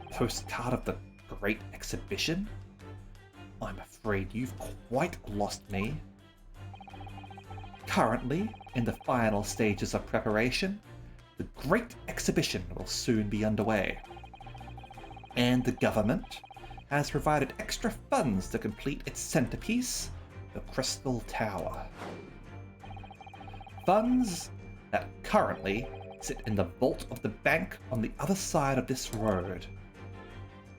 A postcard of the Great Exhibition? I'm afraid you've quite lost me. Currently, in the final stages of preparation, the Great Exhibition will soon be underway. And the government has provided extra funds to complete its centerpiece, the Crystal Tower. Funds that currently sit in the vault of the bank on the other side of this road.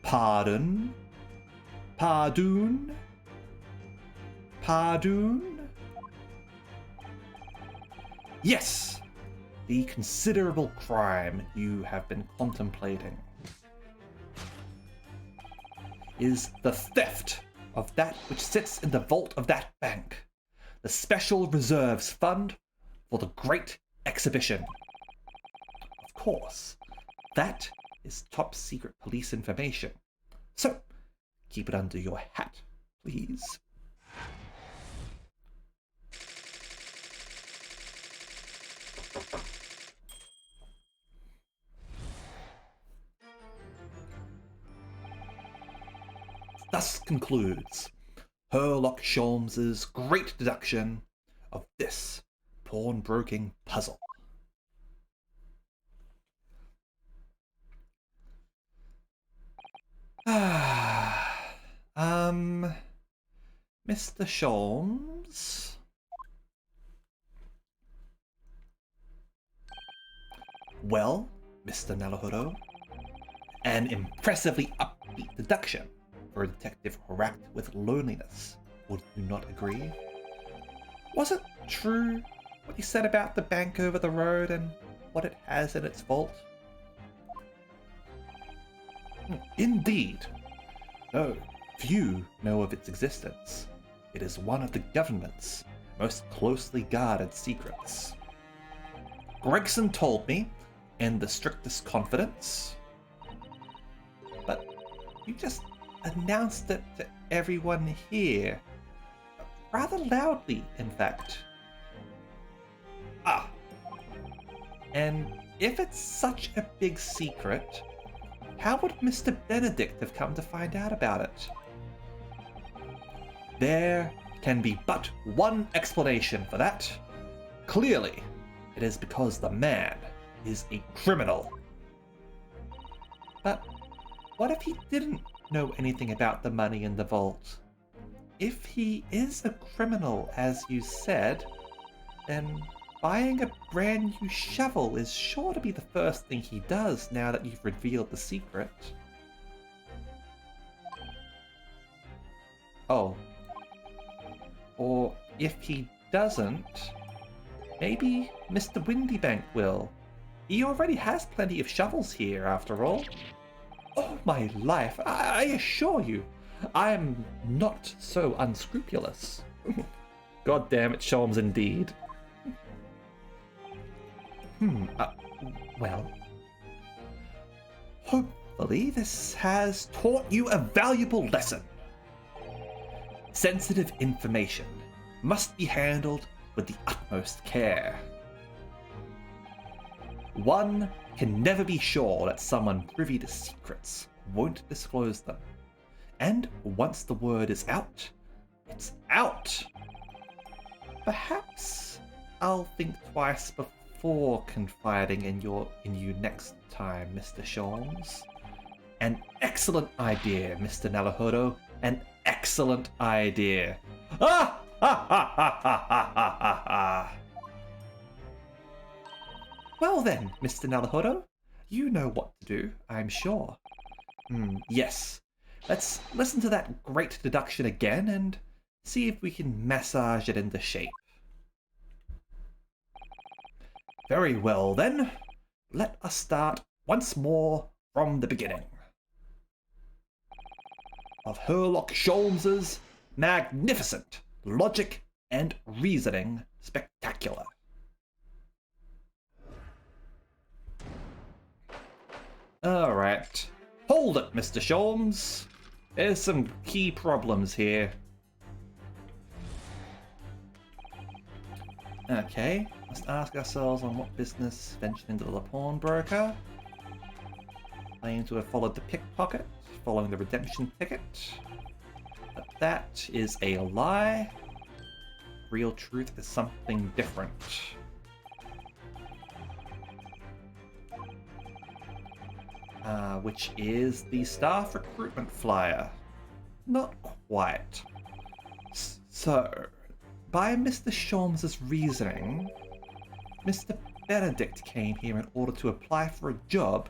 Pardon? Pardon? Pardon? Yes, the considerable crime you have been contemplating is the theft of that which sits in the vault of that bank, the Special Reserves Fund for the Great Exhibition. Of course, that is top secret police information, so keep it under your hat, please. Thus concludes Herlock Sholmes's great deduction of this pawnbroking puzzle. Mr. Sholmes? Well, Mr. Naruhodo, an impressively upbeat deduction for a detective racked with loneliness, would you not agree? Was it true what he said about the bank over the road and what it has in its vault? Indeed. Though few know of its existence, it is one of the government's most closely guarded secrets. Gregson told me, in the strictest confidence, but you just announced it to everyone here. Rather loudly, in fact. Ah. And if it's such a big secret, how would Mr. Benedict have come to find out about it? There can be but one explanation for that. Clearly, it is because the man is a criminal. But what if he didn't know anything about the money in the vault? If he is a criminal, as you said, then buying a brand new shovel is sure to be the first thing he does now that you've revealed the secret. Oh. Or if he doesn't, maybe Mr. Windybank will. He already has plenty of shovels here, after all. Oh my life, I assure you, I am not so unscrupulous. God damn it, Sholmes, indeed. Well, hopefully this has taught you a valuable lesson. Sensitive information must be handled with the utmost care. One can never be sure that someone privy to secrets won't disclose them. And once the word is out, it's out. Perhaps I'll think twice before confiding in you next time, Mr. Sholmes. An excellent idea, Mr. Naruhodo. An excellent idea. Ah! Ha ha ha ha ha ha ha! Well then, Mr. Naruhodo, you know what to do, I'm sure. Yes. Let's listen to that great deduction again and see if we can massage it into shape. Very well then, let us start once more from the beginning. Of Herlock Sholmes's magnificent logic and reasoning spectacular. Alright, hold it, Mr. Sholmes. There's some key problems here. Okay, let's ask ourselves on what business ventured into the pawnbroker. Claim to have followed the pickpocket, following the redemption ticket. But that is a lie. Real truth is something different. Which is the staff recruitment flyer. Not quite. So, by Mr. Sholmes' reasoning, Mr. Benedict came here in order to apply for a job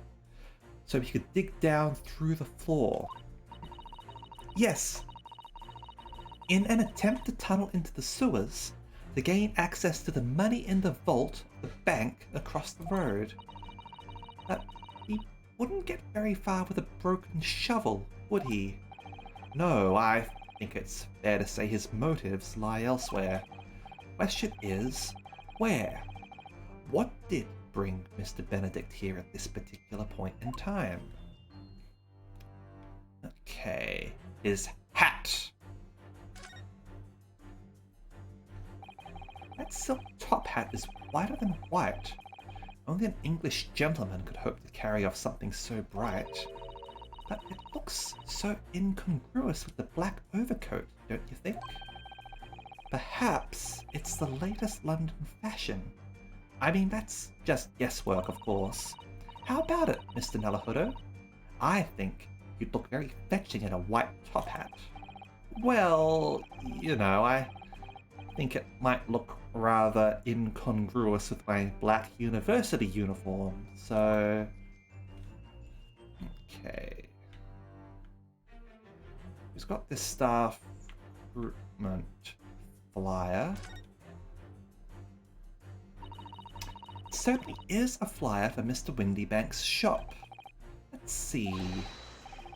so he could dig down through the floor. Yes, in an attempt to tunnel into the sewers to gain access to the money in the vault, the bank across the road. But he wouldn't get very far with a broken shovel, would he? No, I think it's fair to say his motives lie elsewhere. Question is, where? What did bring Mr. Benedict here at this particular point in time? Okay, his hat. That silk top hat is whiter than white. Only an English gentleman could hope to carry off something so bright. But it looks so incongruous with the black overcoat, don't you think? Perhaps it's the latest London fashion. I mean, that's just guesswork, of course. How about it, Mr. Naruhodo? I think you'd look very fetching in a white top hat. Well, you know, I think it might look rather incongruous with my black university uniform, so... Okay. Who's got this staff recruitment flyer? certainly is a flyer for Mr. Windybank's shop. Let's see.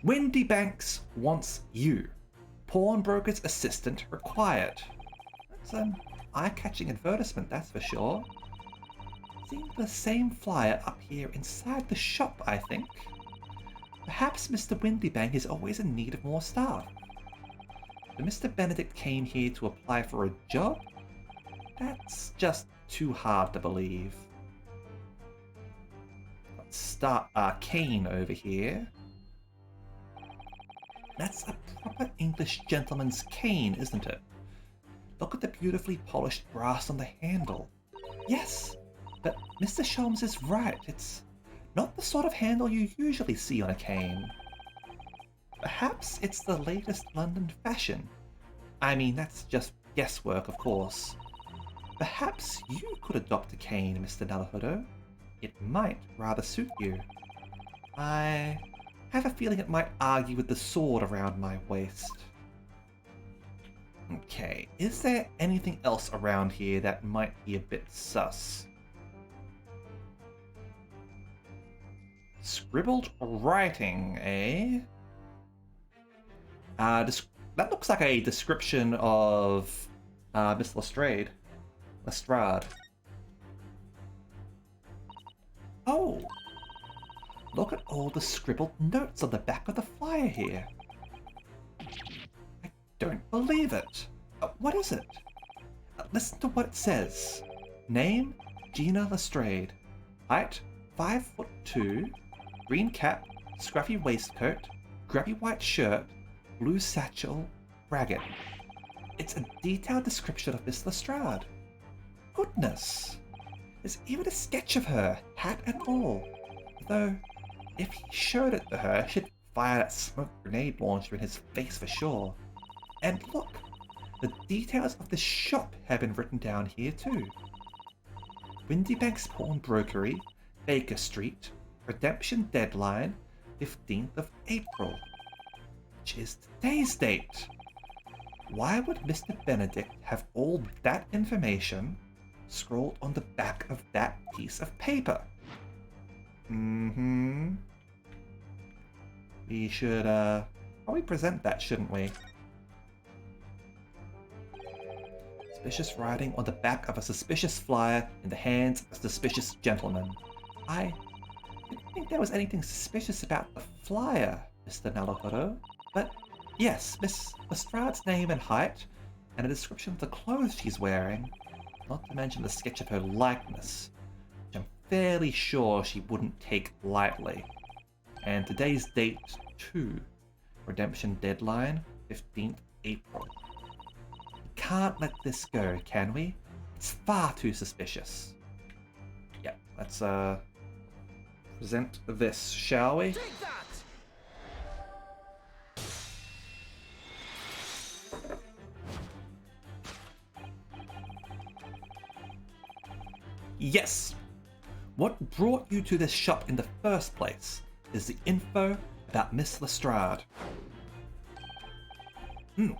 Windybanks wants you. Pawnbroker's assistant required. That's an eye-catching advertisement, that's for sure. Seeing the same flyer up here inside the shop, I think. Perhaps Mr. Windybank is always in need of more staff. So Mr. Benedict came here to apply for a job? That's just too hard to believe. Let's start Arcane over here. That's a proper English gentleman's cane, isn't it? Look at the beautifully polished brass on the handle. Yes, but Mr. Sholmes is right. It's not the sort of handle you usually see on a cane. Perhaps it's the latest London fashion. I mean, that's just guesswork, of course. Perhaps you could adopt a cane, Mr. Naruhodo. It might rather suit you. I have a feeling it might argue with the sword around my waist. Okay, is there anything else around here that might be a bit sus? Scribbled writing, eh? That looks like a description of Miss Lestrade. Lestrade. Oh! Look at all the scribbled notes on the back of the flyer here. I don't believe it. What is it? Listen to what it says. Name, Gina Lestrade. Height, 5'2", green cap, scruffy waistcoat, grubby white shirt, blue satchel, ragged. It's a detailed description of Miss Lestrade. Goodness! There's even a sketch of her, hat and all. Though, if he showed it to her, she'd fire that smoke grenade launcher in his face for sure. And look, the details of the shop have been written down here too. Windybank's Pawnbrokery, Baker Street, redemption deadline, 15th of April, which is today's date. Why would Mr. Benedict have all that information scrolled on the back of that piece of paper? We should probably present that, shouldn't we? Suspicious writing on the back of a suspicious flyer in the hands of a suspicious gentleman. I didn't think there was anything suspicious about the flyer, Mr. Naruhodo. But yes, Miss Lestrade's name and height, and a description of the clothes she's wearing, not to mention the sketch of her likeness, which I'm fairly sure she wouldn't take lightly. And today's date, too. Redemption deadline, 15th April. We can't let this go, can we? It's far too suspicious. Yeah, let's present this, shall we?
Take that!
Yes! What brought you to this shop in the first place is the info about Miss Lestrade.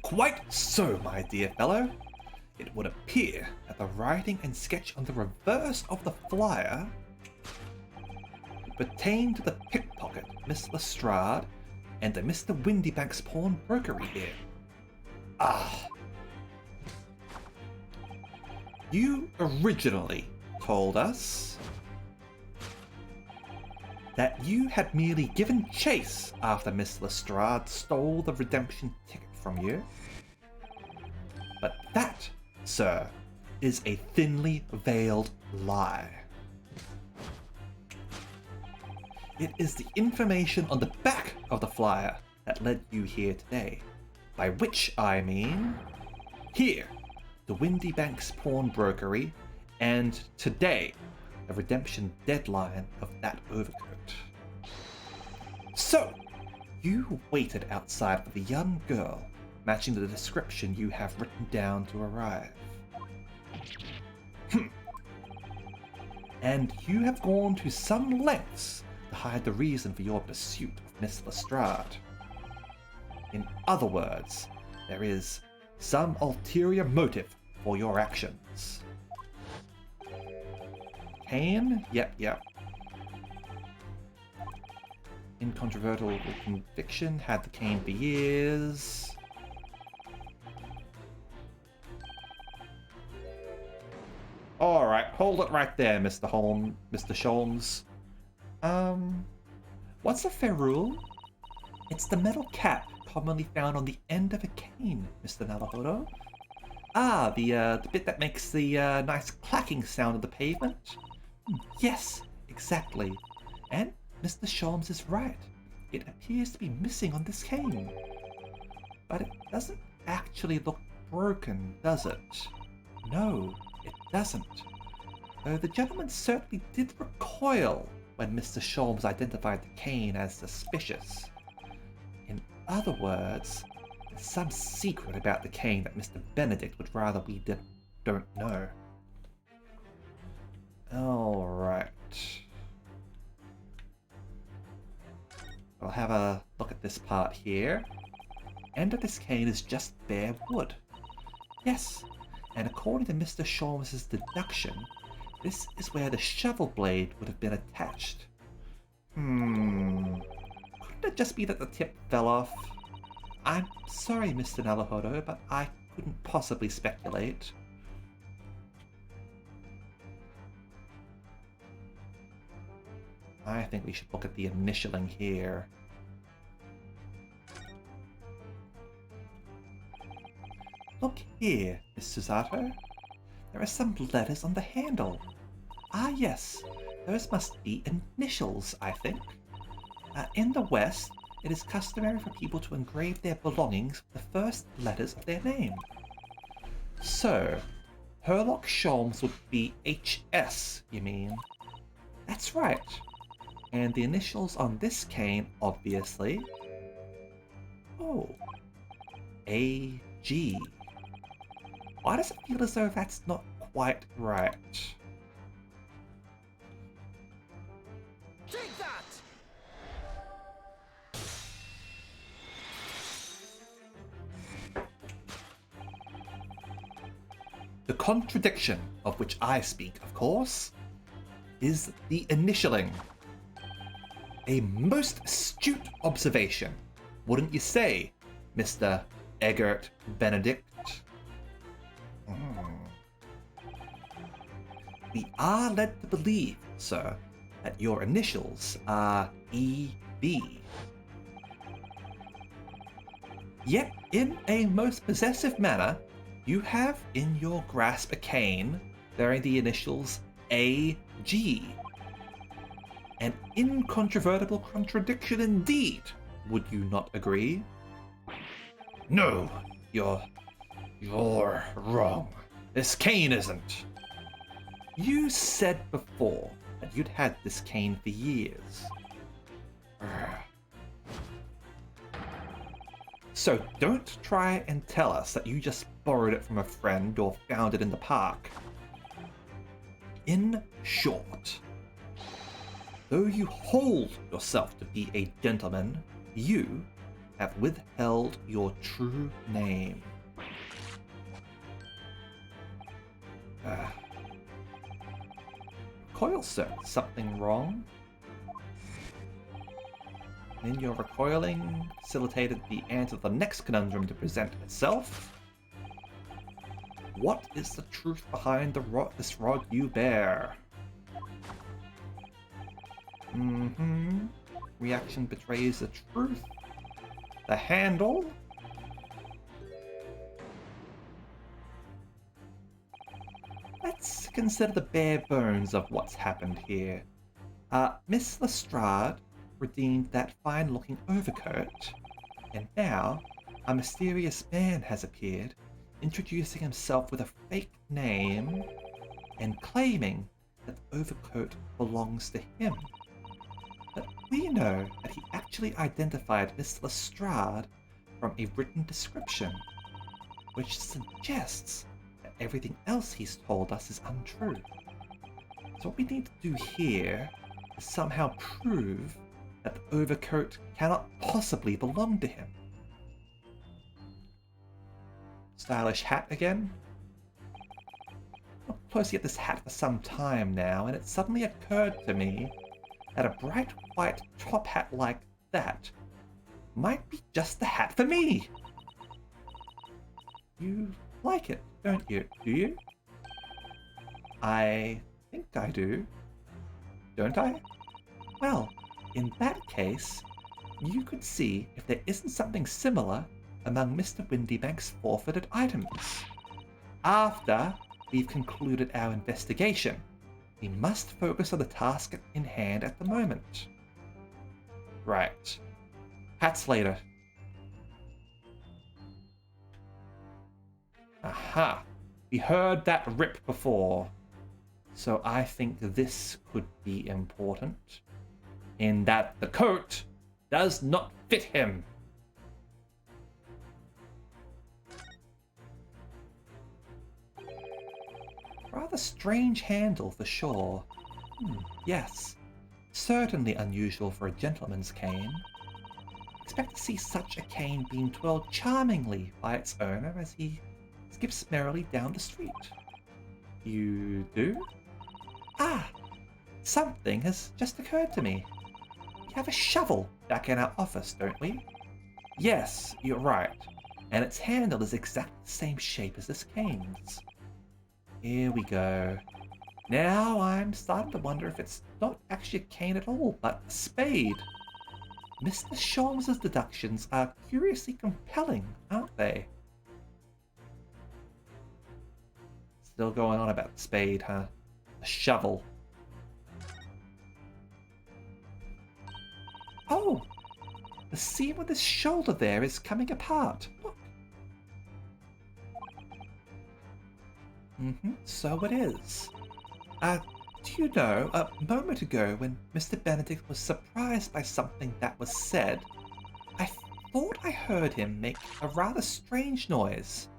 Quite so, my dear fellow. It would appear that the writing and sketch on the reverse of the flyer pertain to the pickpocket Miss Lestrade and the Mr. Windybank's Pawnbrokery here. Ah. You originally told us that you had merely given chase after Miss Lestrade stole the redemption ticket from you. But that, sir, is a thinly veiled lie. It is the information on the back of the flyer that led you here today. By which I mean, here, the Windybank's Pawnbrokery, and today, the redemption deadline of that overcoat. So, you waited outside for the young girl, matching the description you have written down to arrive. And you have gone to some lengths to hide the reason for your pursuit of Miss Lestrade. In other words, there is some ulterior motive for your actions. cane? Yep. Incontrovertible conviction, had the cane for years. Alright, hold it right there, Mr. Sholmes. What's a ferrule? It's the metal cap commonly found on the end of a cane, Mr. Naruhodo. Ah, the bit that makes the nice clacking sound of the pavement? Yes, exactly. And Mr. Sholmes is right. It appears to be missing on this cane. But it doesn't actually look broken, does it? No, it doesn't. Though the gentleman certainly did recoil when Mr. Sholmes identified the cane as suspicious. In other words, there's some secret about the cane that Mr. Benedict would rather we don't know. Alright. We'll have a look at this part here. End of this cane is just bare wood. Yes, and according to Mr. Sholmes' deduction, this is where the shovel blade would have been attached. Couldn't it just be that the tip fell off? I'm sorry, Mr. Naruhodo, but I couldn't possibly speculate. I think we should look at the initialing here. Look here, Miss Susato. There are some letters on the handle. Ah yes, those must be initials, I think. In the West, it is customary for people to engrave their belongings with the first letters of their name. So, Herlock Sholmes would be HS, you mean? That's right. And the initials on this cane, obviously. Oh. AG. Why does it feel as though that's not quite right?
Take that!
The contradiction of which I speak, of course, is the initialing. A most astute observation, wouldn't you say, Mr. Eggert Benedict? We are led to believe, sir, that your initials are EB. Yet, in a most possessive manner, you have in your grasp a cane bearing the initials AG. An incontrovertible contradiction indeed, would you not agree? No, you're wrong. This cane isn't. You said before that you'd had this cane for years. So don't try and tell us that you just borrowed it from a friend or found it in the park. In short, though you hold yourself to be a gentleman, you have withheld your true name. Recoil, sir. Something wrong? In your recoiling, facilitated the answer to the next conundrum to present itself. What is the truth behind this rod you bear? Reaction betrays the truth. The handle? Let's consider the bare bones of what's happened here. Miss Lestrade redeemed that fine-looking overcoat, and now a mysterious man has appeared, introducing himself with a fake name and claiming that the overcoat belongs to him. But we know that he actually identified Miss Lestrade from a written description, which suggests that everything else he's told us is untrue. So what we need to do here is somehow prove that the overcoat cannot possibly belong to him. Stylish hat again? closely at this hat for some time now, and it suddenly occurred to me that a bright white top hat like that might be just the hat for me. You like it, don't you? Do you? I think I do. Don't I? Well, in that case, you could see if there isn't something similar among Mr. Windybank's forfeited items. After we've concluded our investigation, we must focus on the task in hand at the moment. Right. Hats later. Aha. We heard that rip before. So I think this could be important. In that the coat does not fit him. Rather strange handle for sure. Yes, certainly unusual for a gentleman's cane. Expect to see such a cane being twirled charmingly by its owner as he skips merrily down the street. You do? Ah, something has just occurred to me. We have a shovel back in our office, don't we? Yes, you're right. And its handle is exactly the same shape as this cane's. Here we go. Now I'm starting to wonder if it's not actually a cane at all, but a spade. Mr. Sholmes' deductions are curiously compelling, aren't they? Still going on about the spade, huh? A shovel. Oh! The seam of this shoulder there is coming apart. Look. So it is. Do you know, a moment ago when Mr. Benedict was surprised by something that was said, I thought I heard him make a rather strange noise.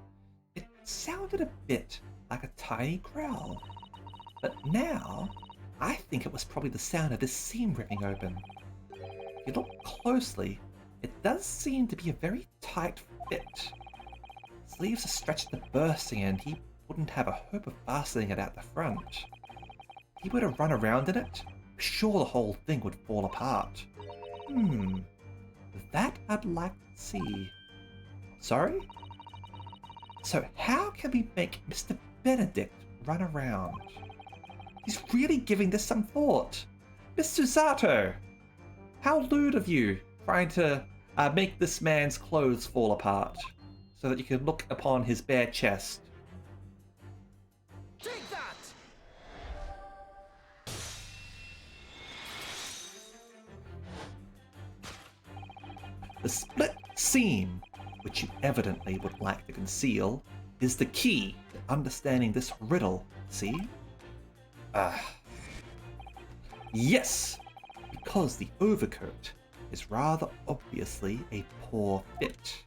It sounded a bit like a tiny growl. But now, I think it was probably the sound of this seam ripping open. If you look closely, it does seem to be a very tight fit. Sleeves are stretched to bursting and he wouldn't have a hope of fastening it out the front. If he were to run around in it, I'm sure the whole thing would fall apart. That I'd like to see. Sorry? So how can we make Mr. Benedict run around? He's really giving this some thought. Miss Susato! How lewd of you, trying to make this man's clothes fall apart, so that you can look upon his bare chest.
Take that!
The split seam, which you evidently would like to conceal, is the key to understanding this riddle, see? Yes, because the overcoat is rather obviously a poor fit.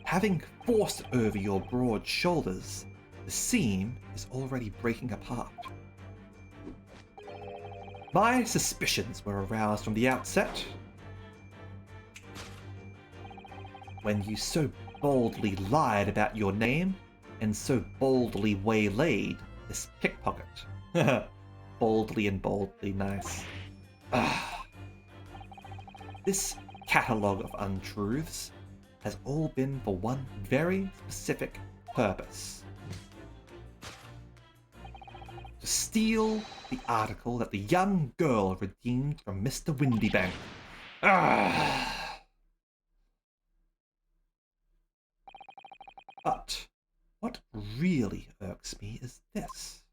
Having forced it over your broad shoulders, the seam is already breaking apart. My suspicions were aroused from the outset. When you so boldly lied about your name, and so boldly waylaid this pickpocket. Boldly and boldly, nice. This catalogue of untruths has all been for one very specific purpose. To steal the article that the young girl redeemed from Mr. Windybank. But what really irks me is this.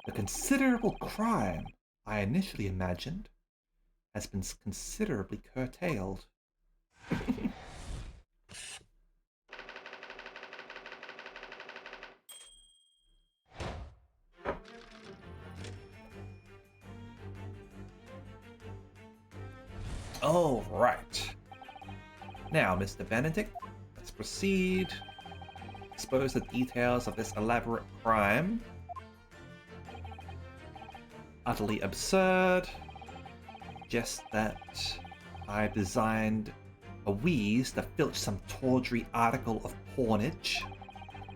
The considerable crime I initially imagined has been considerably curtailed. All right. Now, Mr. Benedict, let's proceed. Expose the details of this elaborate crime. Utterly absurd. Just that I designed a wheeze to filch some tawdry article of pawnage.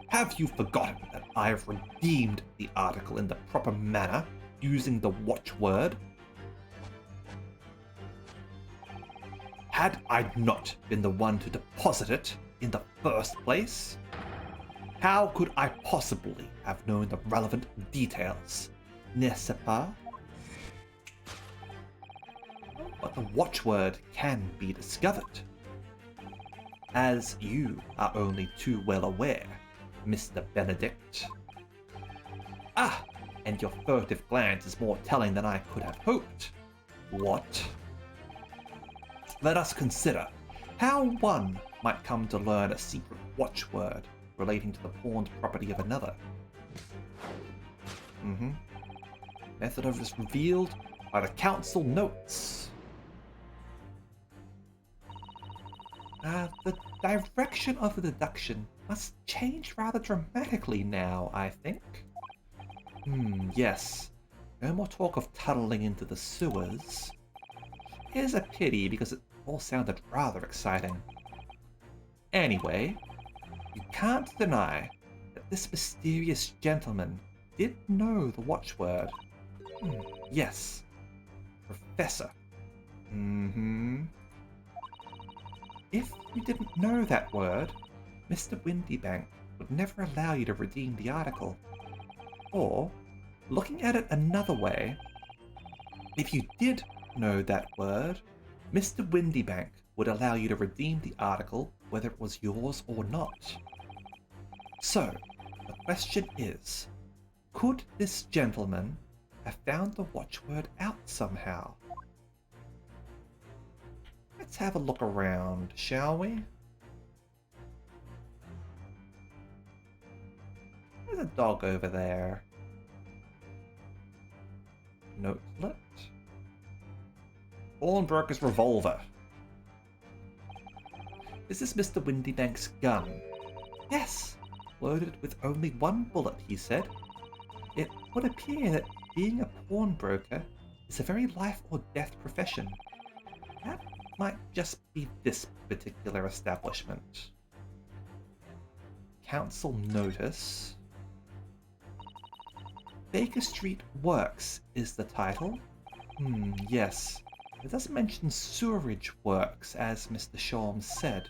Have you forgotten that I have redeemed the article in the proper manner using the watchword? Had I not been the one to deposit it in the first place, how could I possibly have known the relevant details? N'est-ce pas? But the watchword can be discovered. As you are only too well aware, Mr. Benedict. Ah, and your furtive glance is more telling than I could have hoped. What? Let us consider how one might come to learn a secret watchword relating to the pawned property of another. Method of this revealed by the council notes. The direction of the deduction must change rather dramatically now, I think. Yes. No more talk of tunneling into the sewers. It is a pity because it all sounded rather exciting. Anyway, you can't deny that this mysterious gentleman did know the watchword. Yes. Professor. If you didn't know that word, Mr. Windybank would never allow you to redeem the article. Or, looking at it another way, if you did know that word, Mr. Windybank would allow you to redeem the article whether it was yours or not. So, the question is, could this gentleman have found the watchword out somehow? Let's have a look around, shall we? There's a dog over there. Notelet. Pawnbroker's revolver. Is this Mr. Windybank's gun? Yes, loaded with only one bullet, he said. It would appear that being a pawnbroker is a very life or death profession. That might just be this particular establishment. Council notice. Baker Street Works is the title. Yes. It doesn't mention sewerage works, as Mr. Sholmes said.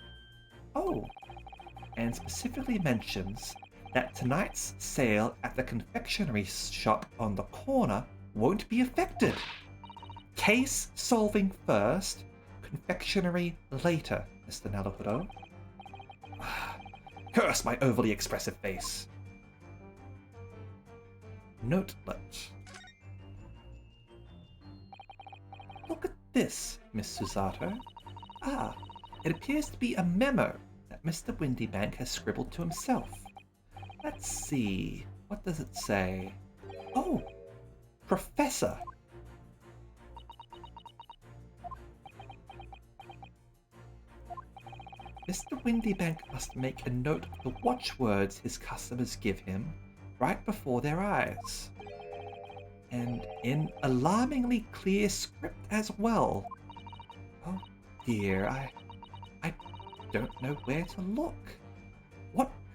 Oh, and specifically mentions that tonight's sale at the confectionery shop on the corner won't be affected. Case solving first, confectionery later, Mr. Naruhodo. Curse my overly expressive face. Notelet. Look at this, Miss Susato. Ah, it appears to be a memo that Mr. Windybank has scribbled to himself. Let's see, what does it say? Oh, Professor. Mr. Windybank must make a note of the watchwords his customers give him right before their eyes. And in alarmingly clear script as well. Oh dear, I don't know where to look.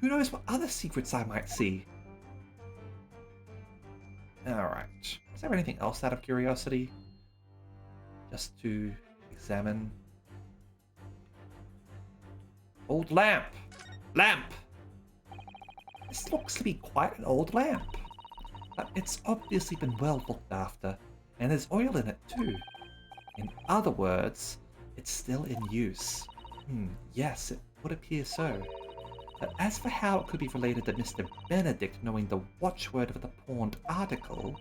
Who knows what other secrets I might see? Alright. Is there anything else out of curiosity? Just to examine. Old lamp! Lamp! This looks to be quite an old lamp. But it's obviously been well looked after, and there's oil in it too. In other words, it's still in use. Yes, it would appear so. But as for how it could be related to Mr. Benedict knowing the watchword of the pawned article,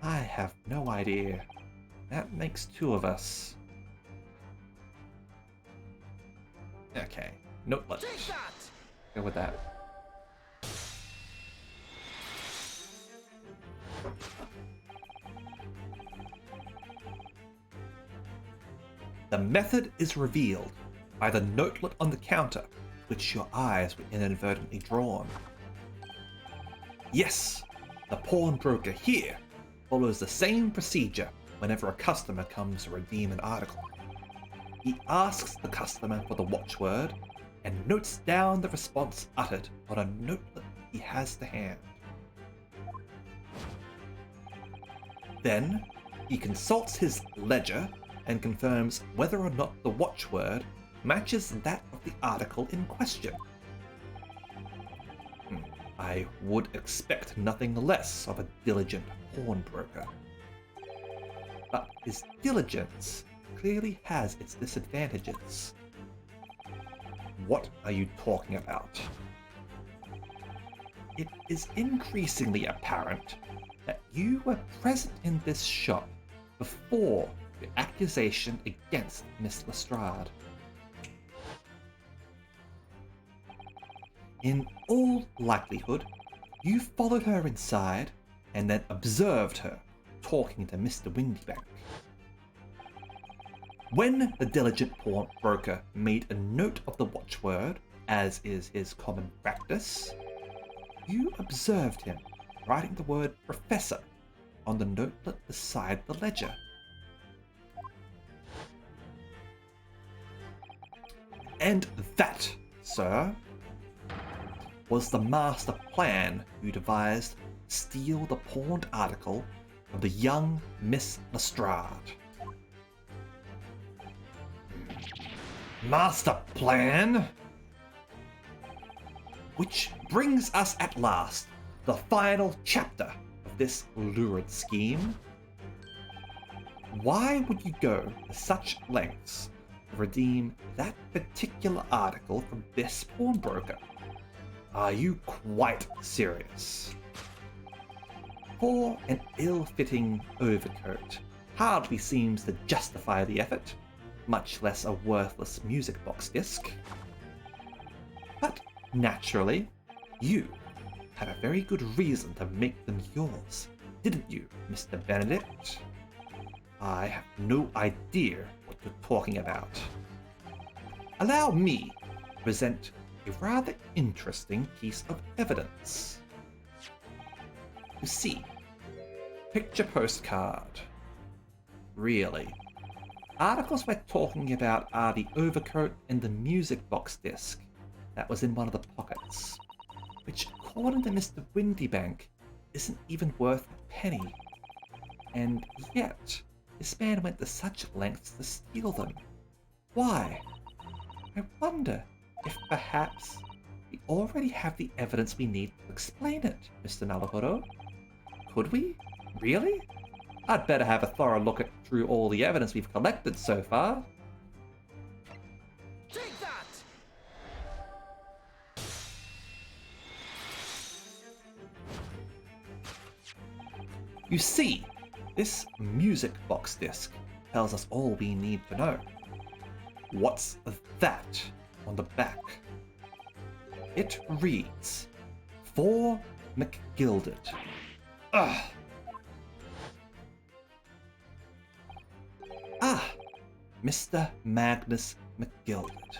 I have no idea. That makes two of us. Okay, Notelet. Go with that. The method is revealed by the notelet on the counter, to which your eyes were inadvertently drawn. Yes, the pawnbroker here follows the same procedure whenever a customer comes to redeem an article. He asks the customer for the watchword and notes down the response uttered on a notelet he has to hand. Then, he consults his ledger and confirms whether or not the watchword matches that of the article in question. I would expect nothing less of a diligent pawnbroker. But his diligence clearly has its disadvantages. What are you talking about? It is increasingly apparent that you were present in this shop before the accusation against Miss Lestrade. In all likelihood, you followed her inside and then observed her talking to Mr. Windybank. When the diligent pawnbroker made a note of the watchword, as is his common practice, you observed him writing the word professor on the notelet beside the ledger. And that, sir, was the master plan you devised to steal the pawned article of the young Miss Lestrade. Master plan? Which brings us at last to the final chapter of this lurid scheme. Why would you go to such lengths to redeem that particular article from this pawnbroker? Are you quite serious? For an ill-fitting overcoat hardly seems to justify the effort, much less a worthless music box disc. But naturally, you had a very good reason to make them yours, didn't you, Mr. Benedict? I have no idea what you're talking about. Allow me to present a rather interesting piece of evidence. You see, picture postcard. Really, articles we're talking about are the overcoat and the music box disc that was in one of the pockets, which according to Mr. Windybank isn't even worth a penny. And yet, this man went to such lengths to steal them. Why? I wonder if perhaps we already have the evidence we need to explain it, Mr. Naruhodo. Could we? Really? I'd better have a thorough look through all the evidence we've collected so far.
Take that!
You see, this music box disc tells us all we need to know. What's that on the back? It reads, For McGilded. Ugh. Ah, Mr. Magnus McGilded,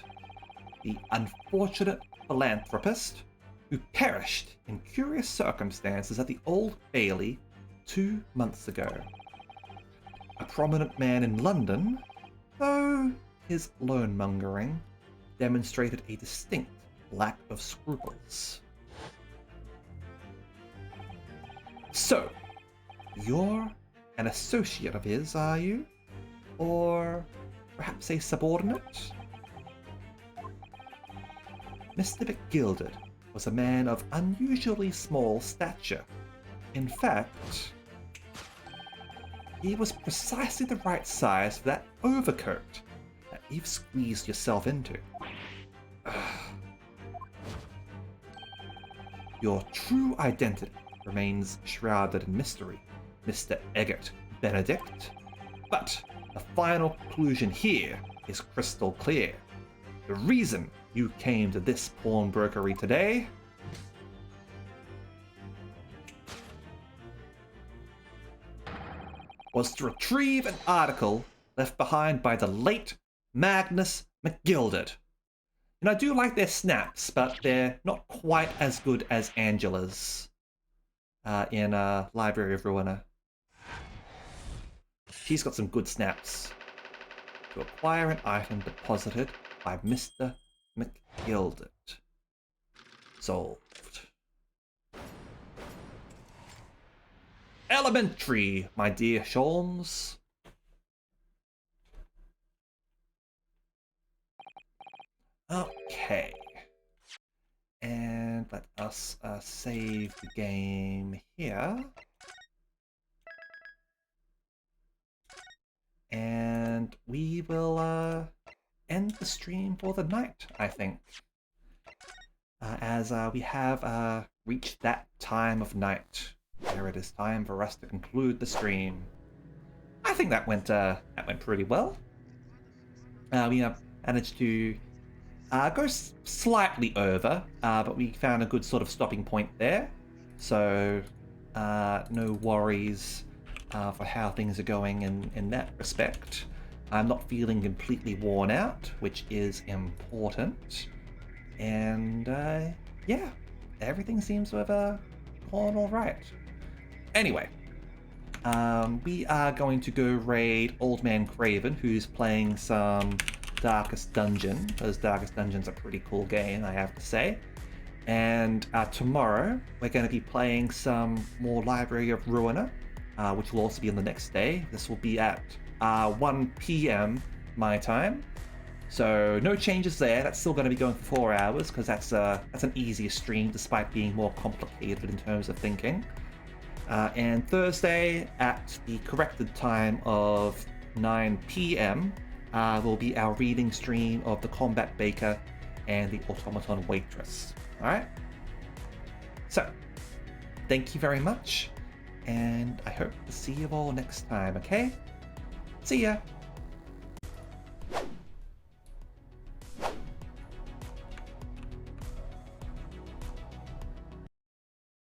the unfortunate philanthropist who perished in curious circumstances at the Old Bailey 2 months ago. A prominent man in London, though his loan-mongering demonstrated a distinct lack of scruples. So, you're an associate of his, are you? Or perhaps a subordinate? Mr. McGilded was a man of unusually small stature. In fact, he was precisely the right size for that overcoat that you've squeezed yourself into. Your true identity remains shrouded in mystery, Mr. Eggert Benedict. But the final conclusion here is crystal clear. The reason you came to this pawnbrokery today was to retrieve an article left behind by the late Magnus McGilded. And I do like their snaps, but they're not quite as good as Angela's in Library of Ruina. She's got some good snaps. To acquire an item deposited by Mr. McGilded. Solved. elementary, my dear Sholmes. Okay. And let us save the game here. And we will end the stream for the night, I think. As we have reached that time of night where it is time for us to conclude the stream. I think that went pretty well. We managed to go slightly over, but we found a good sort of stopping point there. So no worries for how things are going in that respect. I'm not feeling completely worn out, which is important. And yeah, everything seems to have gone all right. Anyway, we are going to go raid Old Man Craven, who's playing some Darkest Dungeon, because Darkest Dungeon's a pretty cool game, I have to say. And tomorrow, we're going to be playing some more Library of Ruina, which will also be on the next day. This will be at 1 p.m. my time. So no changes there. That's still going to be going for 4 hours, because that's an easier stream, despite being more complicated in terms of thinking. And Thursday, at the corrected time of 9 p.m., will be our reading stream of The Combat Baker and The Automaton Waitress. Alright? So, thank you very much, and I hope to see you all next time, okay? See ya!